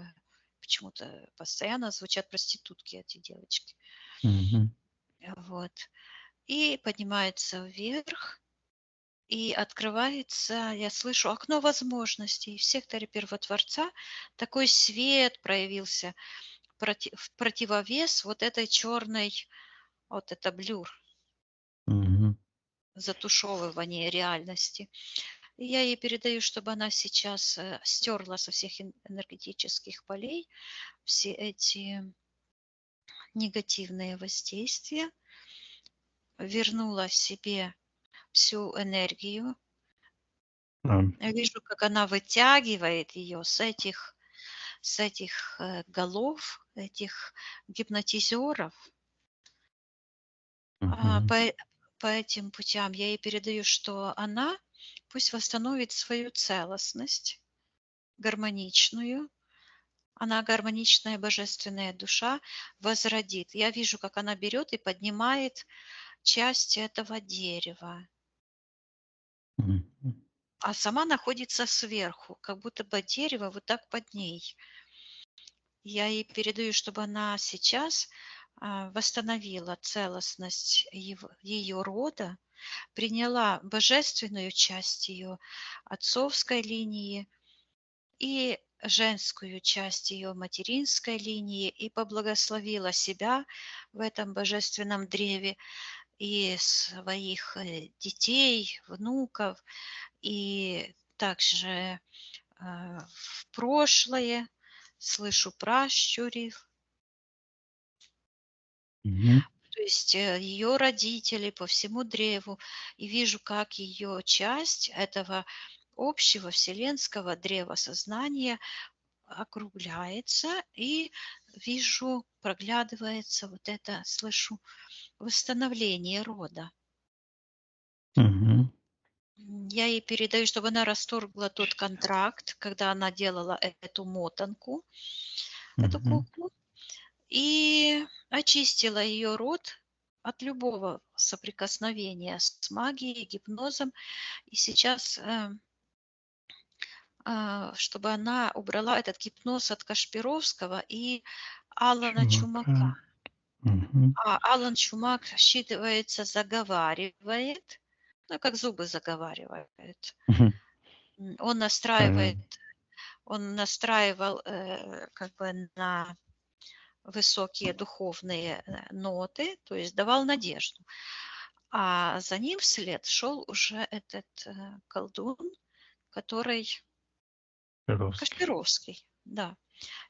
почему-то постоянно звучат проститутки, эти девочки. Мгм. Вот. И поднимается вверх, и открывается, я слышу, окно возможностей. В секторе Первотворца такой свет проявился в противовес вот этой черной, вот это блюр, Мгм. затушевывание реальности. И я ей передаю, чтобы она сейчас стерла со всех энергетических полей все эти негативные воздействия, вернула себе всю энергию. А. Я вижу, как она вытягивает ее с этих голов, этих гипнотизеров. А, Мгм. По, по этим путям я ей передаю, что она пусть восстановит свою целостность, гармоничную. Она гармоничная божественная душа возродит. Я вижу, как она берет и поднимает часть этого дерева, Мгм. а сама находится сверху, как будто бы дерево вот так под ней. Я ей передаю, чтобы она сейчас восстановила целостность ее рода, приняла божественную часть ее отцовской линии и женскую часть ее материнской линии и поблагословила себя в этом божественном древе и своих детей, внуков, и также в прошлое слышу пращурив, Мгм. то есть ее родители по всему древу, и вижу, как ее часть этого общего вселенского древа сознания округляется, и вижу, проглядывается вот это, слышу, восстановление рода. Мгм. Я ей передаю, чтобы она расторгла тот контракт, когда она делала эту мотанку, эту Мгм. куклу, и очистила ее род от любого соприкосновения с магией, гипнозом. И сейчас, чтобы она убрала этот гипноз от Кашпировского и Алана Чумака. Чувака. Мгм. А Алан Чумак, считывается, заговаривает, ну, как зубы заговаривает. Мгм. Он настраивает, Понятно. он настраивал как бы на высокие духовные ноты, то есть давал надежду. А за ним вслед шел уже этот колдун, который Перовский. Кашпировский, да.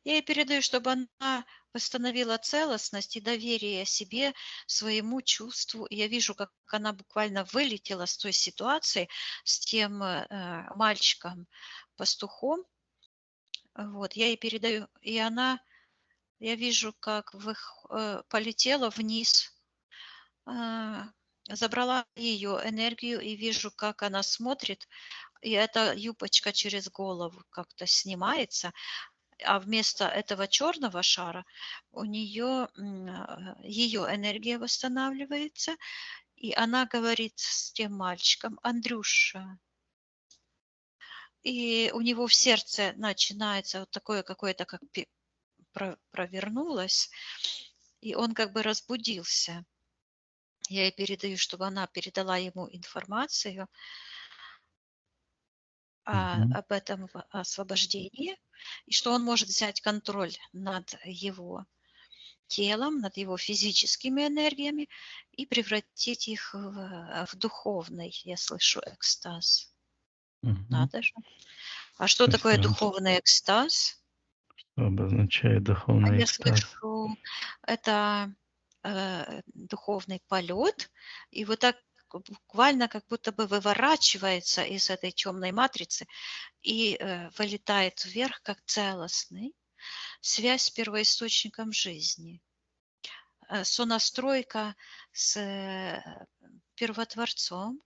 Я ей передаю, чтобы она восстановила целостность и доверие себе, своему чувству. И я вижу, как она буквально вылетела с той ситуации, с тем мальчиком-пастухом. Вот, я ей передаю, и она, я вижу, как полетела вниз, забрала ее энергию и вижу, как она смотрит, и эта юбочка через голову как-то снимается, а вместо этого черного шара у нее ее энергия восстанавливается, и она говорит с тем мальчиком: Андрюша. И у него в сердце начинается вот такое какое-то, как провернулось, и он как бы разбудился. Я ей передаю, чтобы она передала ему информацию об этом освобождении, и что он может взять контроль над его телом, над его физическими энергиями и превратить их в духовный, я слышу, экстаз. Надо же. А что такое духовный экстаз? Что обозначает А духовный я экстаз? слышу, это духовный полет, и вот так буквально как будто бы выворачивается из этой темной матрицы и вылетает вверх как целостный, связь с первоисточником жизни, сонастройка с первотворцом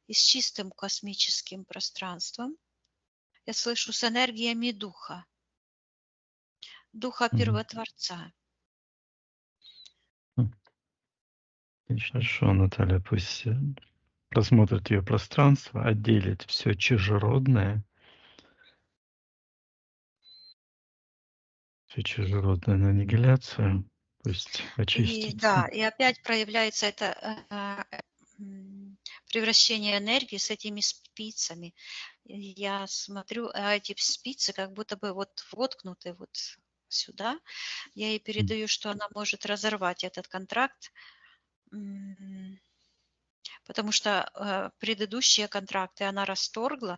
и с чистым космическим пространством. Я слышу с энергиями духа, духа первотворца. Очень хорошо, Наталья, пусть просмотрит ее пространство, отделит все чужеродное на аннигиляцию, пусть И очистится. да, и опять проявляется это превращение энергии с этими спицами. И я смотрю, а эти спицы как будто бы вот воткнуты вот сюда. Я ей передаю, что она может разорвать этот контракт, потому что предыдущие контракты она расторгла.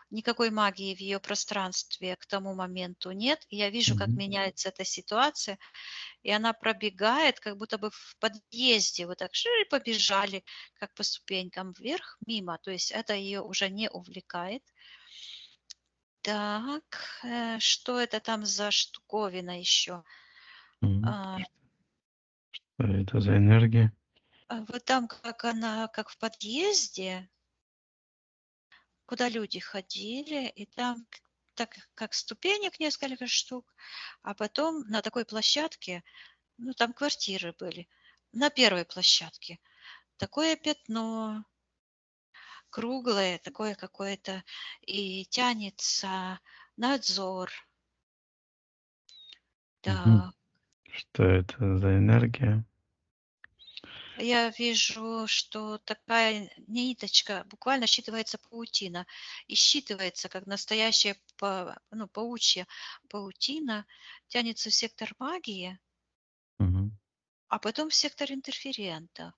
Никакой магии в ее пространстве к тому моменту нет. И я вижу, как меняется эта ситуация, и она пробегает, как будто бы в подъезде, вот так и побежали, как по ступенькам вверх, мимо. То есть это ее уже не увлекает. Так, что это там за штуковина еще? Что это за энергия? Вот там, как она, как в подъезде, куда люди ходили, и там так как ступенек несколько штук, а потом на такой площадке, ну там квартиры были, на первой площадке такое пятно круглое, такое какое-то, и тянется надзор. Да. Что это за энергия? Я вижу, что такая ниточка, буквально считывается паутина, и считывается, как настоящая паучья паутина, тянется в сектор магии, а потом в сектор интерферента.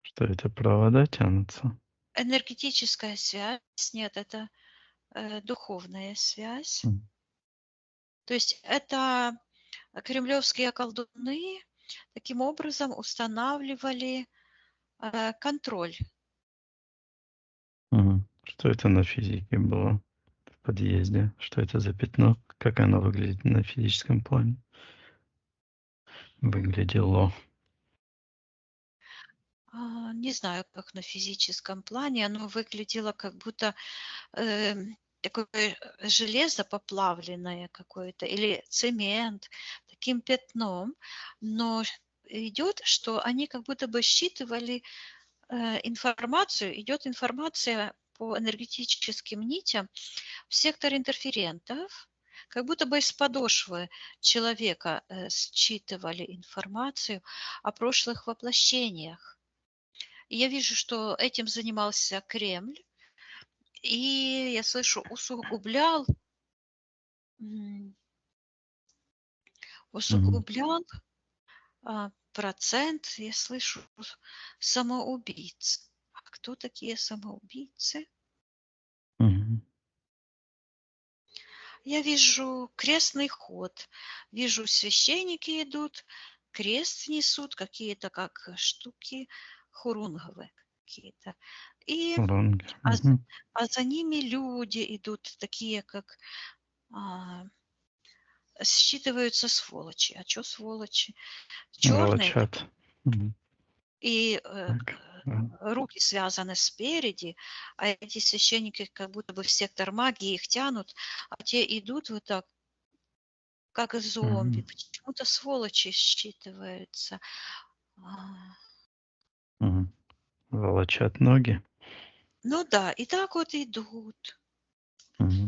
Что это, провода тянутся? Энергетическая связь, нет, это духовная связь. То есть это кремлевские колдуны таким образом устанавливали контроль. Что это на физике было в подъезде? Что это за пятно? Как оно выглядит на физическом плане? Выглядело. Не знаю, как на физическом плане. Оно выглядело как будто такое железо поплавленное какое-то или цемент, таким пятном. Но идет, что они как будто бы считывали информацию. Идет информация по энергетическим нитям в сектор интерферентов, как будто бы из подошвы человека считывали информацию о прошлых воплощениях. И я вижу, что этим занимался Кремль, и я слышу, усугублен процент, я слышу, самоубийц. А кто такие самоубийцы? Мгм. Я вижу крестный ход, вижу священники идут, крест несут, какие-то как штуки хурунговые какие-то. И Уронги. а, Мгм. а за ними люди идут, такие как а, считываются сволочи. А что сволочи? Черные Волочат. Мгм. и Так. Да. руки связаны спереди, а эти священники как будто бы в сектор магии их тянут, а те идут вот так, как и зомби. Мгм. Почему-то сволочи считываются. А, Мгм. Волочат ноги. Ну да, и так вот идут. Мгм.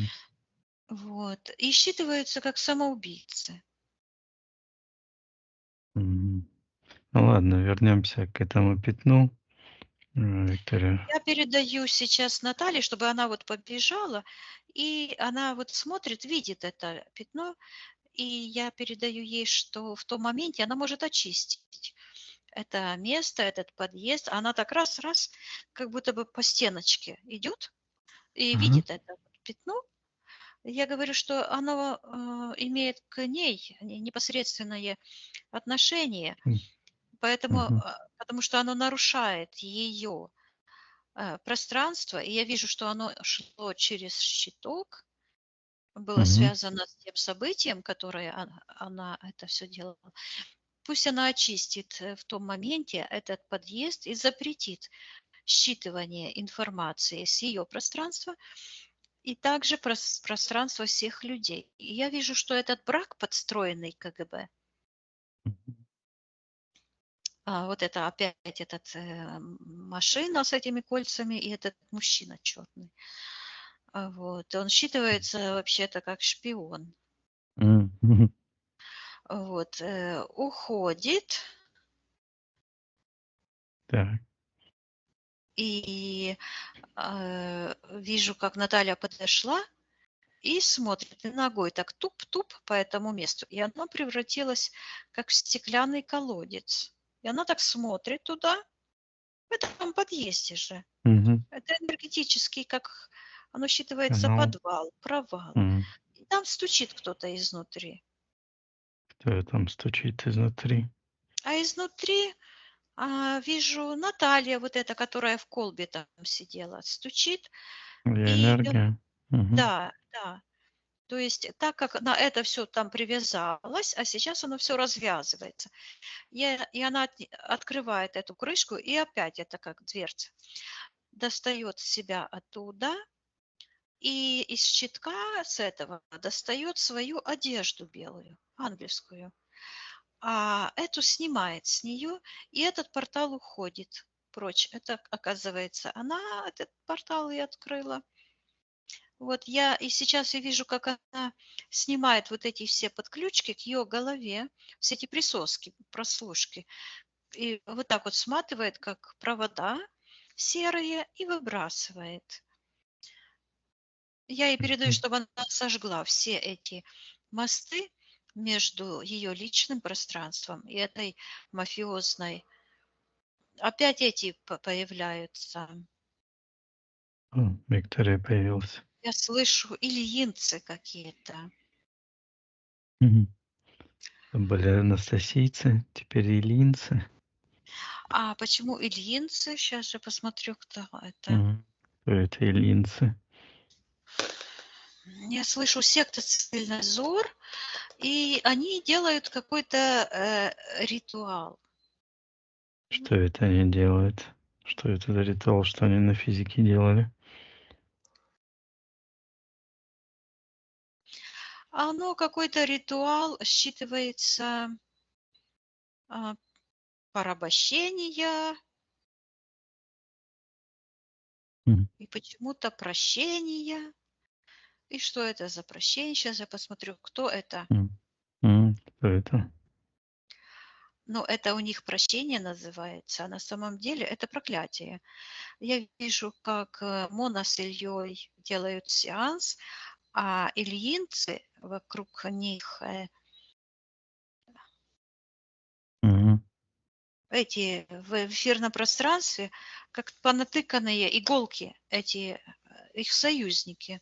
Вот. И считываются как самоубийцы. Мгм. Ну ладно, вернемся к этому пятну, Виктория. Я передаю сейчас Наталье, чтобы она вот побежала, и она вот смотрит, видит это пятно, и я передаю ей, что в том моменте она может очистить это место, этот подъезд. Она так раз-раз, как будто бы по стеночке идет и Ага. видит это пятно. Я говорю, что оно имеет к ней непосредственное отношение, М. поэтому, Мгм. потому что оно нарушает ее пространство, и я вижу, что оно шло через щиток, было Мгм. связано с тем событием, которое она это все делала. Пусть она очистит в том моменте этот подъезд и запретит считывание информации с ее пространства и также пространство всех людей. И я вижу, что этот брак подстроенный КГБ, вот это опять этот машина с этими кольцами и этот мужчина черный. Вот. Он считывается вообще-то как шпион. Мгм. Вот. Уходит, Так. и вижу, как Наталья подошла и смотрит, и ногой так туп-туп по этому месту. И оно превратилось как в стеклянный колодец. И она так смотрит туда, в этом подъезде же. Мгм. Это энергетический, как оно считывается, Канал. подвал, провал. М. И там стучит кто-то изнутри. Кто там стучит изнутри? А изнутри вижу Наталья, вот эта, которая в колбе там сидела, стучит. Или И энергия? Мгм. да, да. То есть так как на это все там привязалось, а сейчас оно все развязывается. И она открывает эту крышку, и опять это как дверца. Достает себя оттуда, и из щитка с этого достает свою одежду белую, ангельскую. А эту снимает с нее, и этот портал уходит прочь. Это, оказывается, она этот портал и открыла. Вот я и сейчас я вижу, как она снимает вот эти все подключки к ее голове, все эти присоски, прослушки, и вот так вот сматывает, как провода серые, и выбрасывает. Я ей передаю, Мгм. чтобы она сожгла все эти мосты между ее личным пространством и этой мафиозной. Опять эти появляются. О, Виктория появилась. Я слышу ильинцы какие-то. Мгм. Там были анастасийцы, теперь илинцы. А почему ильинцы? Сейчас же посмотрю, кто это. Мгм. Кто это илинцы? Я слышу секта «Цельный взор», и они делают какой-то ритуал. Что это они делают? Что это за ритуал, что они на физике делали? Оно какой-то ритуал считывается а, порабощения Мгм. и почему-то прощения. И что это за прощение? Сейчас я посмотрю, кто это. М. Кто это? Ну, это у них прощение называется, а на самом деле это проклятие. Я вижу, как Мона с Ильей делают сеанс, а ильинцы вокруг них эти в эфирном пространстве, как понатыканные иголки, эти их союзники.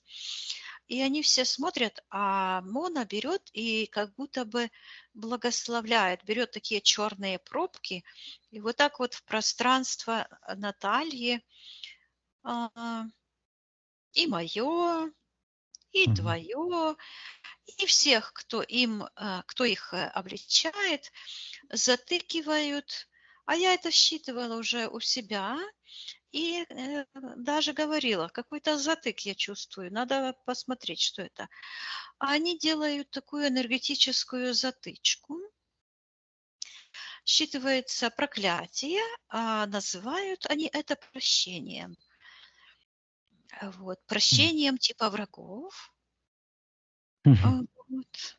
И они все смотрят, а Мона берет и как будто бы благословляет, берет такие черные пробки, и вот так вот в пространство Натальи а, и мое, и Мгм. твое, и всех, кто их обличает, затыкивают. А я это считывала уже у себя и даже говорила, какой-то затык я чувствую, надо посмотреть, что это. А они делают такую энергетическую затычку, считывается проклятие, а называют они это прощением. Вот, М. прощением типа врагов. Мгм. Вот.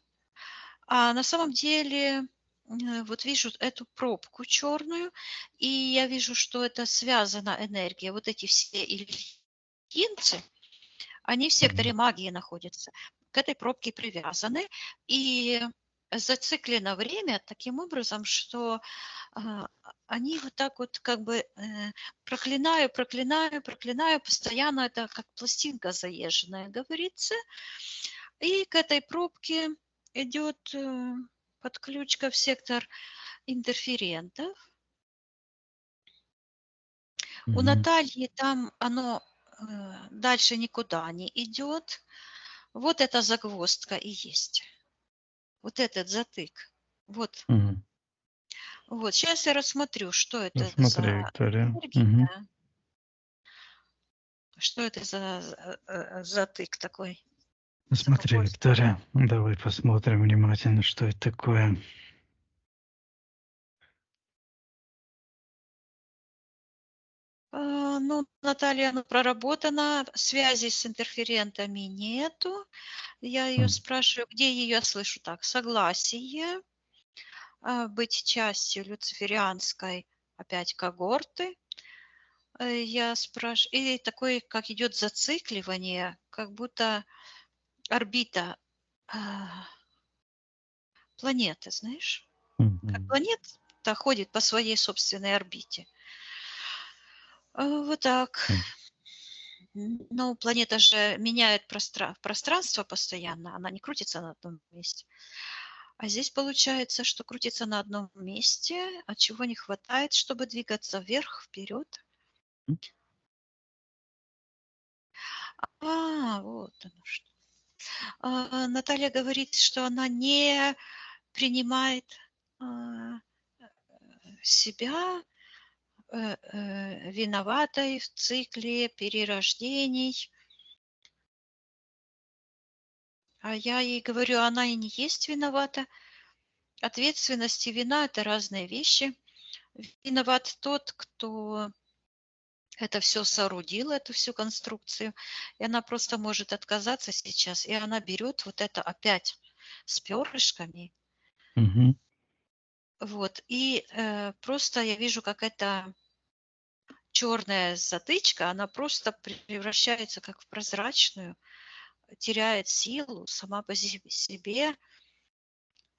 А на самом деле, вот вижу эту пробку черную, и я вижу, что это связана энергия. Вот эти все ильинцы, они в секторе Мгм. магии находятся, к этой пробке привязаны, и зациклено время таким образом, что а, они вот так вот как бы проклинаю, проклинаю, проклинаю, постоянно это как пластинка заезженная, говорится. И к этой пробке идет подключка в сектор интерферентов. У Мгм. Натальи там оно дальше никуда не идет. Вот эта загвоздка и есть. Вот этот затык. Вот. Мгм. Вот. Сейчас я рассмотрю, что Ну, это смотри, за Виктория. Мгм. энергия, что это за затык такой, Ну, смотри, загвоздка. Виктория, давай посмотрим внимательно, что это такое. Ну, Наталья, ну, проработана, связи с интерферентами нету. Я ее М. спрашиваю, где ее слышу так? Согласие быть частью люциферианской опять когорты. Я спрашиваю, и такое, как идет зацикливание, как будто орбита планеты, знаешь? Как Мгм. планета ходит по своей собственной орбите. Вот так. М. Ну, планета же меняет пространство постоянно, она не крутится на одном месте. А здесь получается, что крутится на одном месте, а чего не хватает, чтобы двигаться вверх, вперед. Вот оно что. Наталья говорит, что она не принимает а, себя виноватой в цикле перерождений. А я ей говорю, она и не есть виновата. Ответственность и вина – это разные вещи. Виноват тот, кто это все соорудил, эту всю конструкцию. И она просто может отказаться сейчас. И она берет вот это опять с перышками. Мгм. Вот. И просто я вижу, как эта черная затычка, она просто превращается как в прозрачную, теряет силу сама по себе.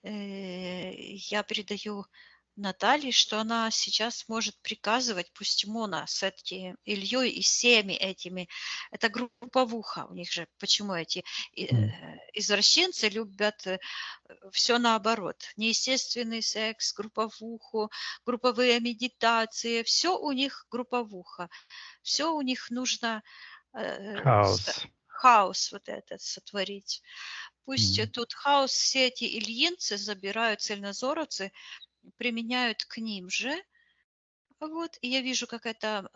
Я передаю Наталье, что она сейчас может приказывать, пусть Мона с этим Ильей и всеми этими, это групповуха у них же, почему эти М. извращенцы любят все наоборот, неестественный секс, групповуху, групповые медитации, все у них групповуха, все у них нужно Хаос. хаос вот этот сотворить. Пусть М. тут хаос все эти ильинцы забирают, цельнозоровцы, применяют к ним же. Вот, и я вижу, как эта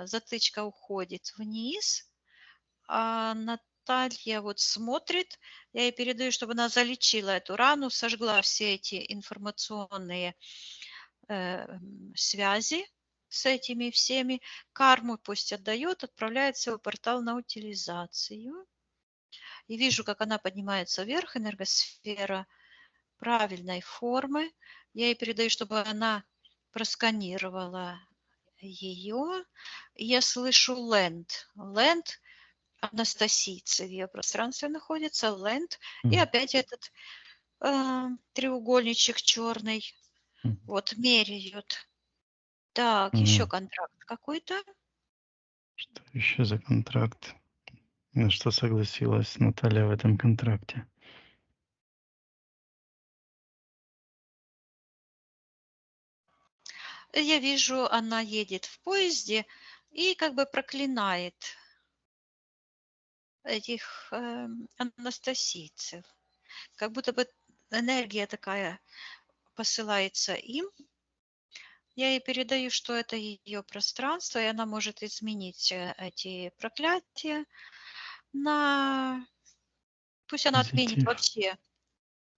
затычка уходит вниз, а Наталья вот смотрит, я ей передаю, чтобы она залечила эту рану, сожгла все эти информационные связи с этими всеми, карму пусть отдает, отправляет в портал на утилизацию. И вижу, как она поднимается вверх, энергосфера правильной формы. Я ей передаю, чтобы она просканировала ее. Я слышу ленд. Ленд Анастасийцы в ее пространстве находится. Ленд. И М. опять этот треугольничек черный. М. Вот меряют. Так, еще контракт какой-то. Что еще за контракт? На что согласилась Наталья в этом контракте? Я вижу, она едет в поезде и как бы проклинает этих анастасийцев. Как будто бы энергия такая посылается им. Я ей передаю, что это ее пространство, и она может изменить эти проклятия на... Пусть она отменит Позитив. вообще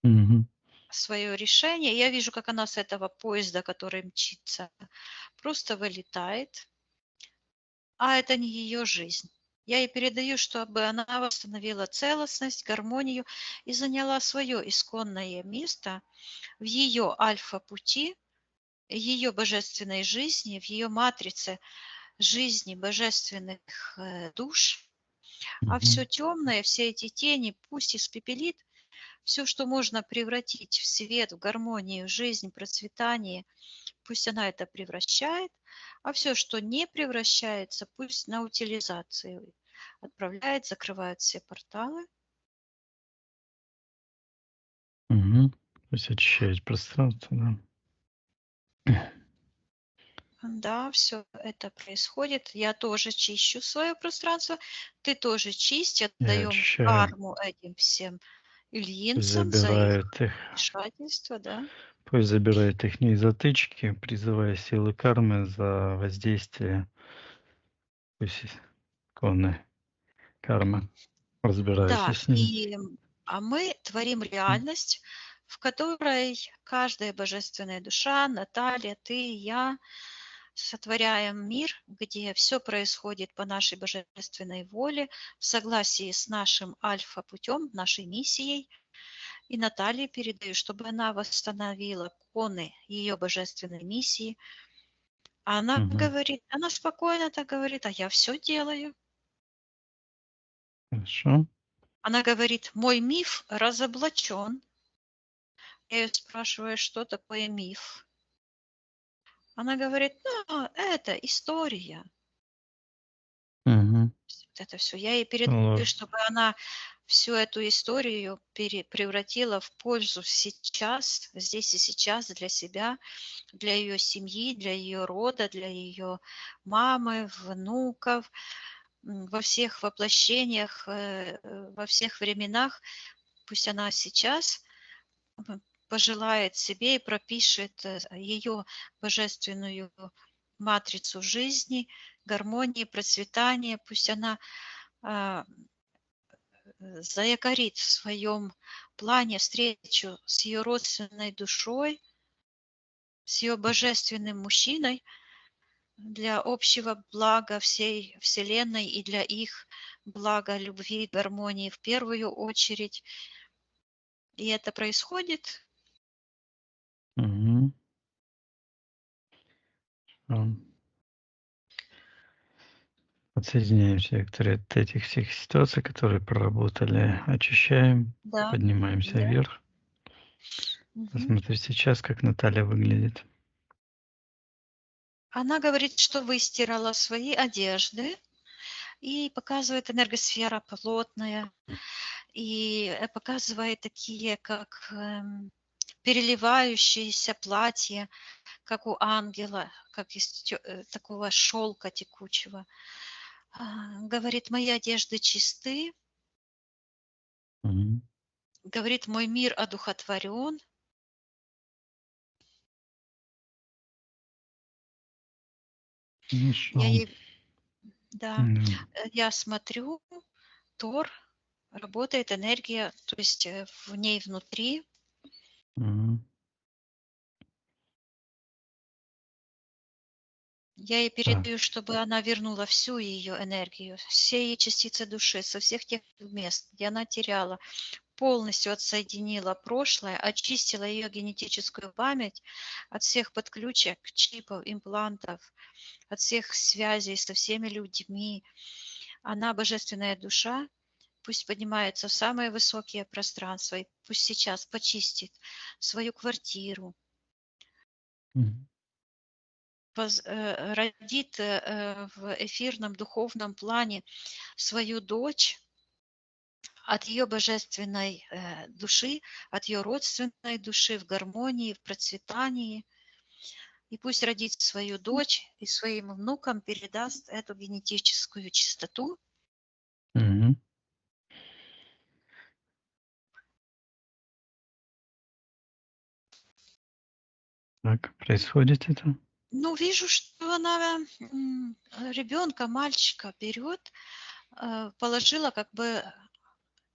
Мгм. свое решение. Я вижу, как она с этого поезда, который мчится, просто вылетает, а это не ее жизнь. Я ей передаю, чтобы она восстановила целостность, гармонию и заняла свое исконное место в ее альфа-пути, ее божественной жизни, в ее матрице жизни божественных душ, а все Мгм. темное, все эти тени пусть испепелит, все, что можно превратить в свет, в гармонию, в жизнь, процветание, пусть она это превращает, а все, что не превращается, пусть на утилизацию отправляет, закрывает все порталы. Мгм. То есть очищать пространство, да. Да, все это происходит. Я тоже чищу свое пространство, ты тоже чисть, Я отдаем очищаю. карму этим всем Пусть ильинцам за их забирает их. вмешательство, да. Пусть забирает их затычки, призывая силы кармы за воздействие. Пусть исконная карма разбирается Да, с ним. а мы творим реальность, в которой каждая божественная душа, Наталья, ты, я, сотворяем мир, где все происходит по нашей божественной воле, в согласии с нашим альфа-путем, нашей миссией. И Наталье передаю, чтобы она восстановила коны ее божественной миссии. А она Мгм. говорит, она спокойно так говорит, а я все делаю. Хорошо. Она говорит, мой миф разоблачен. Я ее спрашиваю, что такое миф. Она говорит, ну, это история. Мгм. Вот это все. Я ей передаю, Ложь. чтобы она всю эту историю превратила в пользу сейчас, здесь и сейчас для себя, для ее семьи, для ее рода, для ее мамы, внуков, во всех воплощениях, во всех временах. Пусть она сейчас пожелает себе и пропишет ее божественную матрицу жизни, гармонии, процветания. Пусть она а, заякорит в своем плане встречу с ее родственной душой, с ее божественным мужчиной для общего блага всей Вселенной и для их блага, любви, гармонии в первую очередь. И это происходит. Мгм. Подсоединяемся от этих всех ситуаций, которые проработали, очищаем, Да, поднимаемся да. вверх. Мгм. Посмотри сейчас, как Наталья выглядит. Она говорит, что выстирала свои одежды и показывает энергосфера плотная, и показывает такие, как переливающиеся платья, как у ангела, как из такого шелка текучего. Говорит, мои одежды чисты, Мгм. говорит, мой мир одухотворен. Я Хорошо. ей, да, Да. я смотрю, Тор, работает энергия, то есть в ней внутри. Мгм. Я ей Так. передаю, чтобы она вернула всю ее энергию, все ее частицы души со всех тех мест, где она теряла, полностью отсоединила прошлое, очистила ее генетическую память от всех подключек, чипов, имплантов, от всех связей со всеми людьми. Она божественная душа, пусть поднимается в самые высокие пространства, и пусть сейчас почистит свою квартиру, Мгм. родит в эфирном духовном плане свою дочь от ее божественной души, от ее родственной души в гармонии, в процветании. И пусть родит свою дочь и своим внукам передаст эту генетическую чистоту. Мгм. Как происходит это? Ну, вижу, что она ребенка, мальчика берет, положила как бы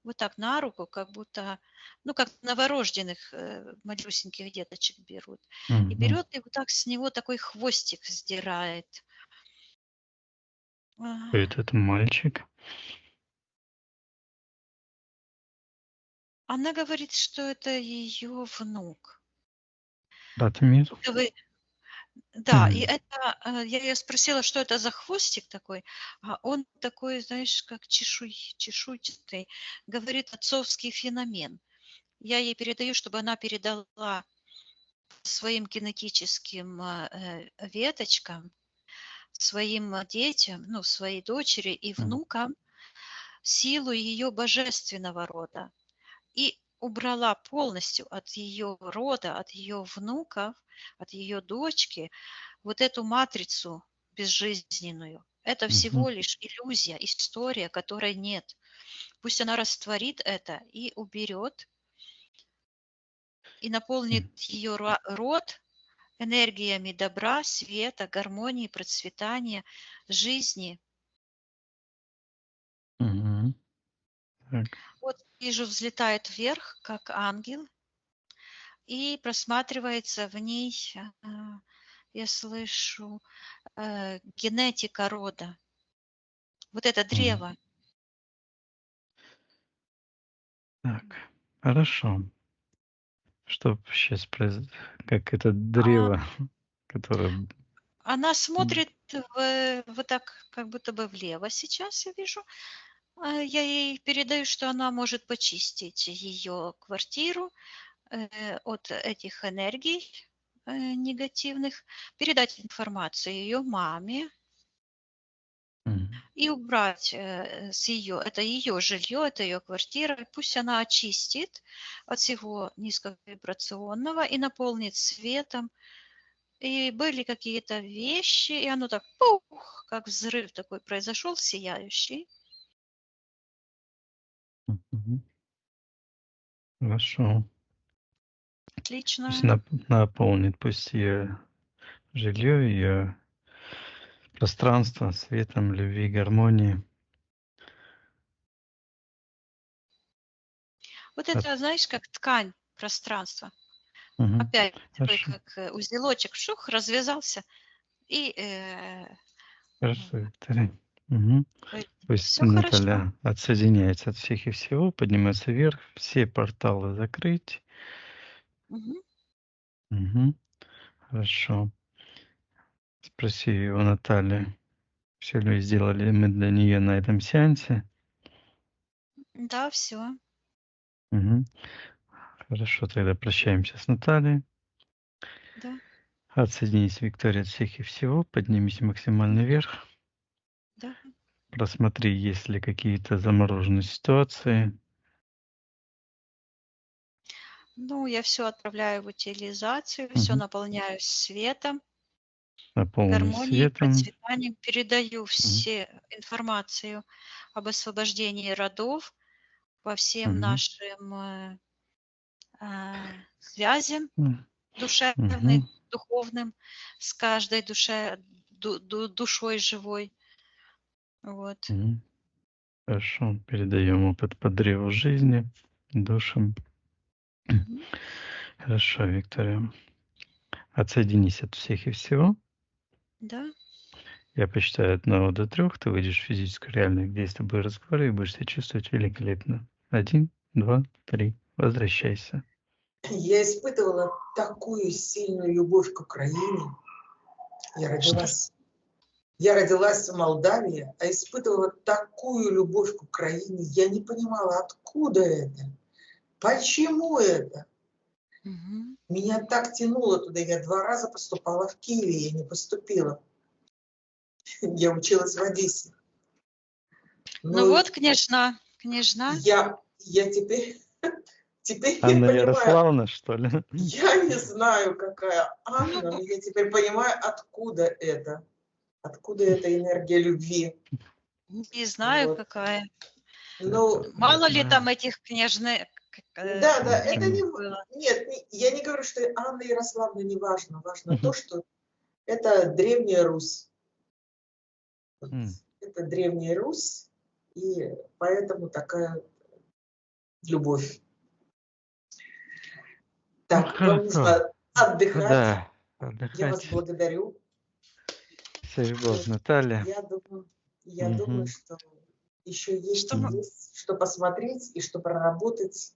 вот так на руку, как будто, ну, как новорожденных малюсеньких деточек берут. И Мгм. берет и вот так с него такой хвостик сдирает. А, Кто этот мальчик? Она говорит, что это ее внук. Ратмир? Говорит, да, и Мгм. это, я ее спросила, что это за хвостик такой, а он такой, знаешь, как чешуйчатый. Говорит, отцовский феномен. Я ей передаю, чтобы она передала своим генетическим веточкам, своим детям, ну, своей дочери и Мгм. внукам силу ее божественного рода. И убрала полностью от ее рода, от ее внуков, от ее дочки вот эту матрицу безжизненную. Это Мгм. всего лишь иллюзия, история, которой нет. Пусть она растворит это и уберет, и наполнит ее род энергиями добра, света, гармонии, процветания, жизни. Мгм. Так. Вот вижу, взлетает вверх, как ангел, и просматривается в ней, я слышу, генетика рода. Вот это Мгм. древо. Так. Хорошо. Что сейчас как это А древо, которое... Она смотрит вот так, как будто бы влево сейчас, я вижу. Я ей передаю, что она может почистить ее квартиру от этих энергий негативных, передать информацию ее маме Мгм. и убрать с ее, это ее жилье, это ее квартира, и пусть она очистит от всего низковибрационного и наполнит светом. И были какие-то вещи, и оно так, пух, как взрыв такой произошел, сияющий. Мгм. Хорошо. Пусть Отлично. наполнит, пусть ее жилье, ее пространство светом, любви, гармонии. Вот От- это, знаешь, как ткань пространства. Мгм. Опять такой, Хорошо. как узелочек, шух, развязался, и Хорошо, Виктория. Мгм. Пусть все хорошо. Наталья отсоединяется от всех и всего, поднимается вверх, все порталы закрыть. Мгм. Мгм. Хорошо. Спроси у Натальи, все ли сделали мы для нее на этом сеансе. Да, все. Мгм. Хорошо, тогда прощаемся с Натальей. Да, Отсоединись, Виктория, от всех и всего, поднимись максимально вверх. да. Просмотри, есть ли какие-то замороженные ситуации. Ну, я все отправляю в утилизацию, все Мгм. наполняю светом, Наполни гармонией, светом. процветанием, передаю Мгм. все информацию об освобождении родов по всем Мгм. нашим связям М. душевным, Мгм. духовным, с каждой душой живой. Вот. Мгм. Хорошо. Передаем опыт по древу жизни душам. Мгм. Хорошо, Виктория. Отсоединись от всех и всего. Да, Я посчитаю от 1 до 3. Ты выйдешь в физическую реальность, где я с тобой разговариваю, и будешь себя чувствовать великолепно. 1, 2, 3. Возвращайся. Я испытывала такую сильную любовь к Украине. Я Что? родилась, я родилась в Молдавии, а испытывала такую любовь к Украине. Я не понимала, откуда это, почему это. Мгм. Меня так тянуло туда. Я 2 раза поступала в Киеве, я не поступила. Я училась в Одессе. Ну Ну, вот, княжна, княжна. я теперь я Анна понимаю, Ярославна, что ли? я не знаю, какая Ну, Анна, но я теперь понимаю, откуда это. Откуда эта энергия любви. не знаю, Вот. какая. Ну, Мало ли знаю. там этих княжны, да, это княжен не... было. Нет, я не говорю, что Анна Ярославна не важно. Важно то, что это Древняя Русь. Вот. М. Это Древняя Русь, и поэтому такая любовь. Ну, Так, вам хорошо. нужно отдыхать. Да, Я вас отдыхать. благодарю. Всех благ, Вот. Наталья. Я думаю, Мгм. что еще Что мы- есть что посмотреть и что проработать.